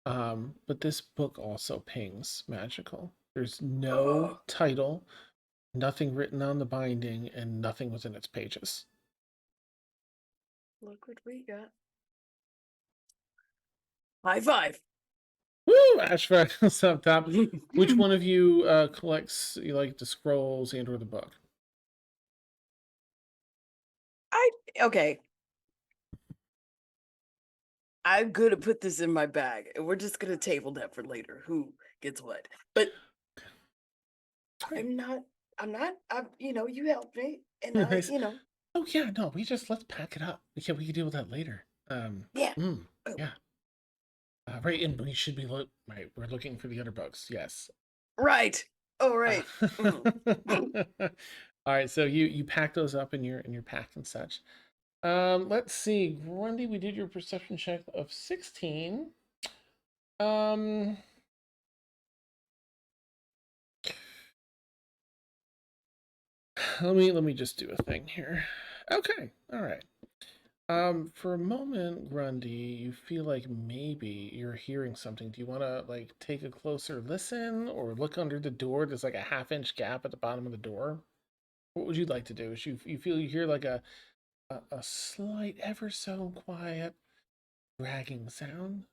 But this book also pings magical. There's no title, nothing written on the binding, and nothing within its pages. Look what we got. High five. Woo! Ashford up top. Which one of you collects the scrolls and or the book? Okay. I'm gonna put this in my bag, and we're just gonna table that for later. Who gets what? But I'm not. You helped me, and Nice. I. Oh yeah, no, let's pack it up. We can deal with that later. Yeah. Yeah. Right, and we should be right. We're looking for the other books. Yes. Right. Oh, right. All right, so you pack those up in your pack and such. Let's see, Grundy, we did your perception check of 16. Let me just do a thing here. Okay, all right. For a moment, Grundy, you feel like maybe you're hearing something. Do you want to take a closer listen or look under the door? There's like a half-inch gap at the bottom of the door. What would you like to do? Is you feel you hear like a slight, ever so quiet dragging sound?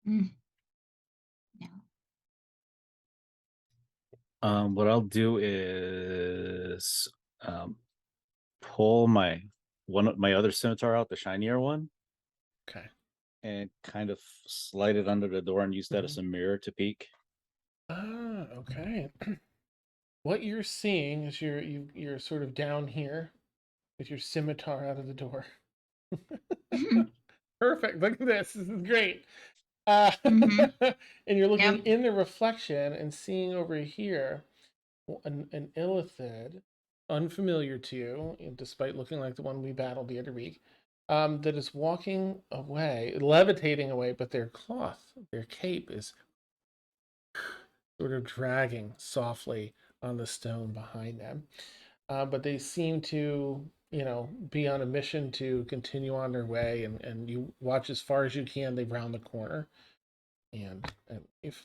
No. What I'll do is pull my other scimitar out, the shinier one. Okay. And kind of slide it under the door and use that as a mirror to peek. Ah, okay. What you're seeing is you're sort of down here with your scimitar out of the door. Perfect. Look at this. This is great. And you're looking in the reflection and seeing over here an illithid, unfamiliar to you, despite looking like the one we battled the other week, that is walking away, levitating away, but their cloth, their cape is sort of dragging softly on the stone behind them. but they seem to, be on a mission to continue on their way, and you watch as far as you can. They round the corner, and if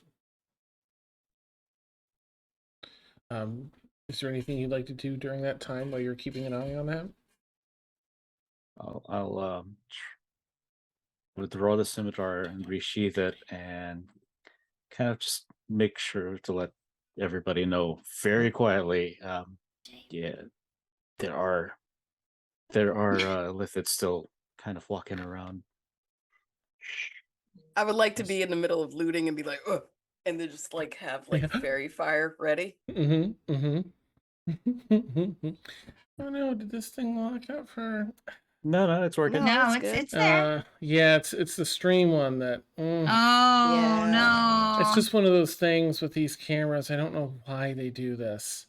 is there anything you'd like to do during that time while you're keeping an eye on that? I'll withdraw the scimitar and resheath it, and kind of just make sure to let everybody know very quietly. Yeah, there are lithids still kind of walking around. I would like to be in the middle of looting and be like, ugh, and then just like have like fairy fire ready. Mm-hmm. Oh no, did this thing lock up for? No, it's working. No, it's good. it's there. Yeah, it's the stream one that. Oh Yeah. no. It's just one of those things with these cameras. I don't know why they do this.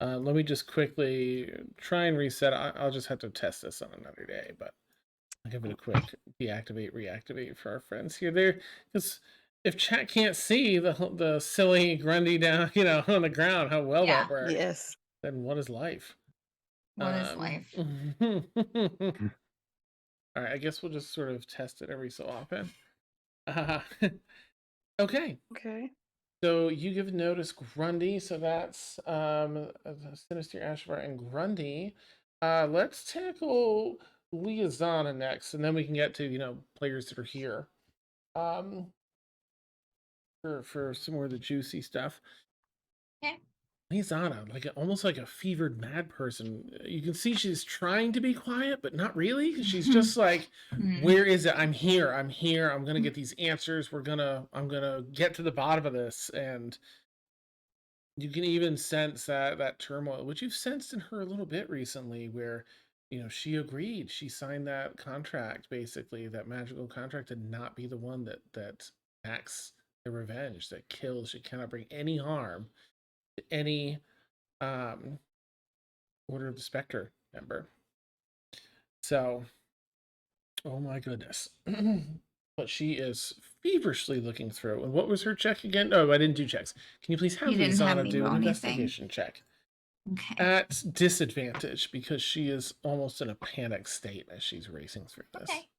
Let me just quickly try and reset. I'll just have to test this on another day, but I'll give it a quick deactivate, reactivate for our friends here. There, because if chat can't see the silly Grundy down, on the ground, how well Yeah. that works, Yes. then what is life? What is life? All right, I guess we'll just sort of test it every so often. Okay. Okay. So you give notice Grundy, so that's Sinister, Ashvar, and Grundy. Let's tackle Liazana next, and then we can get to players that are here. For some more of the juicy stuff. Okay. Liazana, almost like a fevered mad person. You can see she's trying to be quiet, but not really. She's just like, where is it? I'm here. I'm here. I'm gonna get these answers. I'm gonna get to the bottom of this. And you can even sense that turmoil, which you've sensed in her a little bit recently, where she agreed. She signed that contract, basically, that magical contract, to not be the one that acts the revenge, that kills. She cannot bring any harm to any Order of the Spectre member. So, oh my goodness. But she is feverishly looking through. And what was her check again? Oh, I didn't do checks. Can you please have You didn't have Liazana me do an roll anything. investigation check? Okay. At disadvantage, because she is almost in a panic state as she's racing through this. Okay.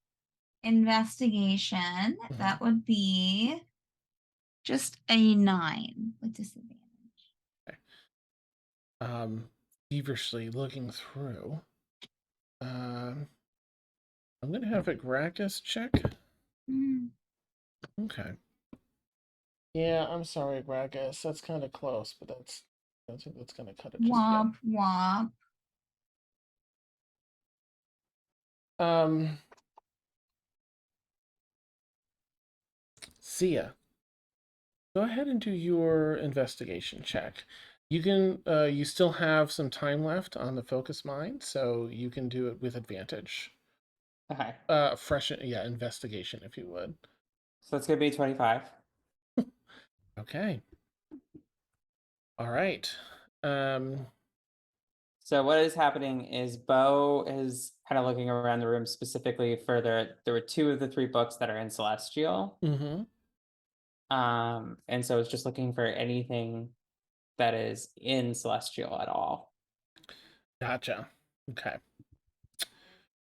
Investigation. That would be just a 9 with disadvantage. Okay. Feverishly looking through. I'm gonna have a Gracchus check. Okay. Yeah, I'm sorry, Gracchus. That's kind of close, but that's gonna cut it just Womp womp. again. Sia, go ahead and do your investigation check. You can you still have some time left on the focus mind, so you can do it with advantage. Okay. Fresh, yeah, investigation, if you would. So it's gonna be 25. Okay. All right. So what is happening is Bo is kind of looking around the room specifically for there were 2 of the 3 books that are in Celestial. Mm-hmm. And so it's just looking for anything that is in Celestial at all. Gotcha. Okay.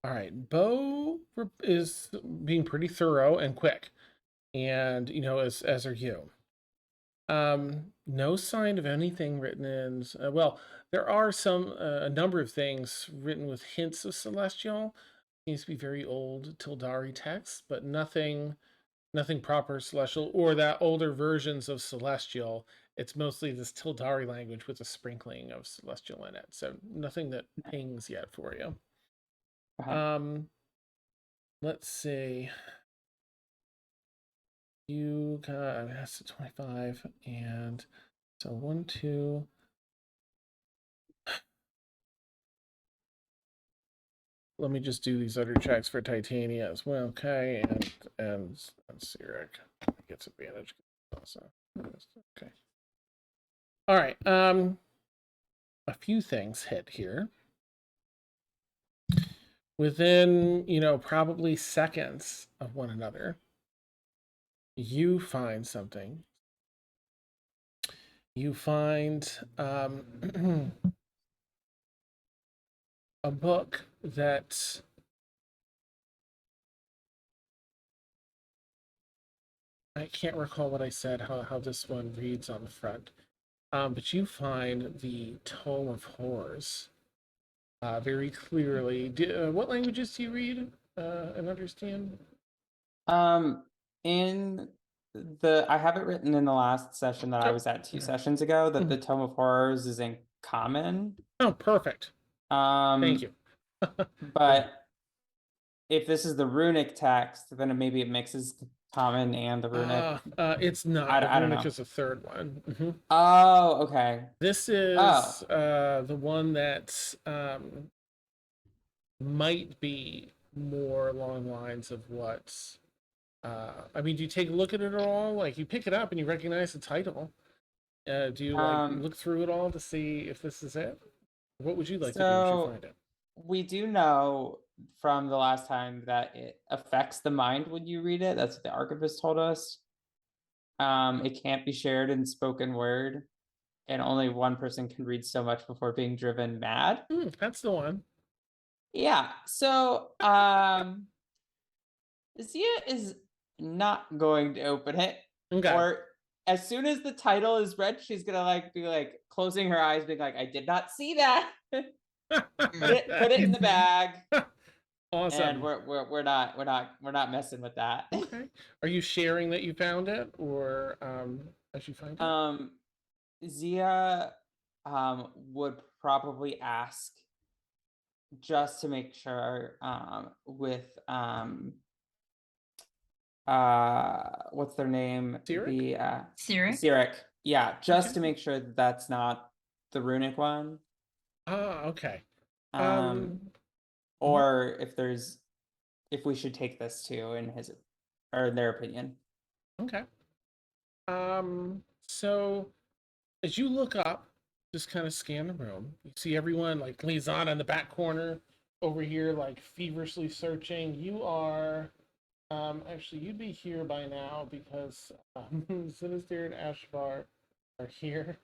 All right. Bo is being pretty thorough and quick, and as are you. No sign of anything written in. Well, there are a number of things written with hints of Celestial. Seems to be very old Tildari text, but nothing proper Celestial or that older versions of Celestial. It's mostly this Tildari language with a sprinkling of Celestial in it. So nothing that pings yet for you. Let's see. You got that's 25, and so 1, 2. Let me just do these other checks for Titania as well. Okay, and Sirik gets advantage also. Okay. All right. A few things hit here. Within, probably seconds of one another, you find something. You find a book that I can't recall what I said, how this one reads on the front. But you find the Tome of Horrors very clearly. What languages do you read and understand? In I have it written in the last session that I was at 2 sessions ago that the Tome of Horrors is in common. Oh, perfect. Thank you. But if this is the runic text, then maybe it mixes common and the runic. It's not. I The don't runic know. is the third one. Mhm. Oh, okay. This is the one that might be more along lines of what. I mean, do you take a look at it at all? Like, you pick it up and you recognize the title. Do you like look through it all to see if this is it? What would you like to do if you find it? We do know from the last time that it affects the mind when you read it. That's what the archivist told us. It can't be shared in spoken word, and only one person can read so much before being driven mad. That's the one. Yeah. So, Zia is not going to open it. Okay. Or as soon as the title is read, she's gonna be closing her eyes, being like, "I did not see that." put it in the bag. Awesome. And we're not messing with that. Okay. Are you sharing that you found it, or as you find it? Zia would probably ask just to make sure with what's their name? Cyric? Cyric. Yeah, just to make sure that that's not the runic one. Okay. Or if we should take this too in his or in their opinion. Okay. So as you look up, just kind of scan the room, you see everyone like Lisanna in the back corner over here, like feverishly searching. You are actually you'd be here by now because Sinister and Ashvar are here.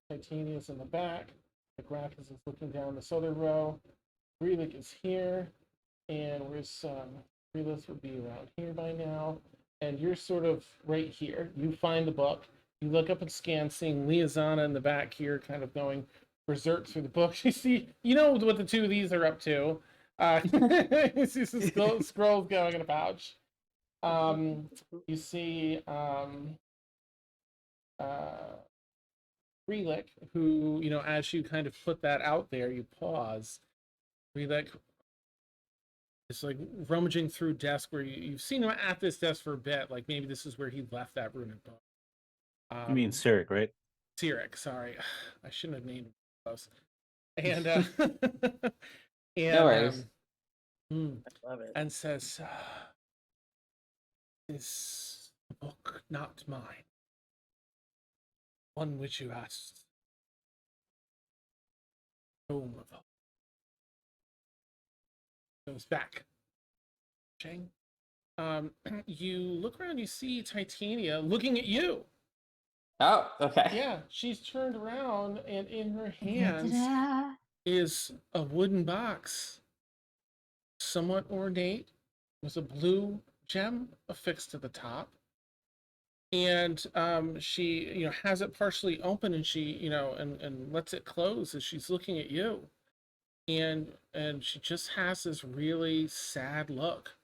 Titania's in the back. The Gracchus is looking down this other row. Relik is here. And where's Relis would be around here by now. And you're sort of right here. You find the book. You look up and scan, seeing Lisanna in the back here, kind of going berserk through the book. You know what the two of these are up to. You see some scrolls going in a pouch. You see Relik, who, as you kind of put that out there, you pause. Relik is like rummaging through desk where you've seen him at this desk for a bit. Like maybe this is where he left that runic book. You mean Cyric, right? Cyric, sorry. I shouldn't have named him close. And and no worries. I love it. And says, "Is the book not mine? One which you asked. Tome of Hope." Goes back. Chang. You look around, you see Titania looking at you. Oh, okay. Yeah, she's turned around, and in her hands is a wooden box, somewhat ornate, with a blue gem affixed to the top. And she, has it partially open, and she, and lets it close as she's looking at you. And she just has this really sad look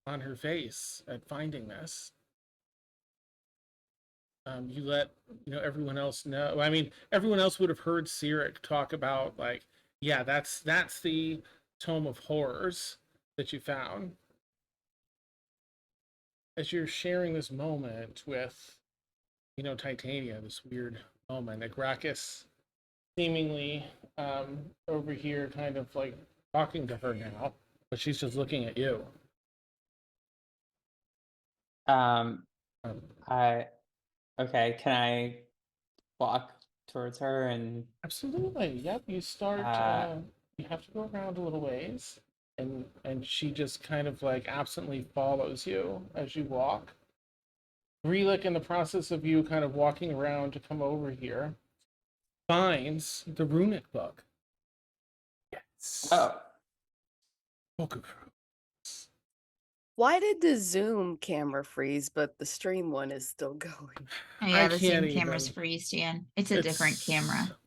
on her face at finding this. You let everyone else know. I mean, everyone else would have heard Cyric talk about yeah, that's the Tome of Horrors that you found. As you're sharing this moment with Titania, this weird moment, Gracchus seemingly over here kind of like talking to her now, but she's just looking at you. Okay, can I walk towards her and Absolutely. Yep. You start you have to go around a little ways, and she just kind of like absently follows you as you walk. Relik, in the process of you kind of walking around to come over here, finds the runic book. Yes. Oh, Book of Why did the Zoom camera freeze, but the stream one is still going? Yeah, I the same can't camera's even. freeze, Dan. It's a different camera.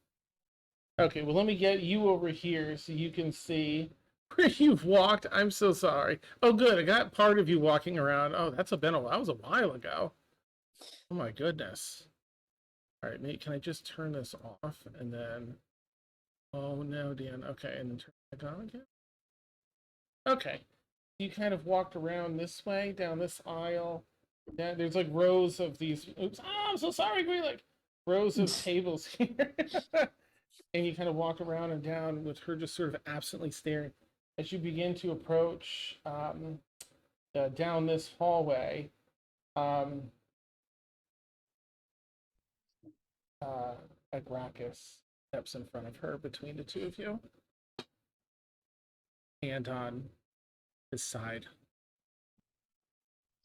Okay, well, let me get you over here so you can see where you've walked. I'm so sorry. Oh, good. I got part of you walking around. Oh, that was a while ago. Oh my goodness. All right, mate, can I just turn this off and then? Oh no, Dan. Okay, and then turn it back on again. Okay, you kind of walked around this way down this aisle. Yeah, there's like rows of these. Oops. Oh, I'm so sorry, Greeley. Rows of tables here. And you kind of walk around and down with her just sort of absently staring. As you begin to approach down this hallway, um, Agracus steps in front of her between the two of you, and on his side.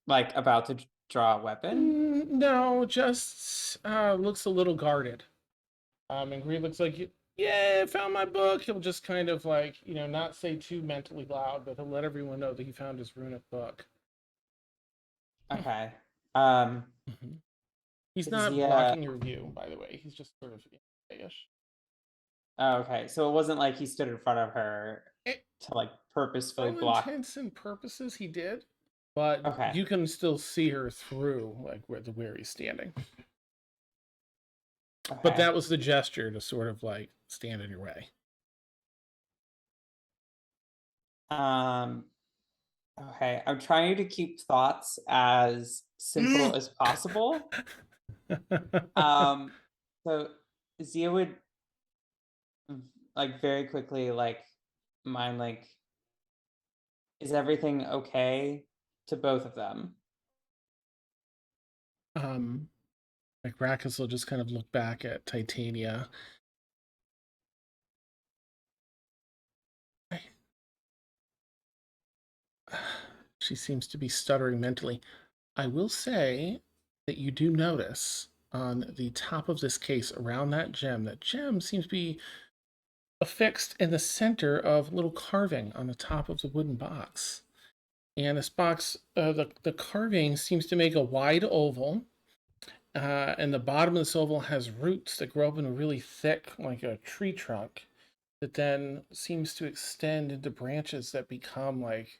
like about to draw a weapon? No, just looks a little guarded. And Greed looks like, yeah, found my book. He'll just kind of like, not say too mentally loud, but he'll let everyone know that he found his runic book. Okay. He's Is not he, blocking your view, by the way. He's just sort of ish. Oh, okay. So it wasn't like he stood in front of her It, to like purposefully all block. intents and purposes, he did, but Okay. you can still see her through, like where he's standing. Okay. But that was the gesture to sort of like stand in your way. Okay. I'm trying to keep thoughts as simple as possible. So Zia would like very quickly mind like, is everything okay to both of them? Like Rakus will just kind of look back at Titania. She seems to be stuttering mentally. I will say that you do notice on the top of this case around that gem seems to be affixed in the center of a little carving on the top of the wooden box. And this box, the carving seems to make a wide oval. And the bottom of this oval has roots that grow up in a really thick, like a tree trunk, that then seems to extend into branches that become like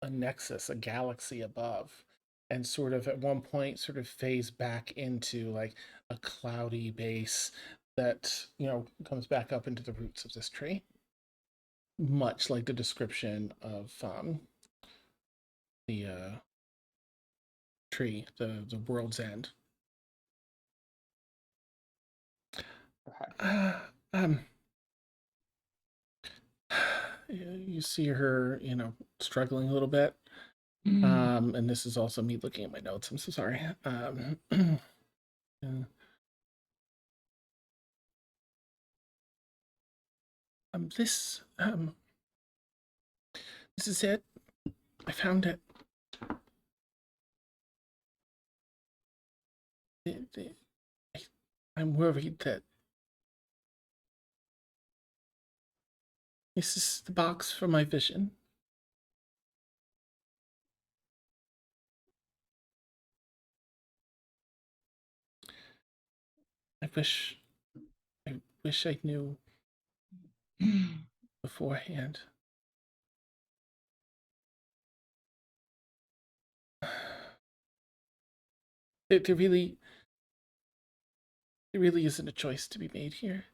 a nexus, a galaxy above, and sort of at one point sort of phase back into like a cloudy base that, comes back up into the roots of this tree. Much like the description of the tree, the world's end. Okay. You see her, struggling a little bit. And this is also me looking at my notes. I'm so sorry. This is it. I found it. I'm worried that this is the box for my vision. I wish I knew beforehand. There really isn't a choice to be made here.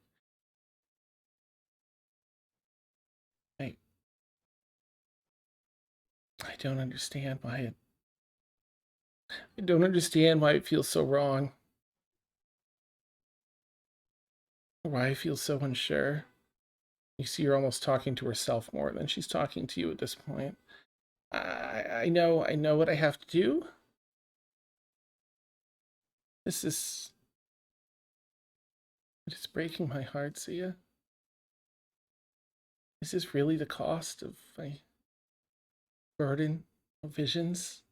I don't understand why it feels so wrong. Why I feel so unsure. You see her almost talking to herself more than she's talking to you at this point. I know what I have to do. It's breaking my heart, Sia. Is this really the cost of my burden of visions?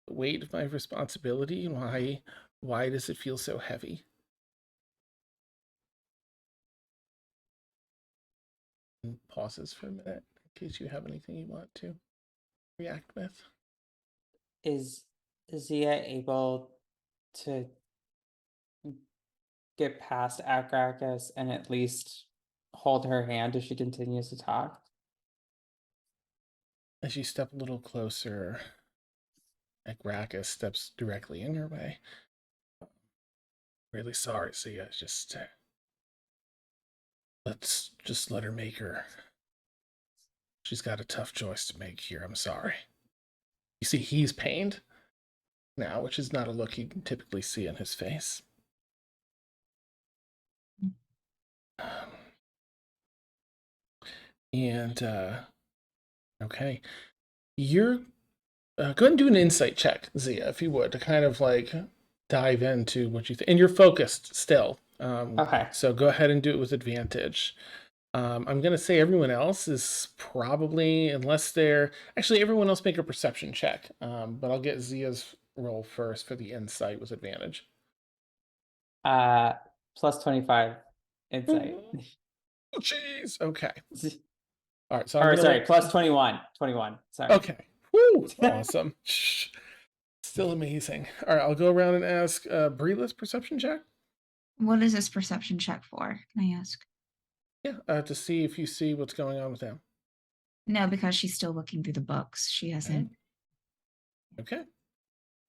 The weight of my responsibility? Why does it feel so heavy? And pauses for a minute in case you have anything you want to react with. Is Zia able to get past Akracus and at least hold her hand as she continues to talk? As you step a little closer, Akracus steps directly in your way. Really sorry, Zia. Let's just let her make her. She's got a tough choice to make here. I'm sorry. You see, he's pained now, which is not a look you can typically see in his face. Okay, you're go ahead and do an insight check, Zia, if you would, to kind of like dive into what you think. And you're focused still. Okay. So go ahead and do it with advantage. I'm going to say everyone else is probably, unless they're actually everyone else make a perception check. But I'll get Zia's roll first for the insight with advantage. Plus 25 insight. Oh, jeez. Okay. All right. So Or sorry, plus 21. 21. Sorry. Okay. Woo! Awesome. Still amazing. All right. I'll go around and ask Breela's perception check. What is this perception check for? Can I ask? Yeah, to see if you see what's going on with him. No, because she's still looking through the books. She hasn't. Okay.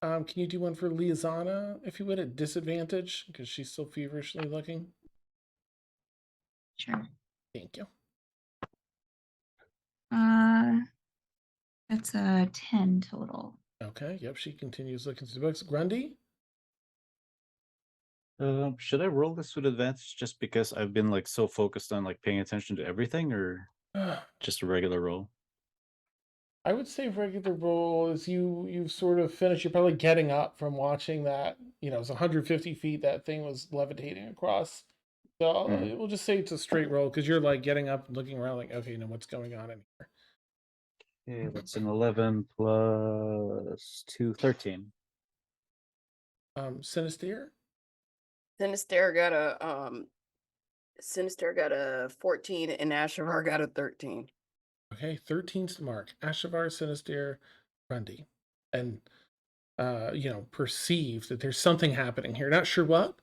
Can you do one for Liazana, if you would, at disadvantage, because she's still feverishly looking? Sure. Thank you. That's a 10 total. Okay. Yep. She continues looking through the books. Grundy. Should I roll this with advantage just because I've been like so focused on like paying attention to everything, or just a regular roll? I would say regular roll is you've sort of finished. You're probably getting up from watching that. You know, it's 150 feet that thing was levitating across. So we'll just say it's a straight roll because you're like getting up and looking around like, okay, you know what's going on in here. Okay, that's an 11 plus 2, 13. Sinister. Sinister got a 14 and Ashavar got a 13. Okay, 13's the mark. Ashavar, Sinister, Grundy. And perceive that there's something happening here. Not sure what,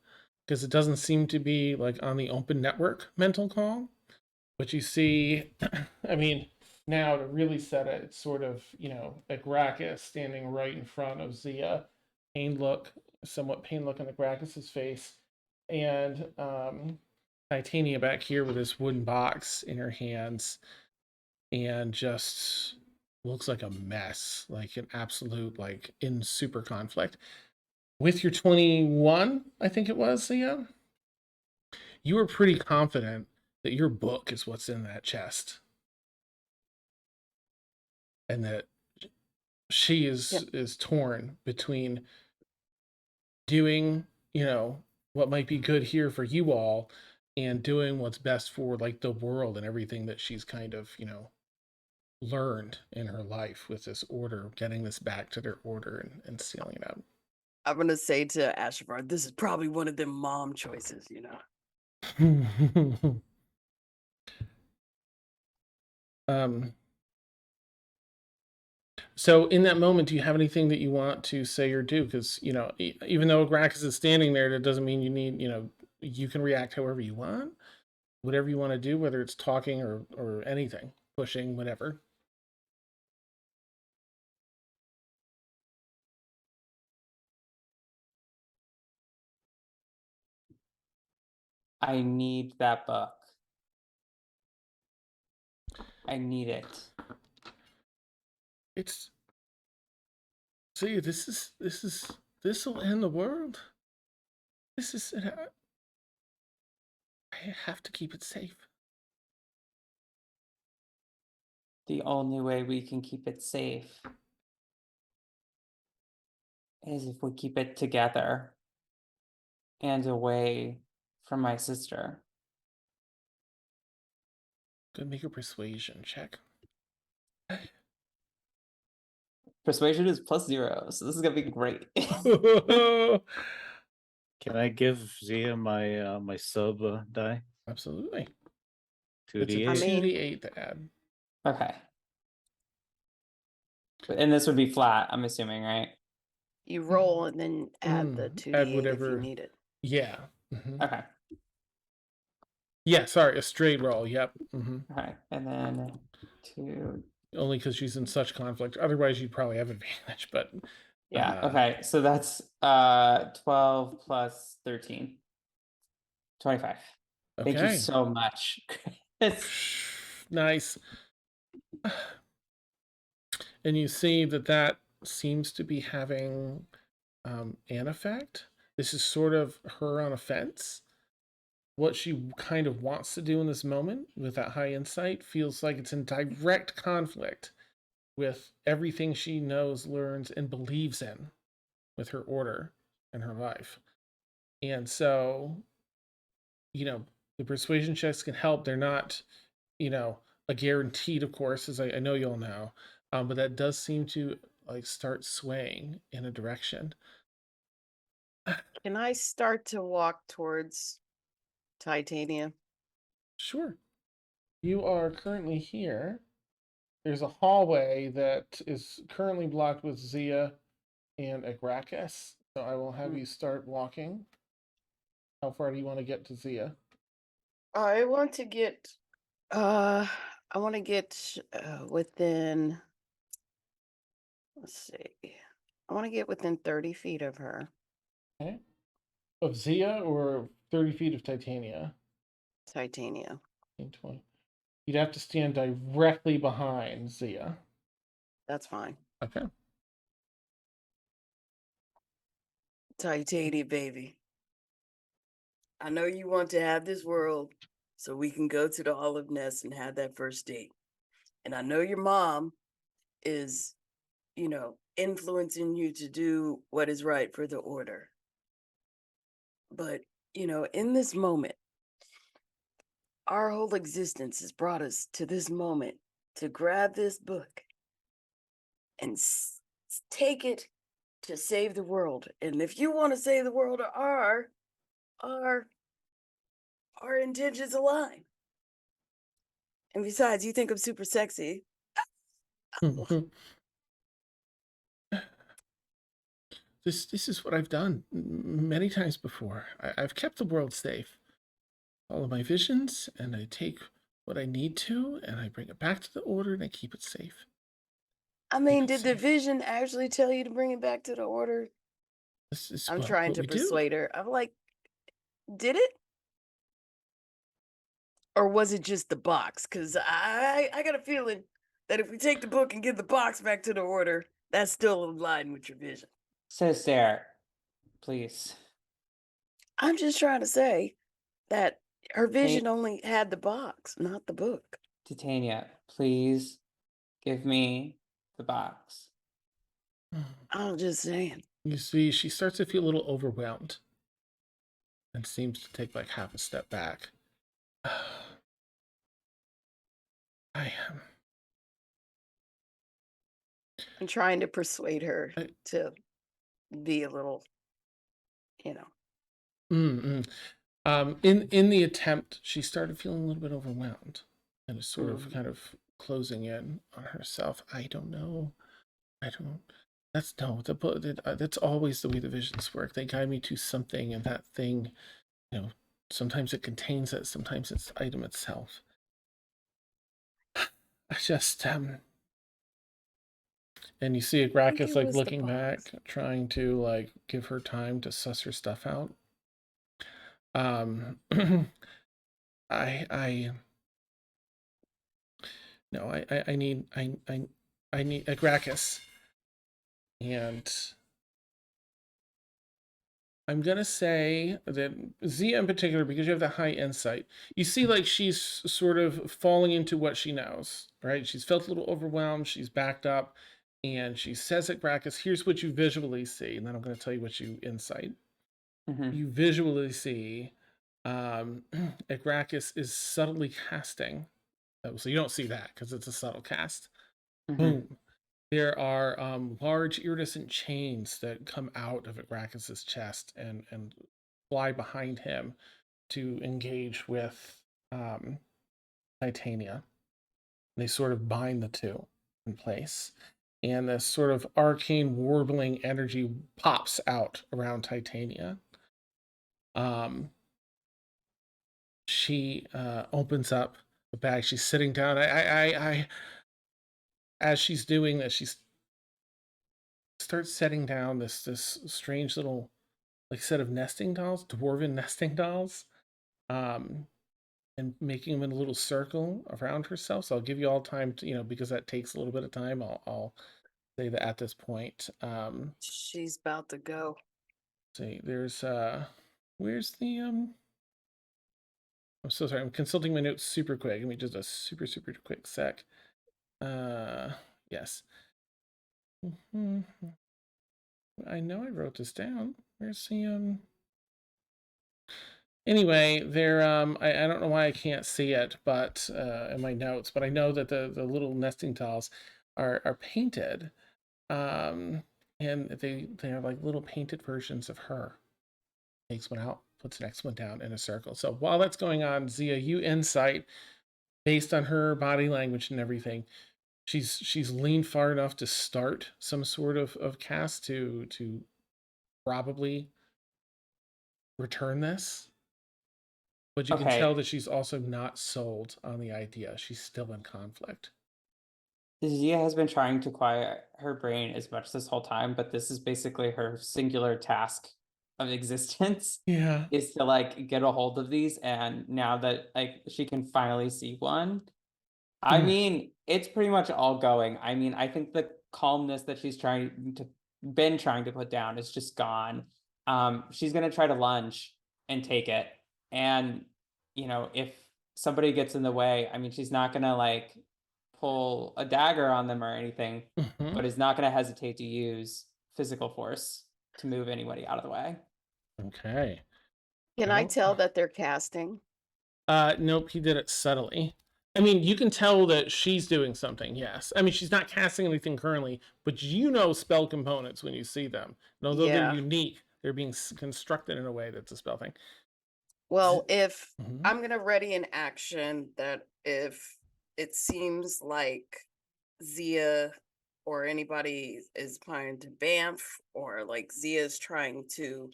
because it doesn't seem to be like on the open network mental call. But you see, I mean, now to really set it, it's sort of, Agracus standing right in front of Zia, somewhat pain look on Agracus's face, and Titania back here with this wooden box in her hands, and just looks like a mess, like an absolute, like in super conflict. With your 21, I think it was, Zia, you were pretty confident that your book is what's in that chest. And that she is torn between doing, what might be good here for you all and doing what's best for like the world and everything that she's kind of, learned in her life with this order, getting this back to their order and sealing it out. I'm gonna say to Ashavar, this is probably one of them mom choices, So in that moment, do you have anything that you want to say or do? Because, even though Agracus is standing there, that doesn't mean you need, you can react however you want, whatever you want to do, whether it's talking or anything, pushing, whatever. I need that book. I need it. See, this will end the world. I have to keep it safe. The only way we can keep it safe is if we keep it together and away from my sister. Go make a persuasion check. Persuasion is +0, so this is gonna be great. Can I give Zia my my sub die? Absolutely. It's a 2d8. I mean- 2d8 to add. Okay. And this would be flat, I'm assuming, right? You roll and then add the Mm, 2d8 add if you whatever- need it. Yeah. Mhm. Okay. Yeah, sorry, a straight roll. Yep. Okay. And then 2. Only because she's in such conflict. Otherwise, you'd probably have advantage. But Yeah. Uh, Okay. So that's 12 plus 13. 25. okay. Thank you so much. Chris. Nice. And you see that seems to be having an effect. This is sort of her on a fence. What she kind of wants to do in this moment with that high insight feels like it's in direct conflict with everything she knows, learns, and believes in with her order and her life. And so, the persuasion checks can help. They're not, a guaranteed, of course, as I know you'll know. But that does seem to like start swaying in a direction. Can I start to walk towards Titania? Sure. You are currently here. There's a hallway that is currently blocked with Zia and Agracus. So I will have you start walking. How far do you want to get to Zia? I want to get within, let's see. I want to get within 30 feet of her. Okay. Of Zia or 30 feet of Titania? Titania. 20. You'd have to stand directly behind Zia. That's fine. Okay. Titania, baby. I know you want to have this world so we can go to the olive nest and have that first date. And I know your mom is, influencing you to do what is right for the order. But, in this moment, our whole existence has brought us to this moment to grab this book and take it to save the world. And if you want to save the world, our intentions align. And besides, you think I'm super sexy. This is what I've done many times before. I've kept the world safe. Follow my visions, and I take what I need to, and I bring it back to the order, and I keep it safe. I mean, it did the safe. vision actually tell you to bring it back to the order? This is I'm what trying to we do. persuade her. I'm like, did it? Or was it just the box? Because I got a feeling that if we take the book and give the box back to the order, that's still in line with your vision. So Sarah, please. I'm just trying to say that her vision only had the box, not the book. Titania, please give me the box. I'm just saying. You see, she starts to feel a little overwhelmed and seems to take like half a step back. I am. I'm trying to persuade her to be a little, In the attempt, she started feeling a little bit overwhelmed and is sort of kind of closing in on herself. I don't know. That's always the way the visions work. They guide me to something, and that thing, sometimes it contains it, sometimes it's the item itself. I just and you see Agracus like looking back, trying to like give her time to suss her stuff out. I need Agracus, and I'm gonna say that Zia in particular, because you have the high insight, you see like she's sort of falling into what she knows, right? She's felt a little overwhelmed, she's backed up, and she says at Agracus, here's what you visually see, and then I'm gonna tell you what you insight. You visually see Agracus is subtly casting. So you don't see that because it's a subtle cast. Boom. There are large iridescent chains that come out of Agracus's chest and fly behind him to engage with Titania. They sort of bind the two in place. And this sort of arcane warbling energy pops out around Titania. She opens up the bag. She's sitting down. As she's doing this, she starts setting down this strange little like set of nesting dolls, dwarven nesting dolls, and making them in a little circle around herself. So I'll give you all time to, because that takes a little bit of time. I'll say that at this point. She's about to go. See, there's where's the I'm so sorry. I'm consulting my notes super quick. Give me just a super quick sec. Yes. I know I wrote this down. Where's the Anyway, there I don't know why I can't see it, but in my notes, but I know that the little nesting dolls are painted. And they're like little painted versions of her. Takes one out, puts the next one down in a circle. So while that's going on, Zia, you insight based on her body language and everything, she's leaned far enough to start some sort of cast to probably return this. But you can Okay. tell that she's also not sold on the idea. She's still in conflict. Zia has been trying to quiet her brain as much this whole time, but this is basically her singular task of existence Yeah. is to like get a hold of these. And now that like she can finally see one, I mean, it's pretty much all going. I mean, I think the calmness that she's trying to put down is just gone. She's gonna try to lunge and take it. And if somebody gets in the way, I mean, she's not gonna like pull a dagger on them or anything, but is not gonna hesitate to use physical force to move anybody out of the way. Okay. Can I tell that they're casting? Nope, he did it subtly. I mean, you can tell that she's doing something, yes. I mean, she's not casting anything currently, but spell components when you see them. And although they're unique, they're being constructed in a way that's a spell thing. Well, if I'm going to ready an action that if it seems like Zia or anybody is trying to bamf or like Zia's trying to,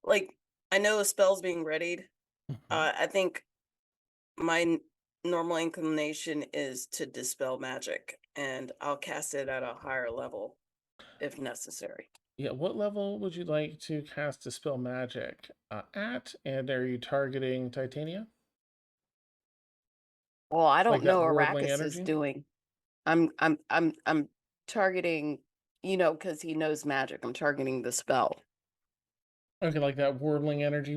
like, I know a spell's being readied. I think my normal inclination is to dispel magic, and I'll cast it at a higher level if necessary. Yeah, what level would you like to cast Dispel Magic at? And are you targeting Titania? Well, I don't Like that know warbling Arrakis is energy? doing. I'm targeting, because he knows magic. I'm targeting the spell. Okay, like that warbling energy.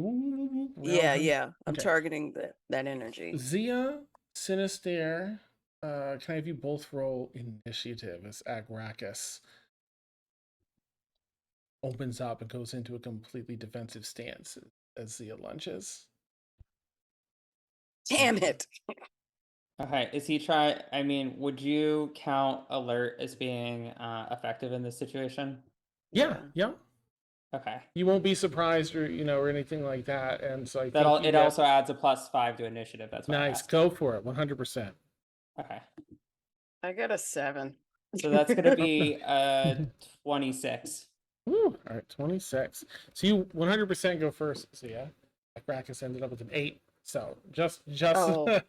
Yeah. I'm Okay. targeting that energy. Zia, Sinister, can I have you both roll initiative as Arrakis opens up and goes into a completely defensive stance as Zia lunges? Damn it. Okay, is he trying? I mean, would you count alert as being effective in this situation? Yeah. Okay. You won't be surprised or anything like that. And so I think It also adds a +5 to initiative. That's why I nice. asked. Go for it. 100%. Okay. I got a 7. So that's gonna be 26. Woo. All right, 26. So you 100% go first. So yeah, Arrakis ended up with an 8. So just Oh.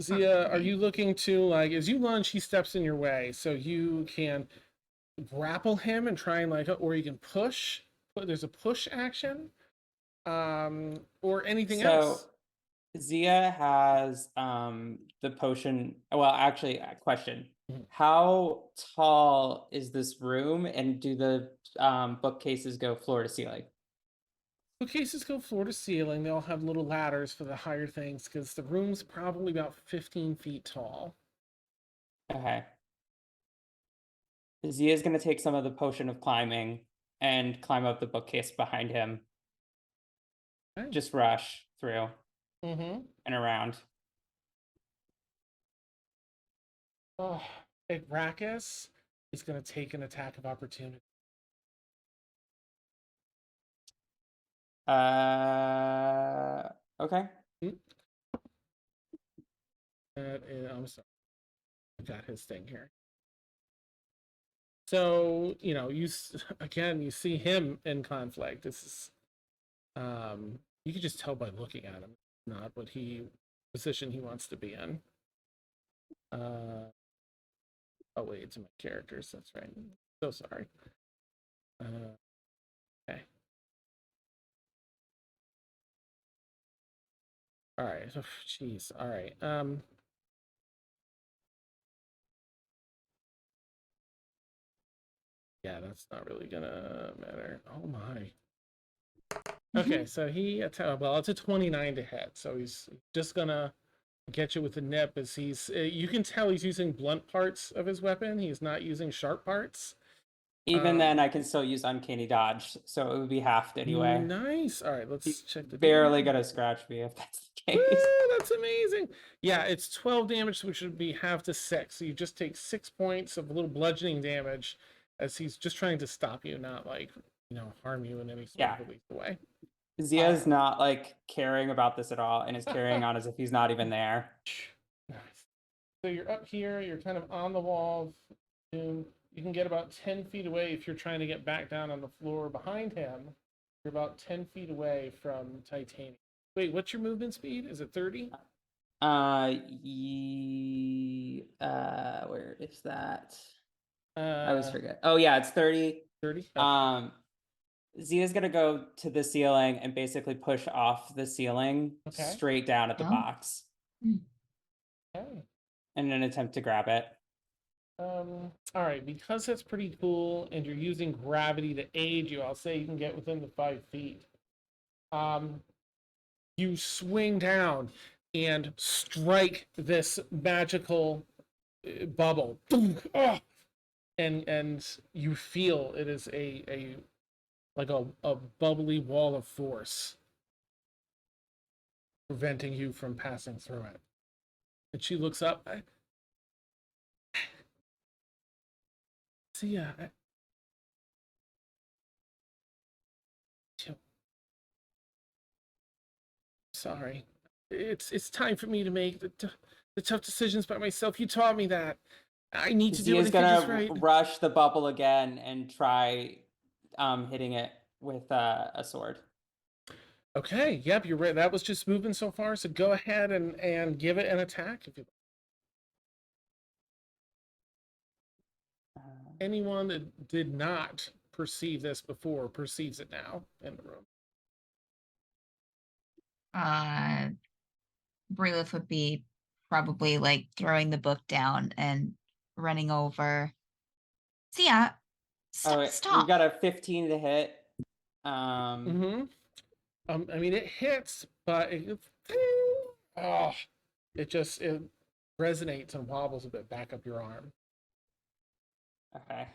Zia, are you looking to, like, as you lunge, he steps in your way, so you can grapple him and try and or you can push. There's a push action, or anything else. Zia has the potion. Well, actually, question: Mhm. How tall is this room, and do the bookcases go floor to ceiling? Bookcases go floor to ceiling. They all have little ladders for the higher things because the room's probably about 15 feet tall. Okay. Zia's gonna take some of the potion of climbing and climb up the bookcase behind him. Okay. Just rush through and around. Oh, Arrakis is going to take an attack of opportunity. Okay. I'm sorry, I got his thing here. So again, you see him in conflict. This is you can just tell by looking at him, not what position he wants to be in. Oh wait, it's in my characters. That's right. So sorry. Okay. All right. Oh, jeez. All right. Yeah, that's not really gonna matter. Oh my. Okay, so well, it's a 29 to hit, so he's just gonna get you with the nip. As you can tell he's using blunt parts of his weapon. He's not using sharp parts. Even then, I can still use uncanny dodge, so it would be halved anyway. Nice. All right, let's check the Barely gonna scratch me if that's the case. Woo, that's amazing. Yeah, it's 12 damage, which would be half to 6. So you just take 6 points of a little bludgeoning damage, as he's just trying to stop you, not harm you in any sort of lethal way. Zia's not like caring about this at all, and is carrying on as if he's not even there. Nice. So you're up here. You're kind of on the wall. You can get about 10 feet away if you're trying to get back down on the floor behind him. You're about 10 feet away from Titanium. Wait, what's your movement speed? Is it 30? Where is that? I always Uh, forget. Oh yeah, it's 30. 30? Zia's gonna go to the ceiling and basically push off the ceiling straight down at the box Okay. in an attempt to grab it. All right, because that's pretty cool, and you're using gravity to aid you, I'll say you can get within the 5 feet. You swing down and strike this magical bubble, and you feel it is a bubbly wall of force preventing you from passing through it. And she looks up. See, sorry. It's time for me to make the tough decisions by myself. You taught me that. I need to do what I think is right. Rush the bubble again and try hitting it with a sword. Okay, yep, you're right. That was just movement so far, so go ahead and give it an attack if you anyone that did not perceive this before perceives it now in the room. Brilith would be probably like throwing the book down and running over. So yeah, stop. We've got a 15 to hit. I mean, it hits, but it resonates and wobbles a bit back up your arm. Okay.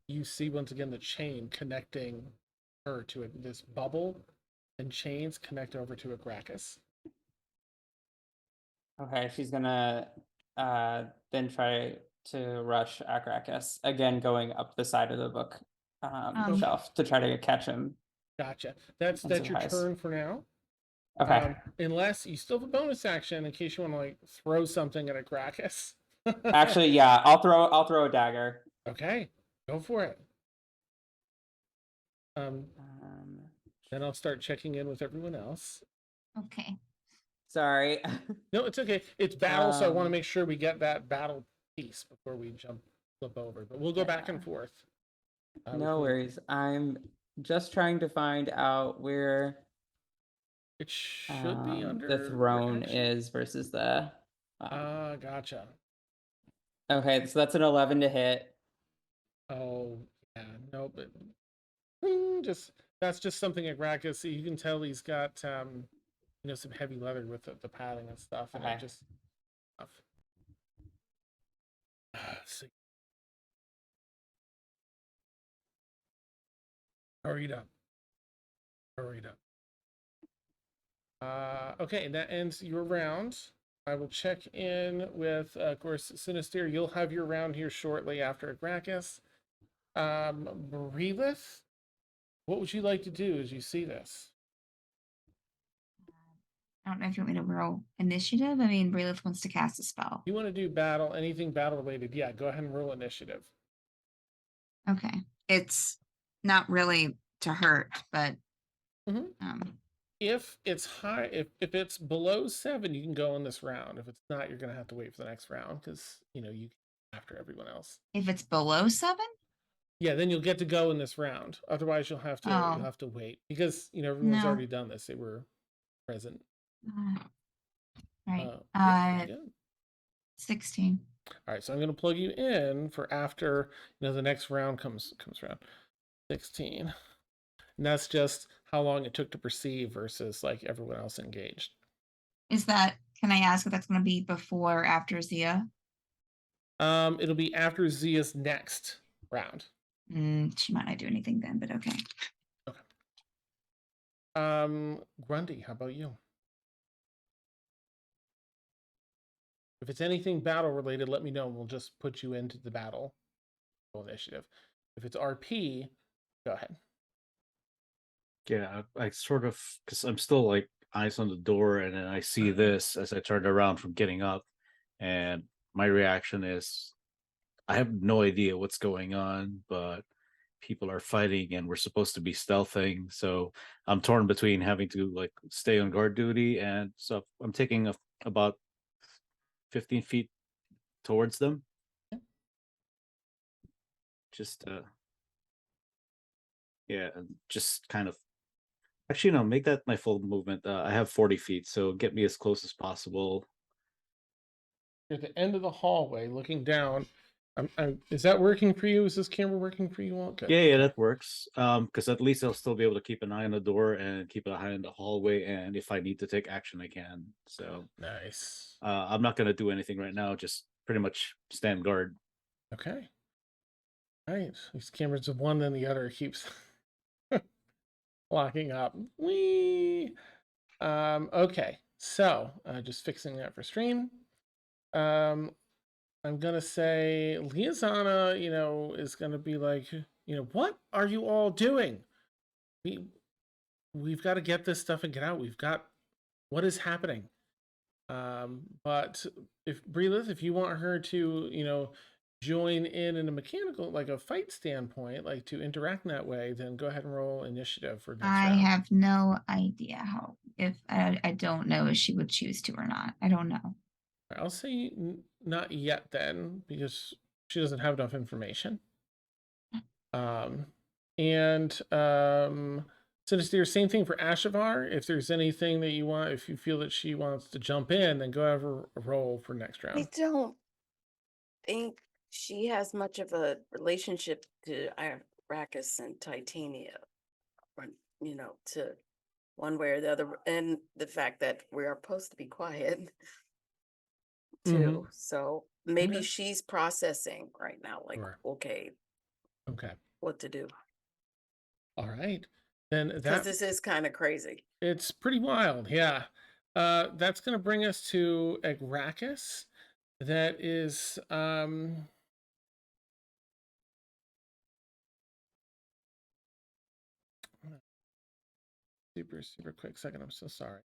You see once again the chain connecting her to this bubble, and chains connect over to a Gracchus. Okay, she's gonna then try to rush Gracchus again, going up the side of the book shelf to try to catch him. Gotcha. That's your turn for now. Okay. Unless you still have a bonus action in case you want to throw something at a Gracchus. Actually, yeah, I'll throw a dagger. Okay, go for it. Then I'll start checking in with everyone else. Okay. Sorry. No, it's okay. It's battle, so I want to make sure we get that battle piece before we flip over. But we'll go back and forth. No worries. I'm just trying to find out where it should be under the throne is versus the. Gotcha. Okay, so that's an 11 to hit. Oh yeah, no, but that's just something at Gracchus. You can tell he's got some heavy leather with the padding and stuff, and it just. Let's see. Hurried up. Okay, that ends your round. I will check in with, of course, Sinister. You'll have your round here shortly after Gracchus. Brilith, what would you like to do as you see this? I don't know if you want me to roll initiative. I mean, Braylith wants to cast a spell. You want to do battle, anything battle related? Yeah, go ahead and roll initiative. Okay. It's not really to hurt, but If it's high, if it's below 7, you can go in this round. If it's not, you're gonna have to wait for the next round because you after everyone else. if it's below 7, Yeah, then you'll get to go in this round. Otherwise, you'll have to wait because everyone's No. already done this. They were present. right. Yeah, good. 16. All right, so I'm gonna plug you in for after the next round comes around. 16, and that's just how long it took to perceive versus like everyone else engaged. Is that, can I ask if that's going to be before or after Zia? It'll be after Zia's next round. She might not do anything then, but okay. Grundy, how about you? If it's anything battle related, let me know and we'll just put you into the battle initiative. If it's RP, go ahead. Yeah, I sort of, because I'm still like eyes on the door, and then I see this as I turn around from getting up, and my reaction is, I have no idea what's going on, but people are fighting and we're supposed to be stealthing. So I'm torn between having to like stay on guard duty, and so I'm taking about 15 feet towards them. Just yeah, just kind of, actually no, make that my full movement. I have 40 feet, so get me as close as possible. You're at the end of the hallway looking down. Is that working for you? Is this camera working for you all? Good. Yeah, that works. Because at least I'll still be able to keep an eye on the door and keep an eye on the hallway, and if I need to take action, I can. So Nice. I'm not gonna do anything right now. Just pretty much stand guard. Okay. All right. These cameras of one then the other keeps locking up. Whee! Okay. So just fixing that for stream. I'm gonna say Liazana, is gonna be like, what are you all doing? We've got to get this stuff and get out. What is happening? But if Breelith, if you want her to, join in a mechanical, like a fight standpoint, like to interact in that way, then go ahead and roll initiative for next round. I have no idea how, if I don't know if she would choose to or not. I don't know. I'll say not yet then, because she doesn't have enough information. Sinister, same thing for Ashavar. If there's anything that you want, if you feel that she wants to jump in, then go have a roll for next round. I don't think she has much of a relationship to Arrakis and Titania, or, to one way or the other, and the fact that we are supposed to be quiet too. So maybe Okay. she's processing right now, like, Sure. okay, what to do. All right. Then Because this is kind of crazy. It's pretty wild, yeah. That's gonna bring us to Arrakis. That is super quick second. I'm so sorry.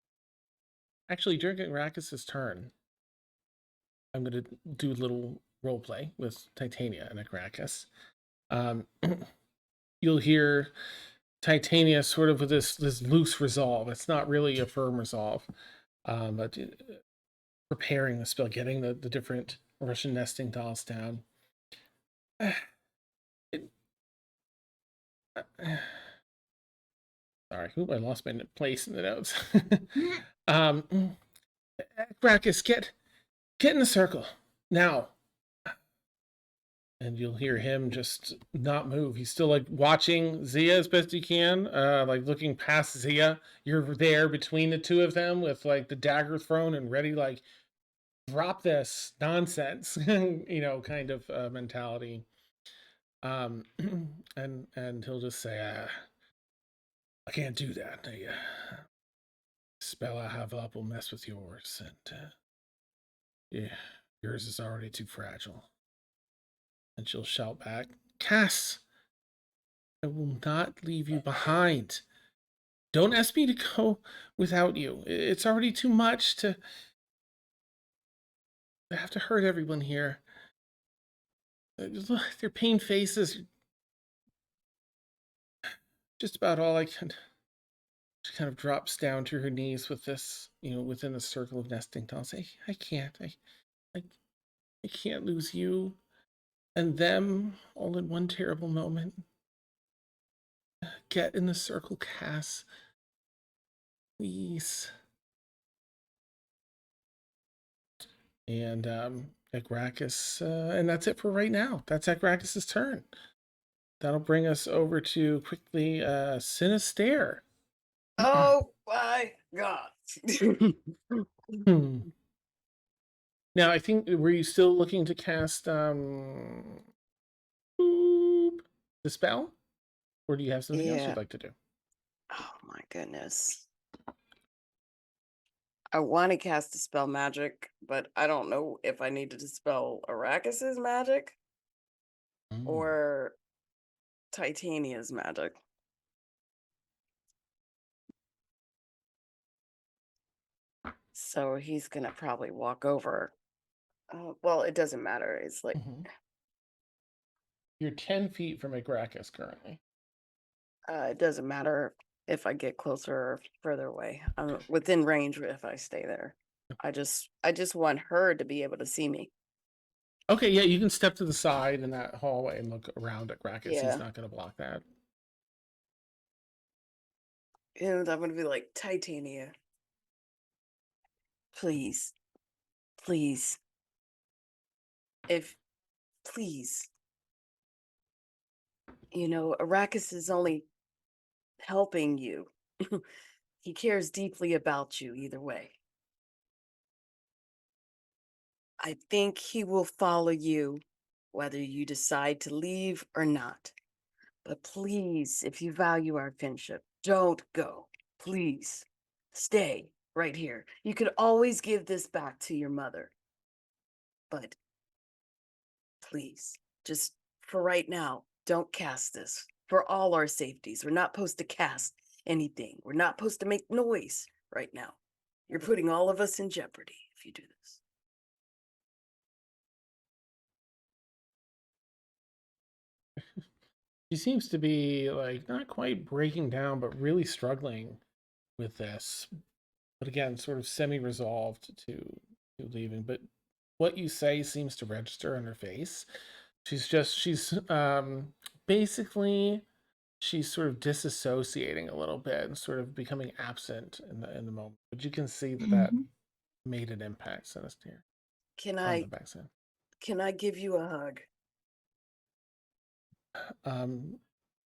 Actually, during Arrakis's turn, I'm gonna do a little role play with Titania and Arrakis. You'll hear Titania sort of with this loose resolve. It's not really a firm resolve, but preparing the spell, getting the different Russian nesting dolls down. Sorry, I lost my place in the notes. Arrakis, get in the circle now. And you'll hear him just not move. He's still like watching Zia as best he can, like looking past Zia. You're there between the two of them with like the dagger thrown and ready, like, drop this nonsense, kind of mentality. And he'll just say, I can't do that. The spell I have up will mess with yours, and yeah, yours is already too fragile. And she'll shout back, Cass, I will not leave you behind. Don't ask me to go without you. It's already too much to have to hurt everyone here. Look, their pained faces. Just about all I can. She kind of drops down to her knees with this, within the circle of nesting dolls. I can't. I, I can't lose you and them all in one terrible moment. Get in the circle, Cass. Please. And Agracus, and that's it for right now. That's Agracus's turn. That'll bring us over to quickly Sinister. Oh my god. Hmm. Now, I think, were you still looking to cast the spell? Or do you have something else Yeah. you'd like to do? Oh my goodness. I want to cast a spell magic, but I don't know if I need to dispel Arrakis's magic Mm. or Titania's magic. So he's gonna probably walk over. Well, it doesn't matter. It's like Mhm. You're 10 feet from Agracus currently. it doesn't matter if I get closer or further away. I'm within range if I stay there. I just want her to be able to see me. Okay, yeah, you can step to the side in that hallway and look around at Gracchus. Yeah. He's not going to block that. And I'm gonna be like, Titania, please, please, please, Arrakis is only helping you. He cares deeply about you either way. I think he will follow you, whether you decide to leave or not. But please, if you value our friendship, don't go. Please, stay right here. You could always give this back to your mother. But please, just for right now, don't cast this. For all our safeties, we're not supposed to cast anything. We're not supposed to make noise right now. You're putting all of us in jeopardy if you do this. He seems to be like not quite breaking down, but really struggling with this. But again, sort of semi-resolved to leaving. But what you say seems to register on her face. She's basically she's sort of disassociating a little bit and sort of becoming absent in the moment. But you can see that made an impact, Sinister. Can On the I backside. can I give you a hug?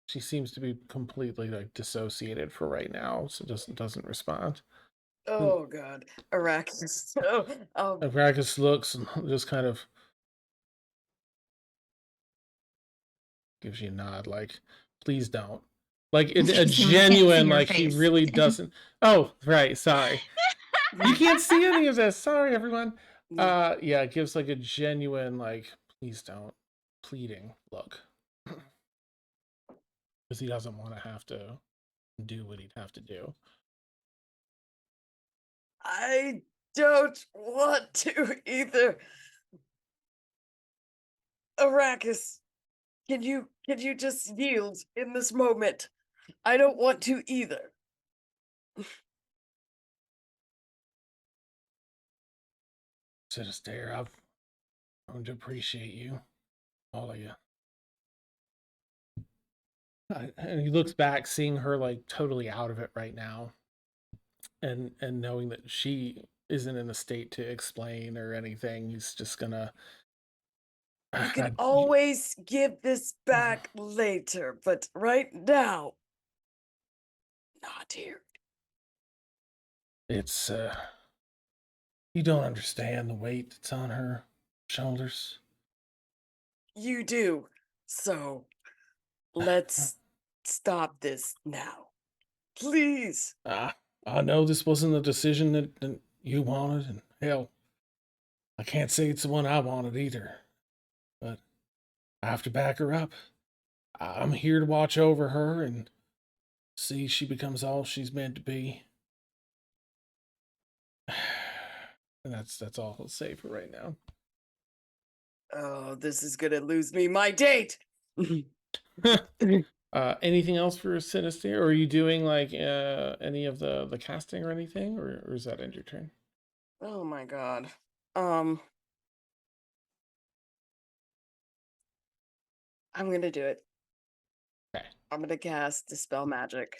She seems to be completely like dissociated for right now, so doesn't respond. Oh God, Arrakis. Oh, Arrakis looks and just kind of gives you a nod, like, please don't. Like a We can't see genuine, your like he face. really doesn't. Oh, right, sorry. You can't see any of this. Sorry, everyone. Yeah, it gives like a genuine, like, please don't, pleading look. Because he doesn't want to have to do what he'd have to do. I don't want to either. Arrakis, can you just yield in this moment? I don't want to either. Sinister, I've grown to appreciate you, all of you. And he looks back, seeing her like totally out of it right now, and knowing that she isn't in a state to explain or anything. He's just gonna. You can always give this back later, but right now, not here. It's you don't understand the weight that's on her shoulders. You do. So let's stop this now. Please. I know this wasn't the decision that you wanted, and hell, I can't say it's the one I wanted either. But I have to back her up. I'm here to watch over her, and See, she becomes all she's meant to be. And that's all I'll say for right now. Oh, this is gonna lose me my date. Anything else for Sinister? Or are you doing like any of the casting or anything, or is that end your turn? Oh my god. I'm gonna do it. Okay. I'm gonna cast Dispel Magic.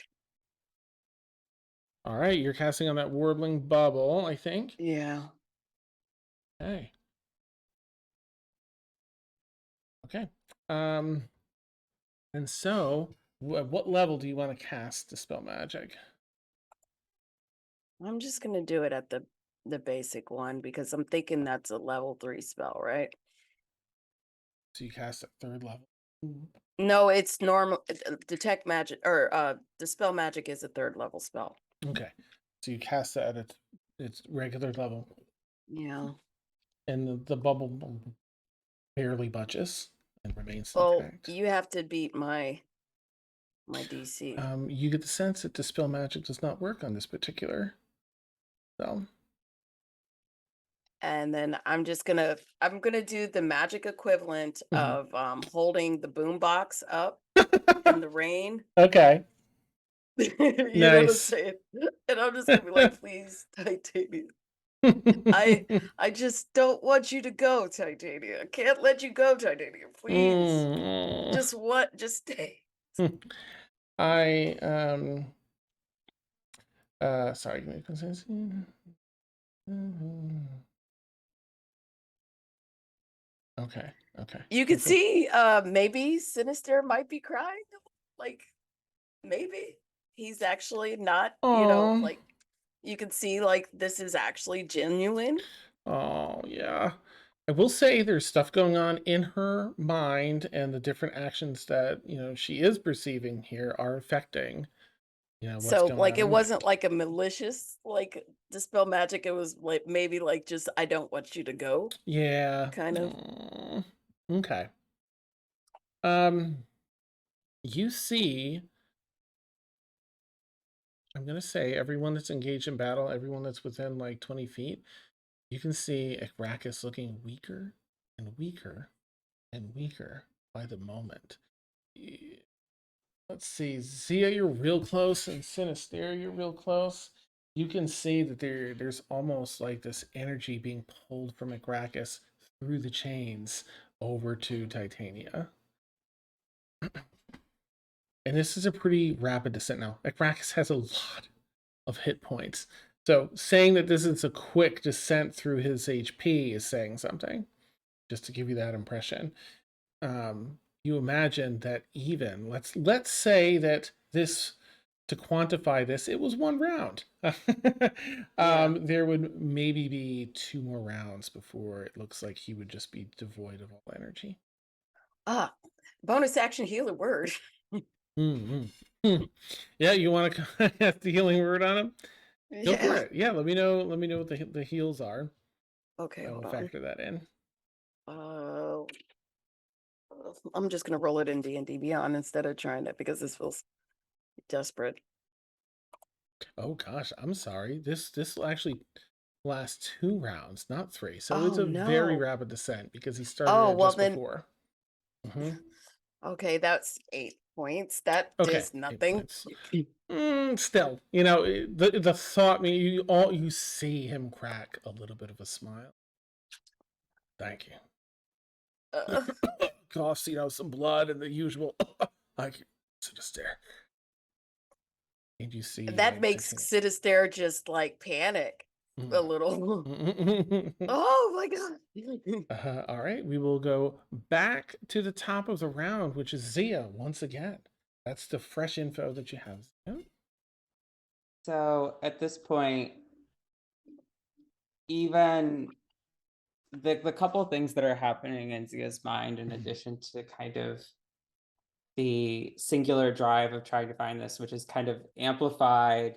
All right, you're casting on that warbling bubble, I think. Yeah. Okay. Okay. And so, what level do you want to cast Dispel Magic? I'm just gonna do it at the basic one because I'm thinking that's a level 3 spell, right? So you cast at 3rd level. No, it's normal. Detect magic or Dispel Magic is a 3rd level spell. Okay. So you cast that at its regular level. Yeah. And the bubble barely budges and remains Oh, intact. you have to beat my DC. You get the sense that Dispel Magic does not work on this particular spell. And then I'm gonna do the magic equivalent of holding the boombox up in the rain. Okay. You know what I'm Nice. saying? And I'm just gonna be like, please, Titania. I just don't want you to go, Titania. I can't let you go, Titania. Please. Just stay. I sorry, give me a consensus. Okay, okay. You can Okay. see maybe Sinister might be crying. Like maybe he's actually not, Aw. like you can see like this is actually genuine. Oh, yeah. I will say there's stuff going on in her mind, and the different actions that, she is perceiving here are affecting, what's So going like on. it wasn't like a malicious like Dispel Magic. It was like maybe like just I don't want you to go. Yeah. Kind of. Okay. You see, I'm gonna say everyone that's engaged in battle, everyone that's within like 20 feet, you can see Ekracus looking weaker and weaker and weaker by the moment. Let's see, Zia, you're real close, and Sinister, you're real close. You can see that there's almost like this energy being pulled from Ekracus through the chains over to Titania. And this is a pretty rapid descent now. Ekracus has a lot of hit points. So saying that this is a quick descent through his HP is saying something, just to give you that impression. You imagine that even, let's say that this, to quantify this, it was 1 round. There would maybe be 2 more rounds before it looks like he would just be devoid of all energy. Bonus action healer word. Yeah, you want to cast the healing word on him? Go for Yeah. it. Yeah, let me know what the heals are. Okay, I will hold on. factor that in. I'm just gonna roll it in D&D Beyond instead of trying it because this feels desperate. Oh gosh, I'm sorry. This will actually last 2 rounds, not 3. So it's a very no. rapid descent because he started it well just then before. okay, that's 8 points. That Okay, does 8 nothing. points. Still, the thought, you see him crack a little bit of a smile. Thank you. Coughs, some blood and the usual. I can just stare. And you see That makes Sinister just like panic a little. Oh my god. All right, we will go back to the top of the round, which is Zia once again. That's the fresh info that you have. Zia. So at this point, even the couple of things that are happening in Zia's mind, in addition to kind of the singular drive of trying to find this, which is kind of amplified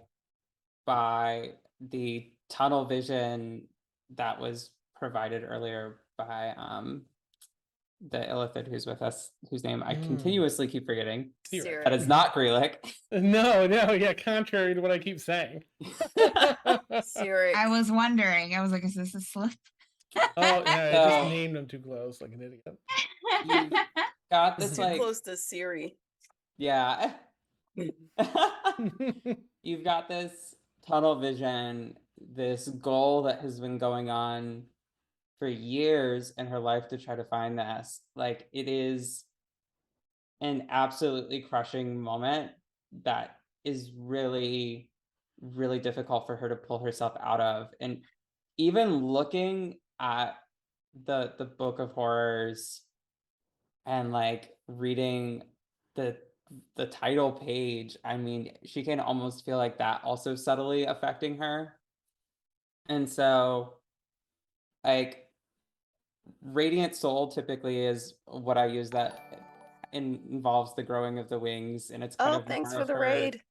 by the tunnel vision that was provided earlier by the illithid who's with us, whose name I Mm. continuously keep forgetting. Sirik. That is not Grealick. No, yeah, contrary to what I keep saying. Sirik. I was wondering. I was like, is this a slip? Oh, yeah, I just So- named them too close like an idiot. You've got It's this too like close to Siri. yeah. You've got this tunnel vision, this goal that has been going on for years in her life to try to find this. Like it is an absolutely crushing moment that is really, really difficult for her to pull herself out of. And even looking at the book of horrors and like reading the the title page, I mean, she can almost feel like that also subtly affecting her. And so like radiant soul typically is what I use that involves the growing of the wings, and it's kind Oh, of thanks more for of the her raid.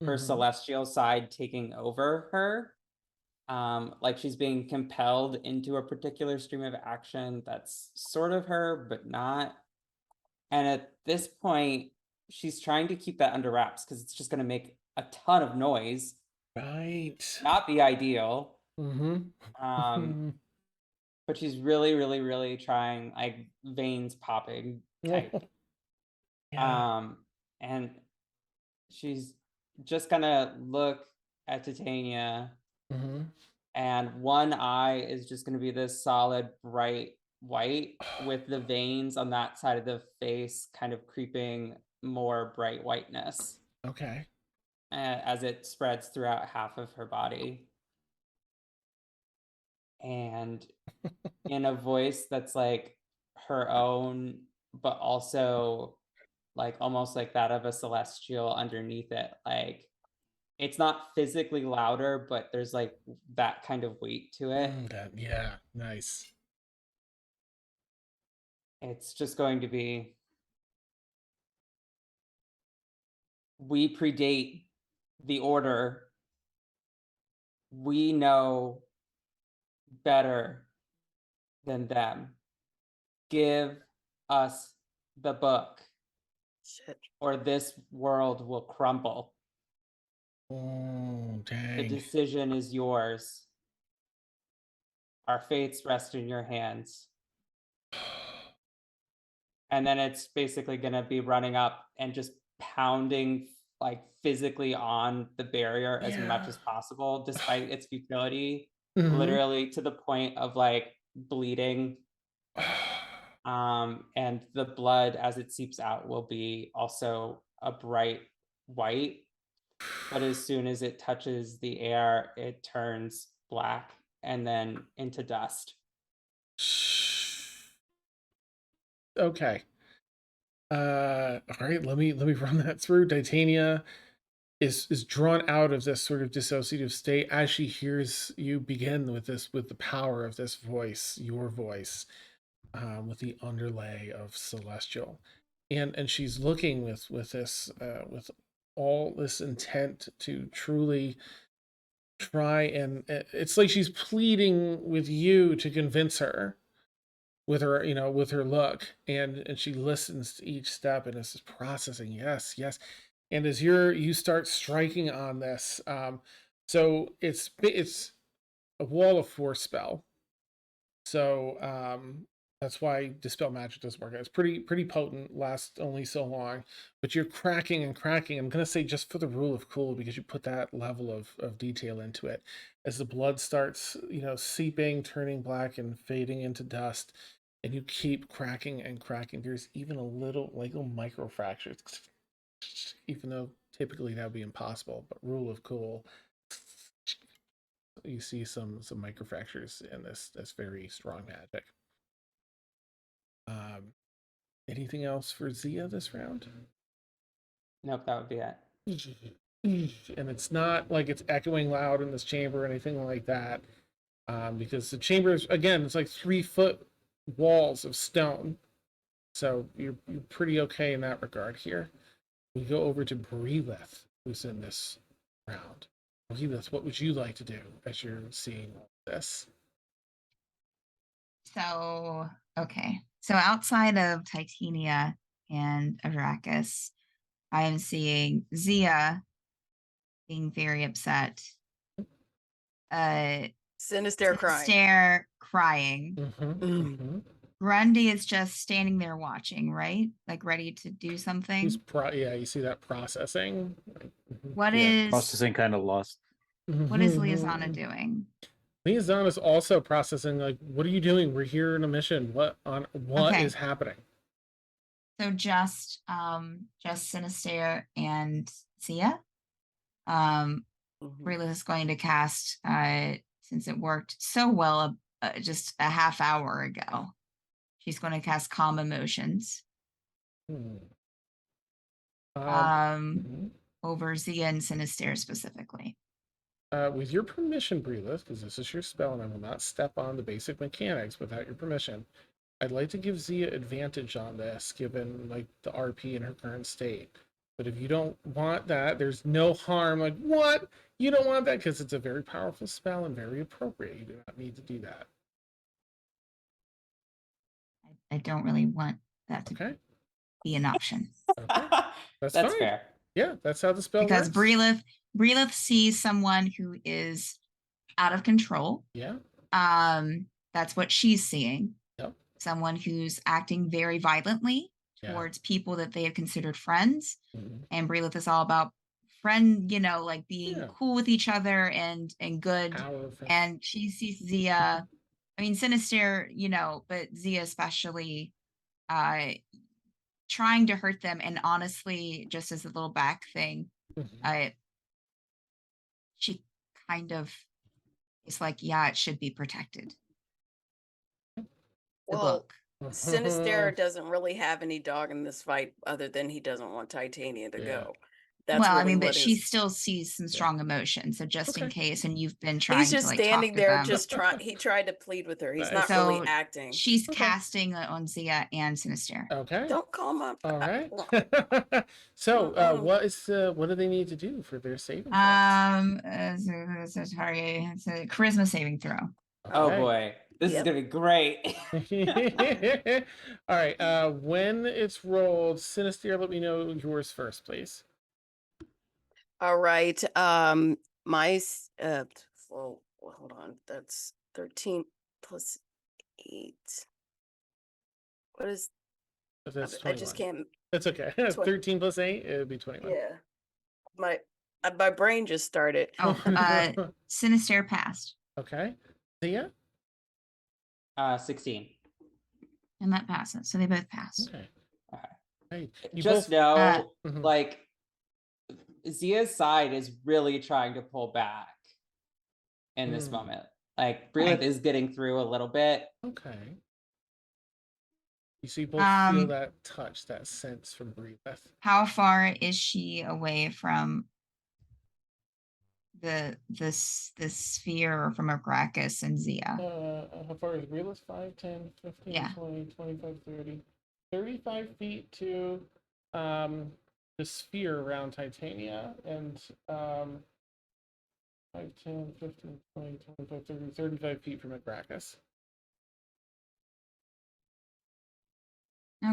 Mhm. celestial side taking over her. Like she's being compelled into a particular stream of action that's sort of her, but not. And at this point, she's trying to keep that under wraps because it's just going to make a ton of noise, Right. not be ideal. Mm-hmm. But she's really, really, really trying, like veins popping type. Yeah. And she's just gonna look at Titania, Mm-hmm. and one eye is just gonna be this solid bright white with the veins on that side of the face kind of creeping more bright whiteness Okay. as it spreads throughout half of her body. And in a voice that's like her own, but also like almost like that of a celestial underneath it. Like it's not physically louder, but there's like that kind of weight to it. Yeah, nice. It's just going to be, we predate the order. We know better than them. Give us the book, Shit. or this world will crumble. Oh, The dang. decision is yours. Our fates rest in your hands. And then it's basically going to be running up and just pounding like physically on the barrier as much Yeah. as possible, despite its futility, Mhm. literally to the point of like bleeding. And the blood as it seeps out will be also a bright white, but as soon as it touches the air, it turns black and then into dust. Okay. All right, let me run that through. Titania is drawn out of this sort of dissociative state as she hears you begin with the power of this voice, your voice, with the underlay of celestial, and she's looking with this with all this intent to truly try, and it's like she's pleading with you to convince her with her, with her look, and she listens to each step and is just processing. Yes. And as you start striking on this, so it's a wall of force spell. So that's why dispel magic doesn't work. It's pretty potent, lasts only so long, but you're cracking and cracking. I'm gonna say just for the rule of cool, because you put that level of detail into it. As the blood starts, seeping, turning black and fading into dust, and you keep cracking and cracking. There's even a little micro fractures, even though typically that would be impossible. But rule of cool, you see some microfractures in this very strong magic. Anything else for Zia this round? Nope, that would be it. And it's not like it's echoing loud in this chamber or anything like that, because the chamber is, again, it's like 3-foot walls of stone, so you're pretty okay in that regard here. We go over to Breelith, who's in this round. Breelith, what would you like to do as you're seeing all this? So, okay. So outside of Titania and Arrakis, I am seeing Zia being very upset. Sinister crying. Stare crying. Mm-hmm. Grundy is just standing there watching, right? Like ready to do something. He's yeah, you see that processing. What Yeah, is processing kind of lost. what is Liazana doing? Liazana's also processing, like, what are you doing? We're here on a mission. What Okay. is happening? So just Sinister and Zia. Brila is going to cast since it worked so well just a half hour ago. She's going to cast Calm Emotions. Over Zia and Sinister specifically. With your permission, Brila, because this is your spell and I will not step on the basic mechanics without your permission, I'd like to give Zia advantage on this, given like the RP in her current state. But if you don't want that, there's no harm. Like, what? You don't want that because it's a very powerful spell and very appropriate. You do not need to do that. I don't really want that to be an option. Okay. That's fine. fair. Yeah, that's how the spell Because works. Brelith sees someone who is out of control. Yeah. That's what she's seeing. Yep. Someone who's acting very violently towards people that they have considered friends. And Brelith is all about like being cool with each other and good. And she sees Zia, I mean, Sinister, but Zia especially trying to hurt them. And honestly, just as a little back thing, she kind of is like, yeah, it should be protected. Well, Sinister doesn't really have any dog in this fight other than he doesn't want Titania to go. That's well, really I mean, but what she is. still sees some strong emotion. So just in case, and you've been trying He's just to like standing talk to there, them. just trying. He tried to plead with her. He's not So really acting. she's casting on Zia and Sinister. Okay. Don't call my. All right. So, what do they need to do for their saving throw? It's a charisma saving throw. Oh boy, this is gonna be great. All right. When it's rolled, Sinister, let me know yours first, please. All right. Well, hold on. That's 13 plus 8. What is? That's 21. I just can't. That's okay. 13 plus 8, it would be 21. Yeah. My brain just started. Oh, Sinister passed. Okay. Zia? 16. And that passes. So they both pass. Okay. Hey, just know, like, Zia's side is really trying to pull back in this moment. Like, Brelith is getting through a little bit. Okay. You see, both feel that touch, that sense from Brelith. How far is she away from the sphere, or from Arrakis and Zia? How far is Brelith? 5, 10, 15, 20, 25, 30. 35 feet to the sphere around Titania, and 5, 10, 15, 20, 25, 30, 35 feet from Arrakis.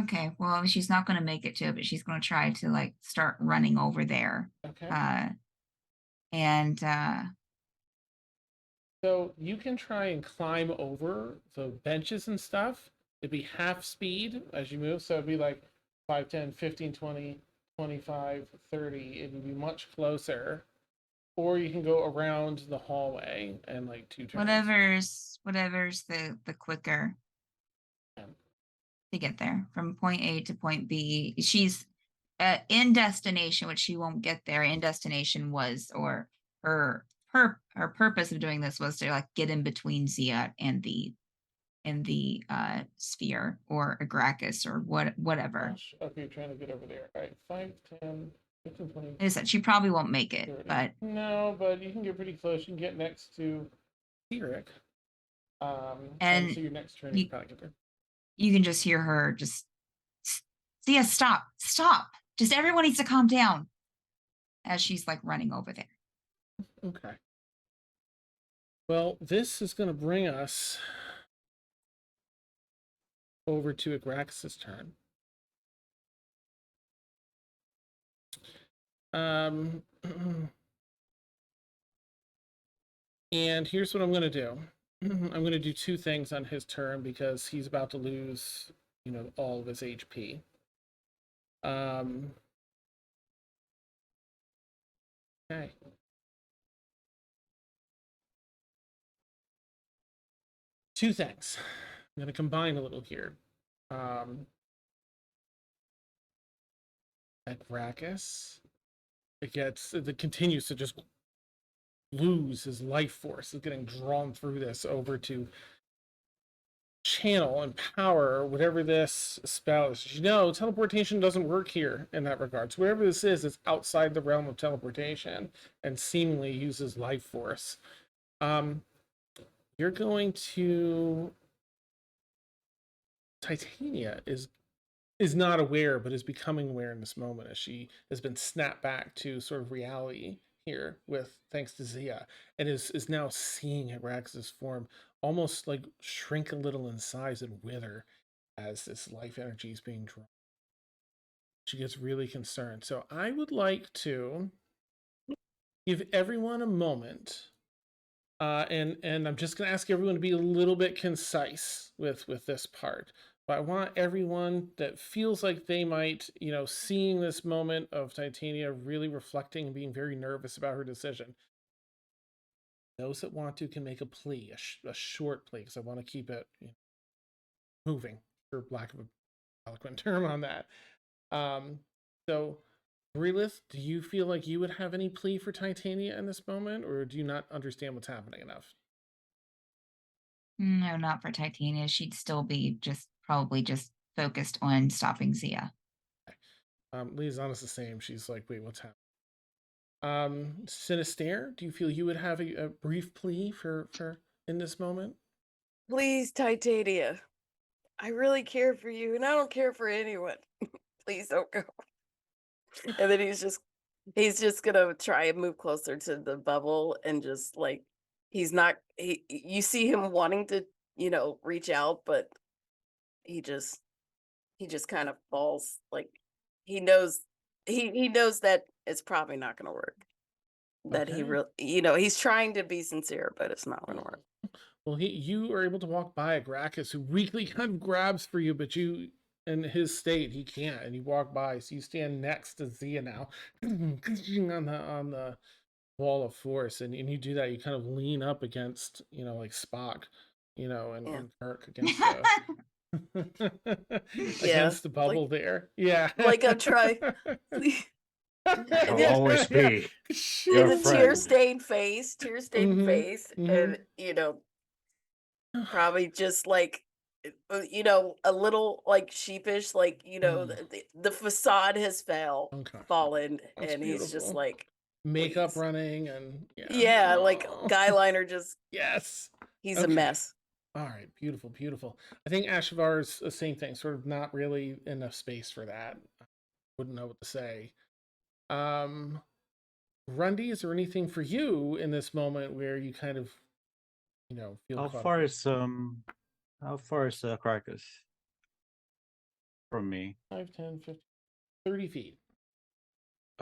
Okay, well, she's not going to make it to it, but she's going to try to like start running over there. Okay. So you can try and climb over the benches and stuff. It'd be half speed as you move, so it'd be like 5, 10, 15, 20, 25, 30. It would be much closer. Or you can go around the hallway and like 2 turns. Whatever's the quicker to get there from point A to point B. She's in destination, which she won't get there. In destination was, or her purpose of doing this was to like get in between Zia and the sphere or Arrakis or whatever. Gosh. Okay, you're trying to get over there. All right, 5, 10, 15, 20. Like I said, she probably won't make it, 30. but no, but you can get pretty close. You can get next to Eric. And so your next turn, you can probably get there. You can just hear her just, Zia, stop. Just everyone needs to calm down as she's like running over there. Okay. Well, this is going to bring us over to Agrax's turn. And here's what I'm going to do. I'm going to do two things on his turn because he's about to lose, all of his HP. Okay. Two things. I'm going to combine a little here. Agraxus, it continues to just lose his life force. Is getting drawn through this over to channel and power whatever this spell is. Teleportation doesn't work here in that regard. So whatever this is, it's outside the realm of teleportation and seemingly uses life force. You're going to... Titania is not aware, but is becoming aware in this moment as she has been snapped back to sort of reality here thanks to Zia, and is now seeing Agrax's form almost like shrink a little in size and wither as this life energy is being drawn. She gets really concerned. So I would like to give everyone a moment, and I'm just going to ask everyone to be a little bit concise with this part. But I want everyone that feels like they might, seeing this moment of Titania really reflecting and being very nervous about her decision. Those that want to can make a plea, a short plea, because I want to keep it moving, for lack of a eloquent term on that. So, Brilith, do you feel like you would have any plea for Titania in this moment, or do you not understand what's happening enough? No, not for Titania. She'd still be probably just focused on stopping Zia. Liaisana's the same. She's like, wait, what's happening? Sinister, do you feel you would have a brief plea for in this moment? Please, Titania. I really care for you, and I don't care for anyone. Please don't go. And then he's just gonna try and move closer to the bubble and just like you see him wanting to, reach out, but he just kind of falls. Like he knows he knows that it's probably not gonna work. That he Okay. really he's trying to be sincere, but it's not gonna work. Well, you are able to walk by Agraxus, who weakly kind of grabs for you, but you, in his state, he can't, and you walk by. So you stand next to Zia now, on the wall of force, and you do that. You kind of lean up against, like Spock, and Kirk against against the bubble like, there. Yeah, like I'm trying. I'll always be your The friend. tear-stained face, Mhm. and probably just like a little like sheepish, like the facade has Okay. fallen, That's and he's just beautiful. like Makeup please. running and Yeah, like Oh. guy liner just Yes. he's a Okay. mess. All right, beautiful. I think Ashavar is the same thing, sort of not really enough space for that. Wouldn't know what to say. Grundy, is there anything for you in this moment where you kind of, feel How caught far up? is Carcass from me? 5, 10, 15, 30 feet.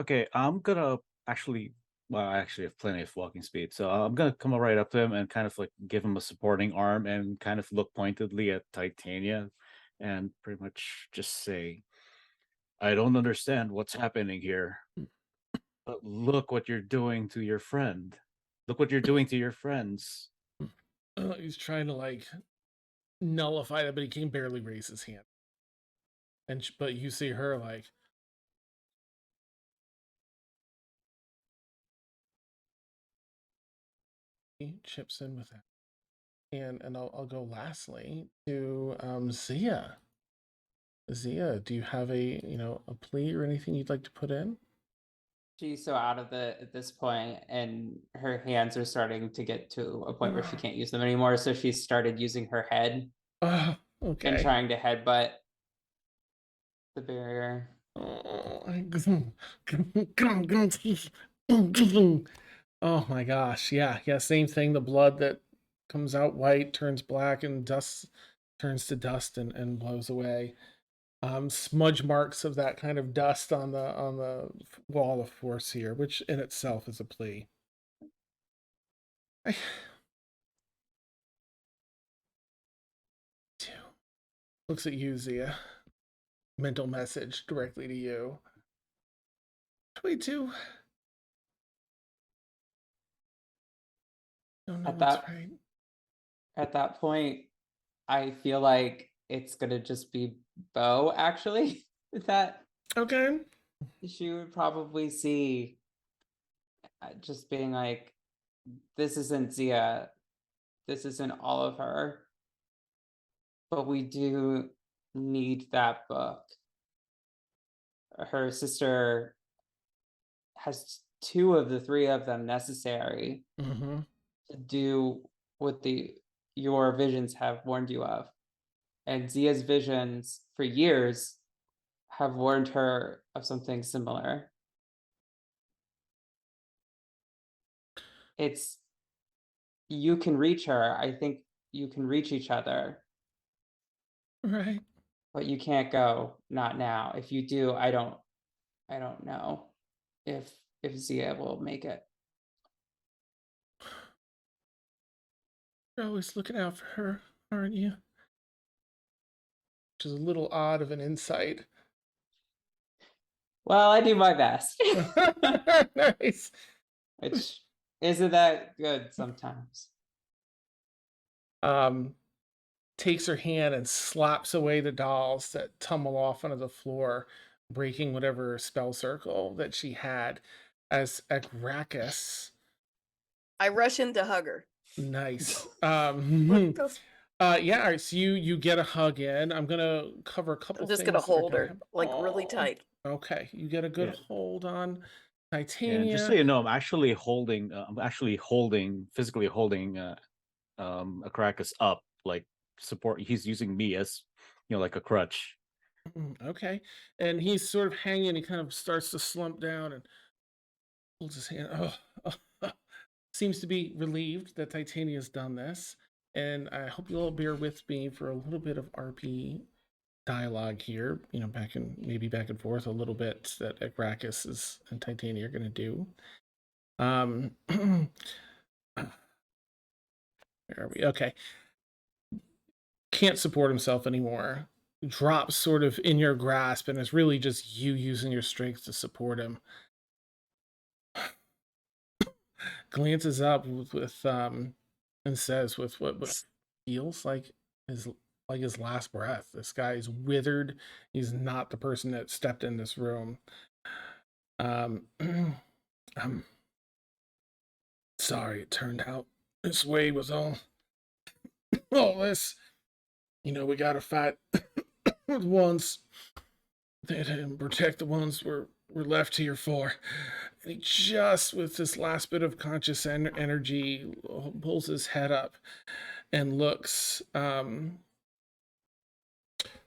Okay, I'm gonna actually, well, I actually have plenty of walking speed, so I'm gonna come right up to him and kind of like give him a supporting arm and kind of look pointedly at Titania and pretty much just say, I don't understand what's happening here, but look what you're doing to your friend. Look what you're doing to your friends. He's trying to like nullify that, but he can barely raise his hand. But you see her like, he chips in with that. And I'll go lastly to Zia. Zia, do you have a plea or anything you'd like to put in? She's so out of it at this point, and her hands are starting to get to a point where she can't use them anymore. So she started using her head and Okay. trying to headbutt the barrier. Oh my gosh. Yeah, same thing. The blood that comes out white turns black and dust turns to dust and blows away. Smudge marks of that kind of dust on the wall of force here, which in itself is a plea. Looks at you, Zia. Mental message directly to you. 22. Don't know At what's that right. at that point, I feel like it's gonna just be Bo actually that Okay. she would probably see, just being like, this isn't Zia, this isn't all of her, but we do need that book. Her sister has two of the three of them necessary Mm-hmm. to do what your visions have warned you of. And Zia's visions for years have warned her of something similar. It's, you can reach her. I think you can reach each other, Right. but you can't go, not now. If you do, I don't know if Zia will make it. You're always looking out for her, aren't you? Which is a little odd of an insight. Well, I do my best. Nice. Which isn't that good sometimes. Takes her hand and slaps away the dolls that tumble off onto the floor, breaking whatever spell circle that she had as Agracus. I rush in to hug her. Nice. Let's go. Yeah, all right, so you get a hug in. I'm gonna cover a couple I'm just things gonna that are hold gonna her happen. like really Aw. tight. Okay, you get a good Yeah. hold on Yeah, and just so Titania. you know, I'm actually physically holding Caracas up, like support. He's using me as, like a crutch. Okay, and he's sort of hanging. He kind of starts to slump down and holds his hand. Seems to be relieved that Titania's done this. And I hope you'll all bear with me for a little bit of RP dialogue here. Back and forth a little bit that Agracus and Titania are going to do. Where are we? Okay. Can't support himself anymore. Drops sort of in your grasp, and it's really just you using your strength to support him. Glances up with and says with what feels like his last breath. This guy is withered. He's not the person that stepped in this room. I'm sorry it turned out this way with all this. We gotta fight with ones and protect the ones we're left here for. And he just, with this last bit of conscious energy, pulls his head up and looks.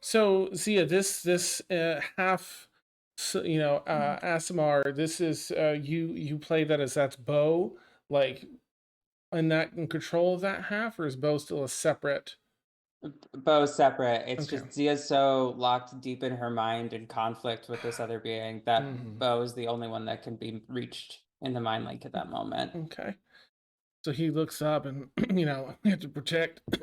So Zia, this half, Asimar, this is you play that as that's Bo, like, in control of that half, or is Bo still a separate? Bo's separate. It's Okay. just Zia's so locked deep in her mind in conflict with this other being that Bo is the only one that can be reached in the mind link at that moment. Okay. So he looks up and we have to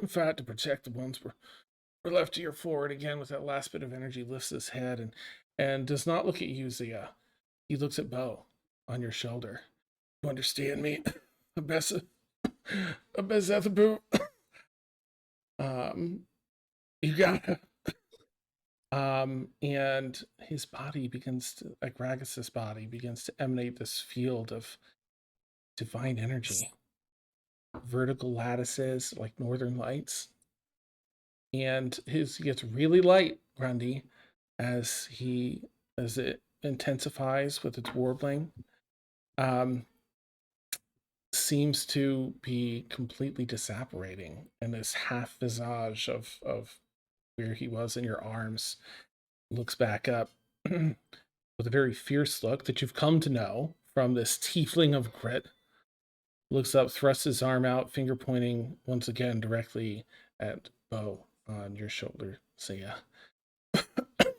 fight to protect the ones we're left here forward again with that last bit of energy, lifts his head and does not look at you, Zia. He looks at Bo on your shoulder. You understand me? Abezethabu. You gotta. And his body Agragus's body begins to emanate this field of divine energy. Vertical lattices like northern lights. And he gets really light, Grundy, as it intensifies with its warbling. Seems to be completely disapparating, and this half visage of where he was in your arms looks back up with a very fierce look that you've come to know from this tiefling of grit. Looks up, thrusts his arm out, finger pointing once again directly at Bo on your shoulder. So yeah,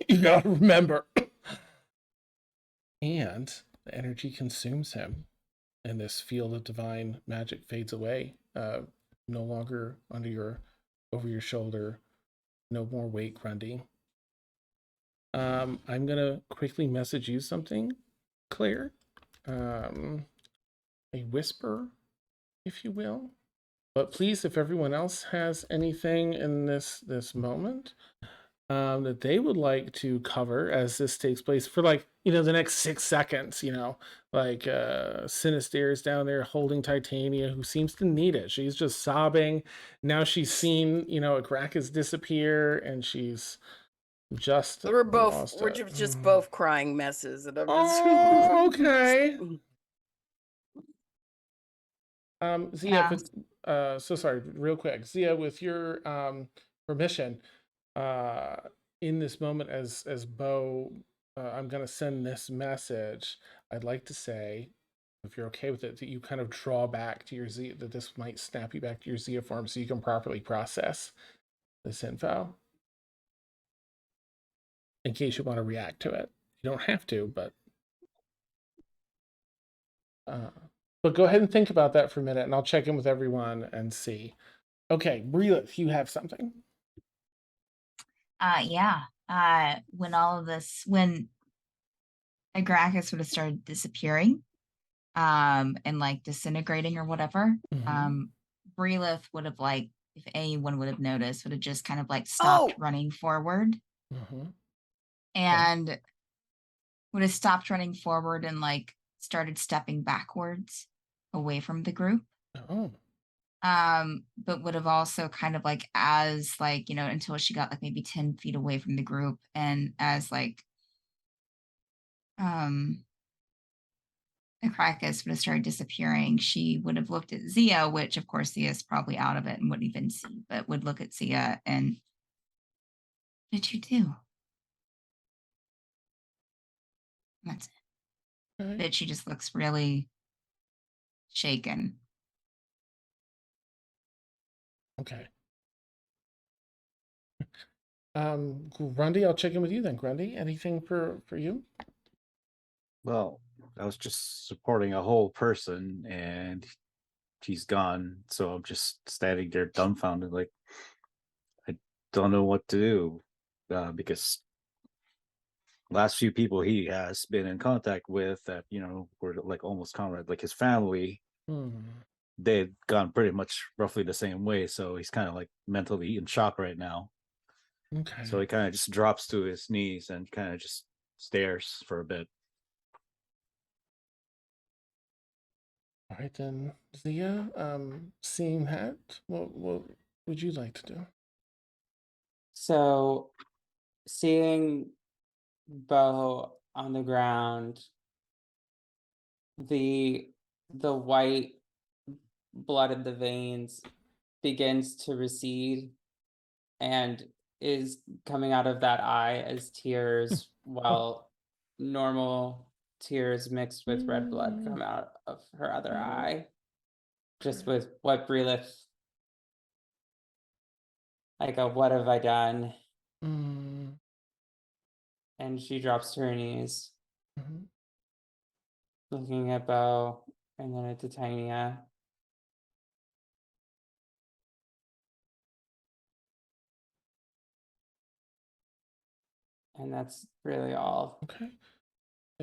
you gotta remember. And the energy consumes him, and this field of divine magic fades away. No longer over your shoulder. No more weight Grundy. I'm gonna quickly message you something, Claire. A whisper, if you will. But please, if everyone else has anything in this moment that they would like to cover as this takes place for the next 6 seconds, like Sinister is down there holding Titania, who seems to need it. She's just sobbing. Now she's seen, Agracus disappear, and she's just We're lost it. just both crying messes, and I'm just. Oh, okay. Zia, so sorry, real quick. Zia, with your permission, in this moment as Bo, I'm gonna send this message. I'd like to say, if you're okay with it, that you kind of draw back to your Zia, that this might snap you back to your Zia form so you can properly process this info. In case you want to react to it. You don't have to, but go ahead and think about that for a minute, and I'll check in with everyone and see. Okay, Breelith, you have something. Yeah. When Agracus would have started disappearing, and like disintegrating or whatever, Breelith would have if anyone would have noticed, would have just kind of stopped running forward. And would have stopped running forward and started stepping backwards away from the group. But would have also kind of as until she got maybe 10 feet away from the group, and as Crackus would have started disappearing, she would have looked at Zia, which of course Zia is probably out of it and wouldn't even see, but would look at Zia and, what did you do? That's it. But she just looks really shaken. Okay. Grundy, I'll check in with you then. Grundy, anything for you? Well, I was just supporting a whole person and she's gone. So I'm just standing there dumbfounded, like I don't know what to do. Because last few people he has been in contact with that, were almost comrade, like his family, they've gone pretty much roughly the same way. So he's kind of mentally in shock right now. Okay. So he kind of just drops to his knees and kind of just stares for a bit. All right then, Zia. Seeing that, what would you like to do? So, seeing Bo on the ground, the white blood in the veins begins to recede and is coming out of that eye as tears, while normal tears mixed with red blood come out of her other eye. Just with what Breelith, what have I done? And she drops to her knees, looking at Bo and then at Titania. And that's really all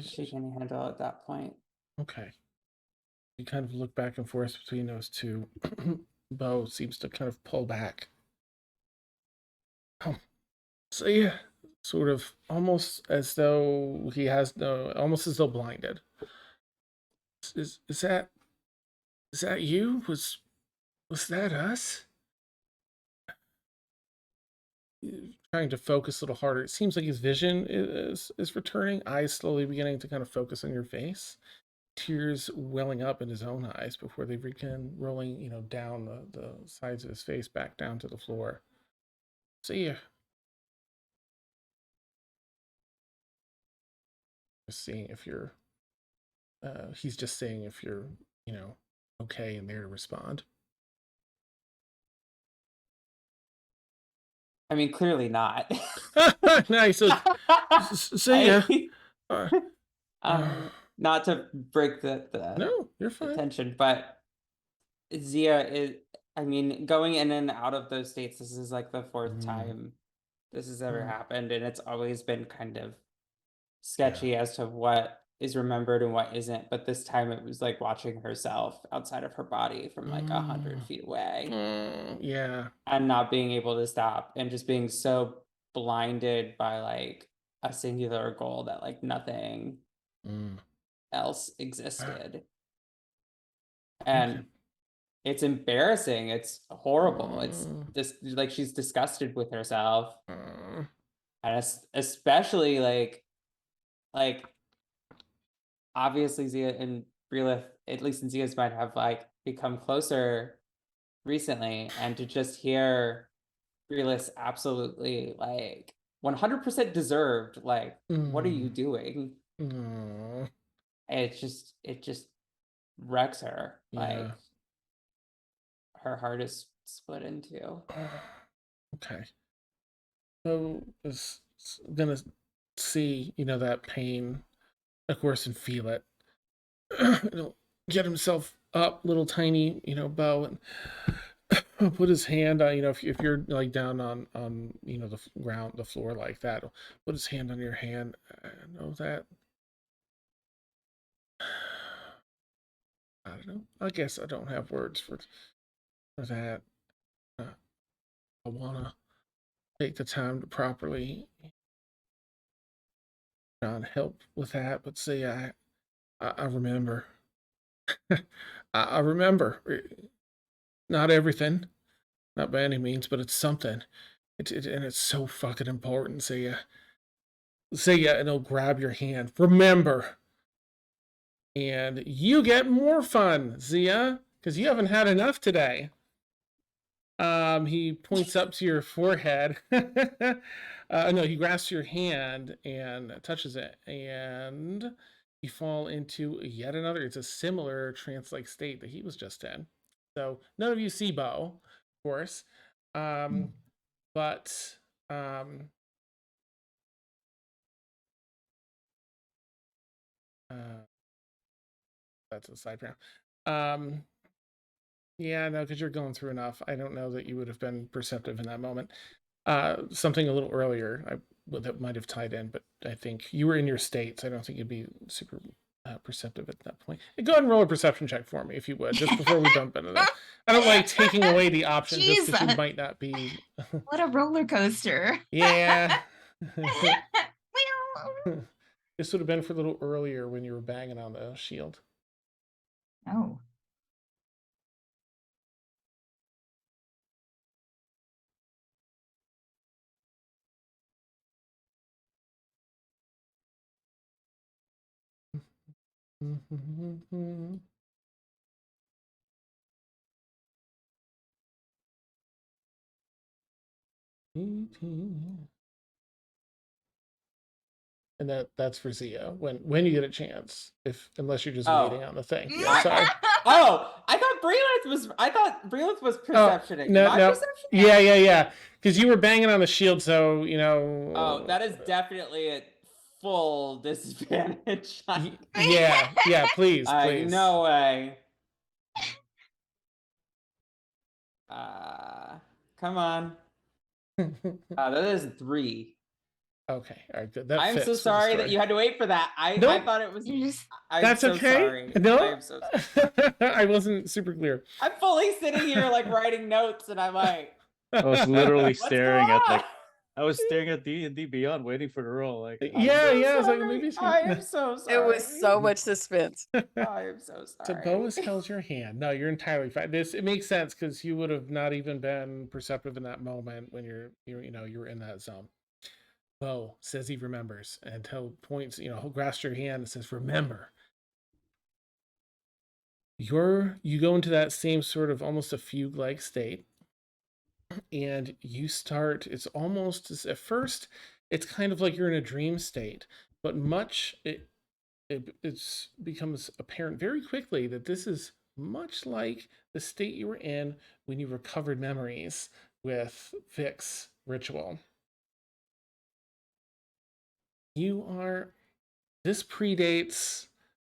she can handle at that point. Okay. You kind of look back and forth between those two. Bo seems to kind of pull back. So yeah, sort of almost as though he has almost as though blinded. Is that you? Was that us? Trying to focus a little harder. It seems like his vision is returning. Eyes slowly beginning to kind of focus on your face. Tears welling up in his own eyes before they begin rolling, down the sides of his face back down to the floor. See ya. Just seeing if you're. He's just saying if you're, okay and there to respond. I mean, clearly not. Nice. So yeah. Not to break the No, you're the fine. tension, but Zia is, I mean, going in and out of those states, this is like the fourth time this has ever happened, and it's always been kind of sketchy as to what is remembered and what isn't. But this time it was like watching herself outside of her body from like 100 feet away, Yeah. and not being able to stop, and just being so blinded by like a singular goal that like nothing else existed. And it's embarrassing. It's horrible. It's this, like, she's disgusted with herself. And especially like obviously Zia and Brilith, at least in Zia's mind, have like become closer recently, and to just hear Brilith's absolutely like 100% deserved, like, what are you doing? It just wrecks her. Like, her heart is split in two. Okay. So is gonna see, that pain, of course, and feel it. Get himself up, little tiny, bow, and put his hand on, if you're like down on the ground, the floor like that, put his hand on your hand. I know that. I don't know. I guess I don't have words for that. I wanna take the time to properly try and help with that, but see, I remember. I remember. Not everything, not by any means, but it's something. And it's so fucking important. So yeah, and he'll grab your hand. Remember, and you get more fun, Zia, because you haven't had enough today. He points up to your forehead. No, he grasps your hand and touches it, and you fall into yet another. It's a similar trance-like state that he was just in. So none of you see Bo, of course, but that's a side panel. Yeah, no, because you're going through enough. I don't know that you would have been perceptive in that moment. Something a little earlier that might have tied in, but I think you were in your states. I don't think you'd be super perceptive at that point. Go ahead and roll a perception check for me, if you would, just before we jump into that. I don't like taking away the option just because you might not be. What a roller coaster. Yeah. This would have been for a little earlier when you were banging on the shield. Oh. And that's for Zia when you get a chance, unless you're just waiting on the thing. Yeah, sorry. I thought Brilith was perceptioning. No, My no. perception? Yeah. Because you were banging on the shield, so Oh, that is definitely a full disadvantage. Yeah. Please. No way. Come on. That is 3. Okay, all right, good. That I'm fits so with the sorry that story. you had to wait for that. I thought it was. I'm That's so okay. sorry. No, I am so sorry. I wasn't super clear. I'm fully sitting here like writing notes, and I'm like, I was literally What's staring going at on? I was staring at D&D Beyond, waiting for the roll. Like, Yeah. I was like, sorry. maybe I am so sorry. It was so much suspense. I am so So sorry. Bo has held your hand. No, you're entirely fine. It makes sense because you would have not even been perceptive in that moment when you were in that zone. Bo says he remembers, and he'll points, he'll grasp your hand and says, "Remember." You go into that same sort of almost a fugue-like state, and you start. It's almost at first, it's kind of like you're in a dream state, but it becomes apparent very quickly that this is much like the state you were in when you recovered memories with Vix ritual. This predates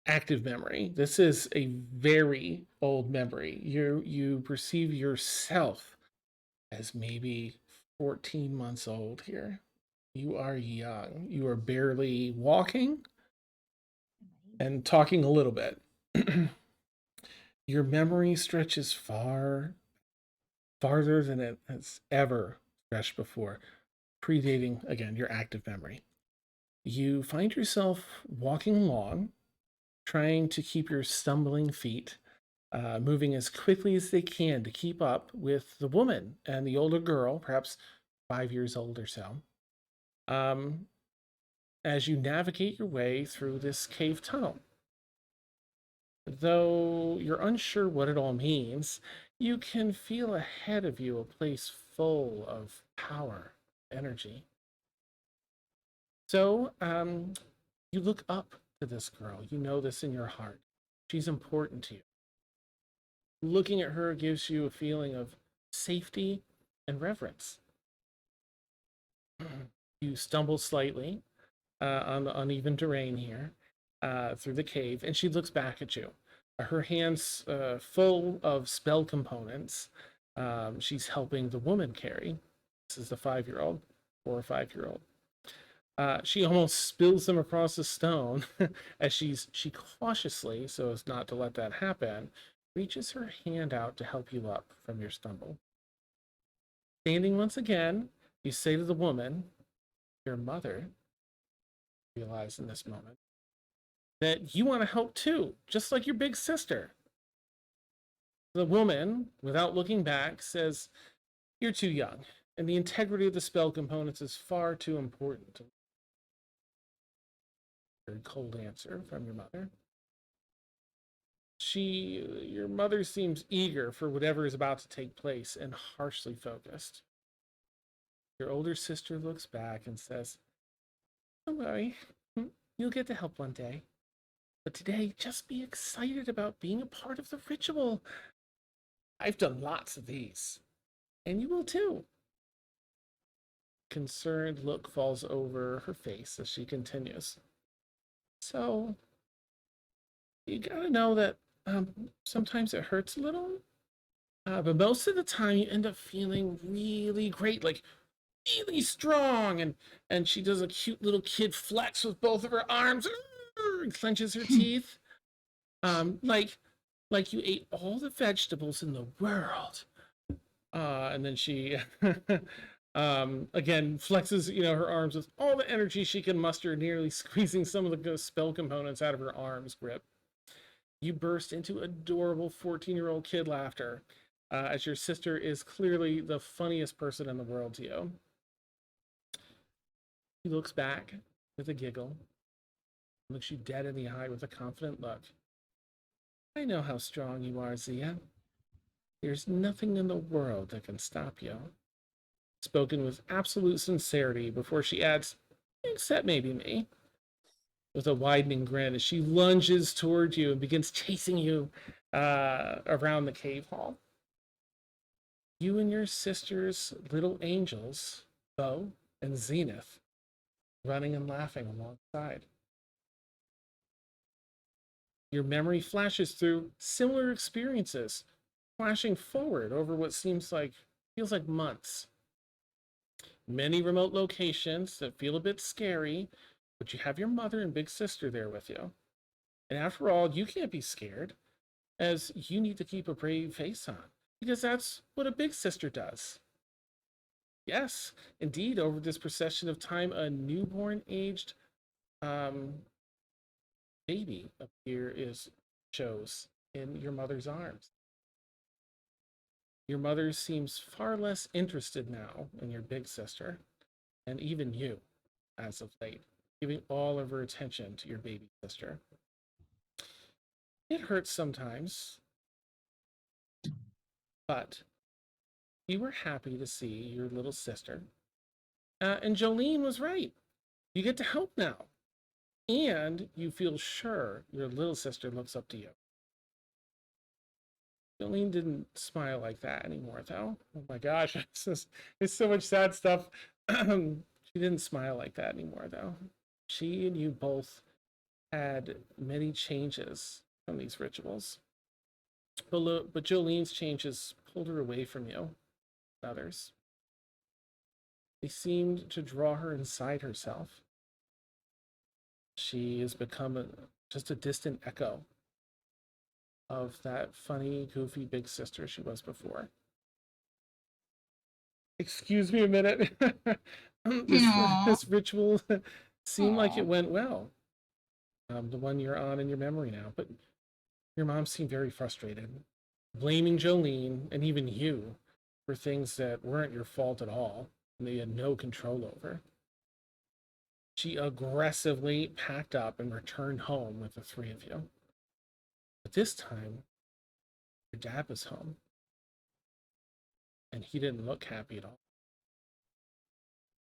active memory. This is a very old memory. You perceive yourself as maybe 14 months old here. You are young. You are barely walking and talking a little bit. Your memory stretches farther than it has ever stretched before, predating, again, your active memory. You find yourself walking along, trying to keep your stumbling feet moving as quickly as they can to keep up with the woman and the older girl, perhaps 5 years old or so, as you navigate your way through this cave tunnel. Though you're unsure what it all means, you can feel ahead of you a place full of power, energy. So you look up to this girl. You know this in your heart. She's important to you. Looking at her gives you a feeling of safety and reverence. You stumble slightly on the uneven terrain here through the cave, and she looks back at you. Her hands full of spell components. She's helping the woman carry. This is the 5-year-old, 4 or 5-year-old. She almost spills them across the stone as she cautiously, so as not to let that happen, reaches her hand out to help you up from your stumble. Standing once again, you say to the woman, your mother, realize in this moment, that you want to help too, just like your big sister. The woman, without looking back, says, you're too young, and the integrity of the spell components is far too important. Very cold answer from your mother. Your mother seems eager for whatever is about to take place and harshly focused. Your older sister looks back and says, don't worry, you'll get to help one day. But today, just be excited about being a part of the ritual. I've done lots of these, and you will too. Concerned look falls over her face as she continues. So, you gotta know that sometimes it hurts a little, but most of the time you end up feeling really great, like really strong. And she does a cute little kid flex with both of her arms, and clenches her teeth, like you ate all the vegetables in the world. And then she again flexes, her arms with all the energy she can muster, nearly squeezing some of the spell components out of her arms grip. You burst into adorable 14-year-old kid laughter as your sister is clearly the funniest person in the world to you. He looks back with a giggle, looks you dead in the eye with a confident look. I know how strong you are, Zia. There's nothing in the world that can stop you. Spoken with absolute sincerity before she adds, except maybe me, with a widening grin as she lunges toward you and begins chasing you around the cave hall. You and your sister's little angels, Bo and Zenith, running and laughing alongside. Your memory flashes through similar experiences, flashing forward over what feels like months. Many remote locations that feel a bit scary, but you have your mother and big sister there with you. And after all, you can't be scared, as you need to keep a brave face on, because that's what a big sister does. Yes, indeed, over this procession of time, a newborn aged baby shows in your mother's arms. Your mother seems far less interested now in your big sister, and even you, as of late, giving all of her attention to your baby sister. It hurts sometimes, but you were happy to see your little sister. And Jolene was right. You get to help now. And you feel sure your little sister looks up to you. Jolene didn't smile like that anymore, though. Oh my gosh, there's so much sad stuff. She didn't smile like that anymore, though. She and you both had many changes from these rituals. But Jolene's changes pulled her away from you, others. They seemed to draw her inside herself. She has become just a distant echo of that funny, goofy big sister she was before. Excuse me a minute. this ritual seemed like it went well. The one you're on in your memory now, but your mom seemed very frustrated, blaming Jolene and even you for things that weren't your fault at all and they had no control over. She aggressively packed up and returned home with the three of you. But this time, your dad was home, and he didn't look happy at all.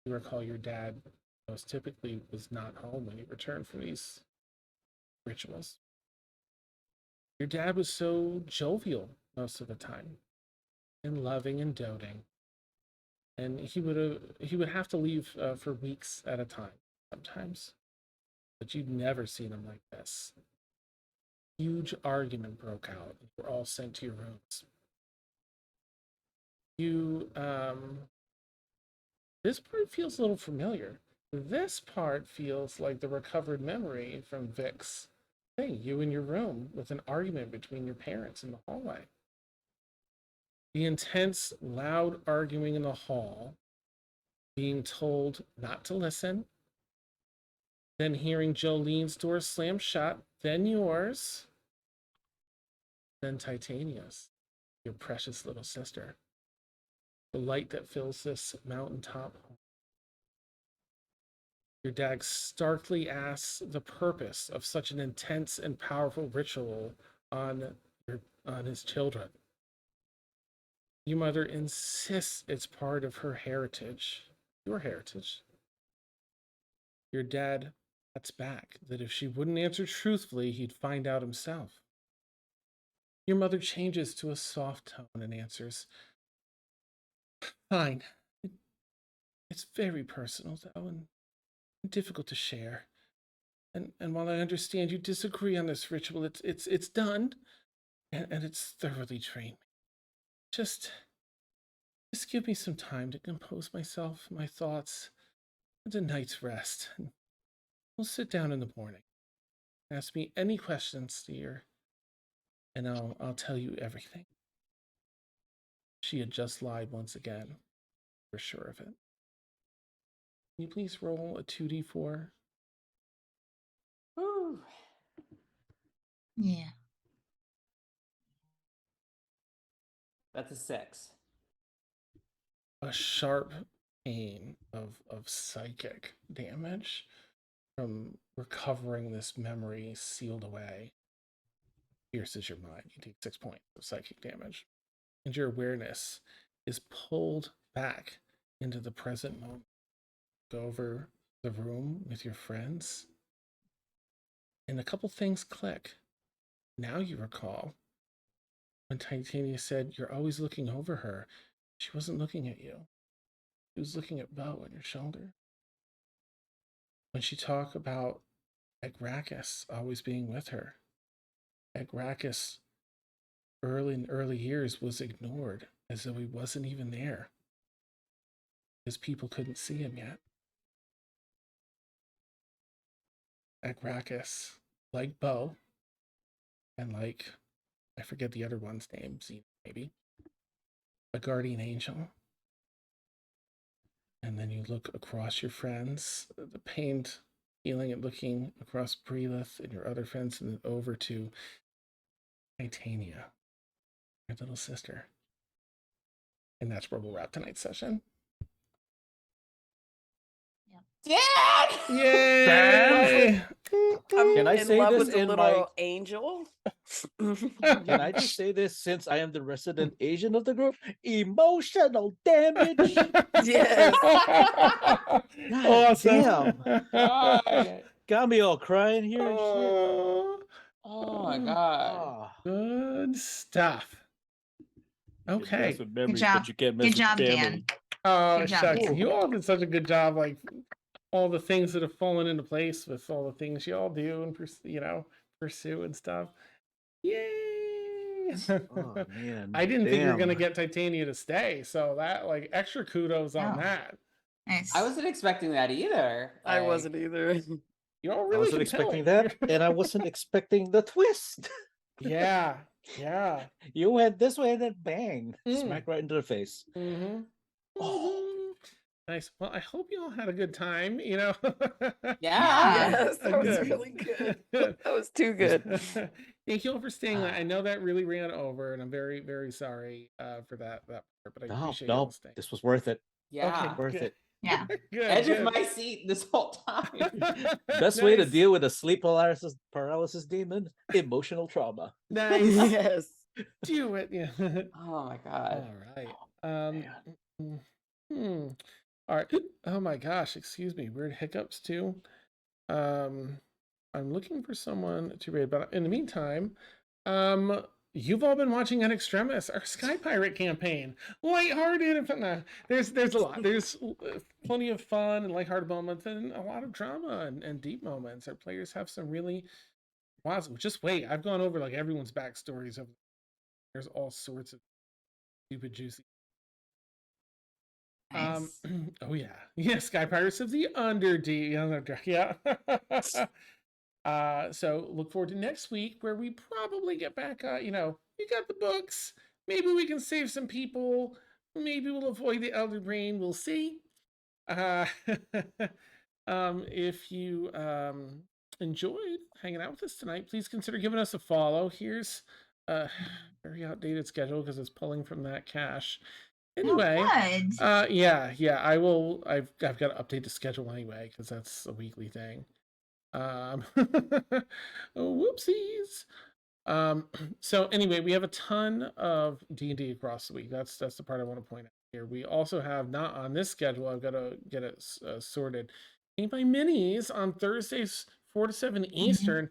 You recall your dad most typically was not home when he returned from these rituals. Your dad was so jovial most of the time, and loving and doting, and he would have to leave for weeks at a time sometimes, but you'd never seen him like this. Huge argument broke out. You were all sent to your rooms. This part feels a little familiar. This part feels like the recovered memory from Vic's thing. You in your room with an argument between your parents in the hallway. The intense, loud arguing in the hall, being told not to listen, then hearing Jolene's door slam shut, then yours, then Titania's, your precious little sister. The light that fills this mountaintop home. Your dad starkly asks the purpose of such an intense and powerful ritual on his children. Your mother insists it's part of her heritage, your heritage. Your dad bets back that if she wouldn't answer truthfully, he'd find out himself. Your mother changes to a soft tone and answers, "Fine. It's very personal, though, and difficult to share. And while I understand you disagree on this ritual, it's done, and it's thoroughly trained me. Just give me some time to compose myself, my thoughts, and a night's rest. And we'll sit down in the morning. Ask me any questions, dear, and I'll tell you everything." She had just lied once again. We're sure of it. Can you please roll a 2d4? Ooh. Yeah. That's a 6. A sharp pain of psychic damage from recovering this memory sealed away pierces your mind. You take 6 points of psychic damage, and your awareness is pulled back into the present moment. Go over the room with your friends, and a couple things click. Now you recall when Titania said you're always looking over her. She wasn't looking at you. She was looking at Bo on your shoulder. When she talked about Agracus always being with her, Agracus in early years was ignored as though he wasn't even there because people couldn't see him yet. Agracus, like Bo, and like, I forget the other one's name, Xena maybe, a guardian angel. And then you look across your friends, the pained feeling and looking across Brelith and your other friends, and then over to Titania, your little sister. And that's where we'll wrap tonight's session. Dad! Yay! I'm Can I in say love this with the in little my- angel. Can I just say this since I am the resident Asian of the group? Emotional damage. Yes. God Awesome. damn. Got me all crying here and shit. Oh, Oh my god. Ah. good stuff. You can mess Okay. with memories, job. but you can't mess Good with job, family. Dan. Oh, Good job, shucks. Dan. You all did such a good job, like all the things that have fallen into place with all the things you all do and pursue and stuff. Yay! Oh man, I didn't think we were gonna damn. get Titania to stay, so that like extra kudos on Oh. that. Nice. I wasn't expecting that either. I Like, wasn't either. You're all I really wasn't expecting compelling. that, and I wasn't expecting the twist. Yeah, yeah. You went this way, and then bang, Mm. smack right into the face. Mm-hmm. Oh. Nice. Well, I hope you all had a good time. yeah. Yes, that was Good. really good. That was too good. Thank you all for staying. I know that really ran over, and I'm very, very sorry for that part. But I No, appreciate you all no, staying. this was worth it. Yeah. Worth good. it. Yeah. Good. Edge of good. my seat this whole time. Best way to Nice. deal with a sleep paralysis demon: emotional trauma. Nice. Yes. Do it. Yeah. Oh my god. All right. All right. Oh my gosh. Excuse me. Weird hiccups too. I'm looking for someone to read, but in the meantime, you've all been watching an Extremis, our Sky Pirate campaign. Lighthearted and fun. Nah, there's a lot. There's plenty of fun and lighthearted moments and a lot of drama and deep moments. Our players have some really wow. Just wait. I've gone over like everyone's backstories of there's all sorts of stupid juicy. Nice. Oh yeah. Sky Pirates of the Underdeep. Yeah. So look forward to next week where we probably get back. We got the books. Maybe we can save some people. Maybe we'll avoid the Elder Brain. We'll see. If you enjoyed hanging out with us tonight, please consider giving us a follow. Here's a very outdated schedule because it's pulling from that cache. Anyway, good. yeah, I will. I've got to update the schedule anyway because that's a weekly thing. Whoopsies. So anyway, we have a ton of D&D across the week. That's the part I want to point out here. We also have, not on this schedule, I've got to get it sorted, Paint by Minis on Thursdays 4 to 7 Eastern,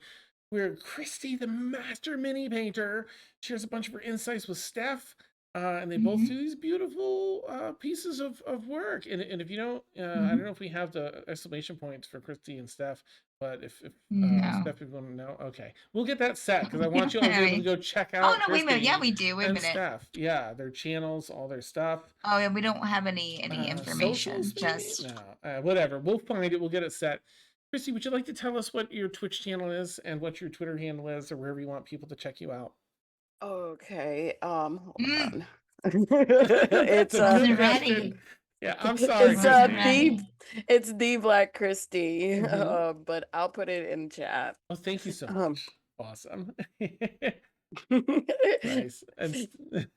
where Christy, the master mini painter, shares a bunch of her insights with Steph. And they both do these beautiful pieces of work. And if you don't, I don't know if we have the exclamation points for Christy and Steph, but if No. Steph, if you want to know, okay, we'll get that set because I want you all to be able to go check out. Oh no, wait a minute. Yeah, Christy we do. Wait a and minute. Steph, yeah, their channels, all their stuff. Oh yeah, we don't have any information. Socials, maybe? Just No, whatever. We'll find it. We'll get it set. Christy, would you like to tell us what your Twitch channel is and what your Twitter handle is, or wherever you want people to check you out? Okay. Hold on. It's It's Wasn't ready. Yeah, I'm sorry. It's Christy. it's the Black Christy. Mhm. But I'll put it in chat. Oh, thank you so Um, much. Awesome. Nice. And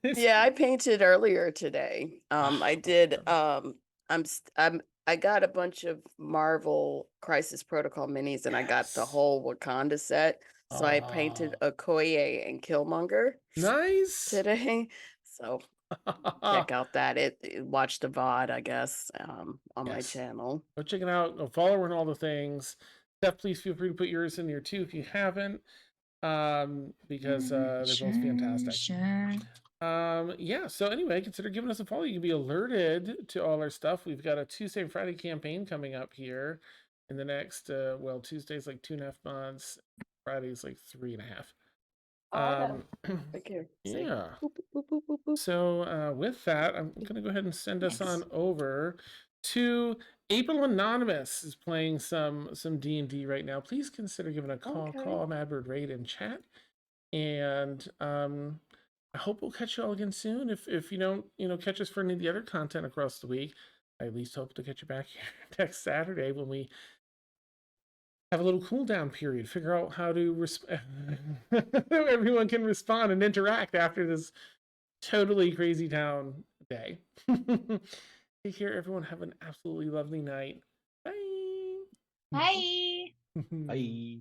Yeah, I painted earlier today. I did. I got a bunch of Marvel Crisis Protocol minis, and I got the Yes. whole Wakanda set. So I painted Okoye and Killmonger Nice. today. So check out that. Watch the VOD, I guess, on my Yes. channel. Go check it out. Go follow her and all the things. Steph, please feel free to put yours in there too if you haven't. Because they're both fantastic. Sure. Yeah, so anyway, consider giving us a follow. You can be alerted to all our stuff. We've got a Tuesday and Friday campaign coming up here in the next Tuesday's like 2.5 months, Friday's like 3.5. Thank you. Yeah. Boop, boop, boop, boop, boop. So with that, I'm gonna go ahead and send us on over to April Anonymous is playing some D&D right now. Please consider giving a call, Okay. Madbird Raid in chat. And I hope we'll catch you all again soon. If you don't, catch us for any of the other content across the week, I at least hope to catch you back here next Saturday when we have a little cool down period. Figure out how to everyone can respond and interact after this totally crazy town day. Take care, everyone. Have an absolutely lovely night. Bye. Bye. Bye.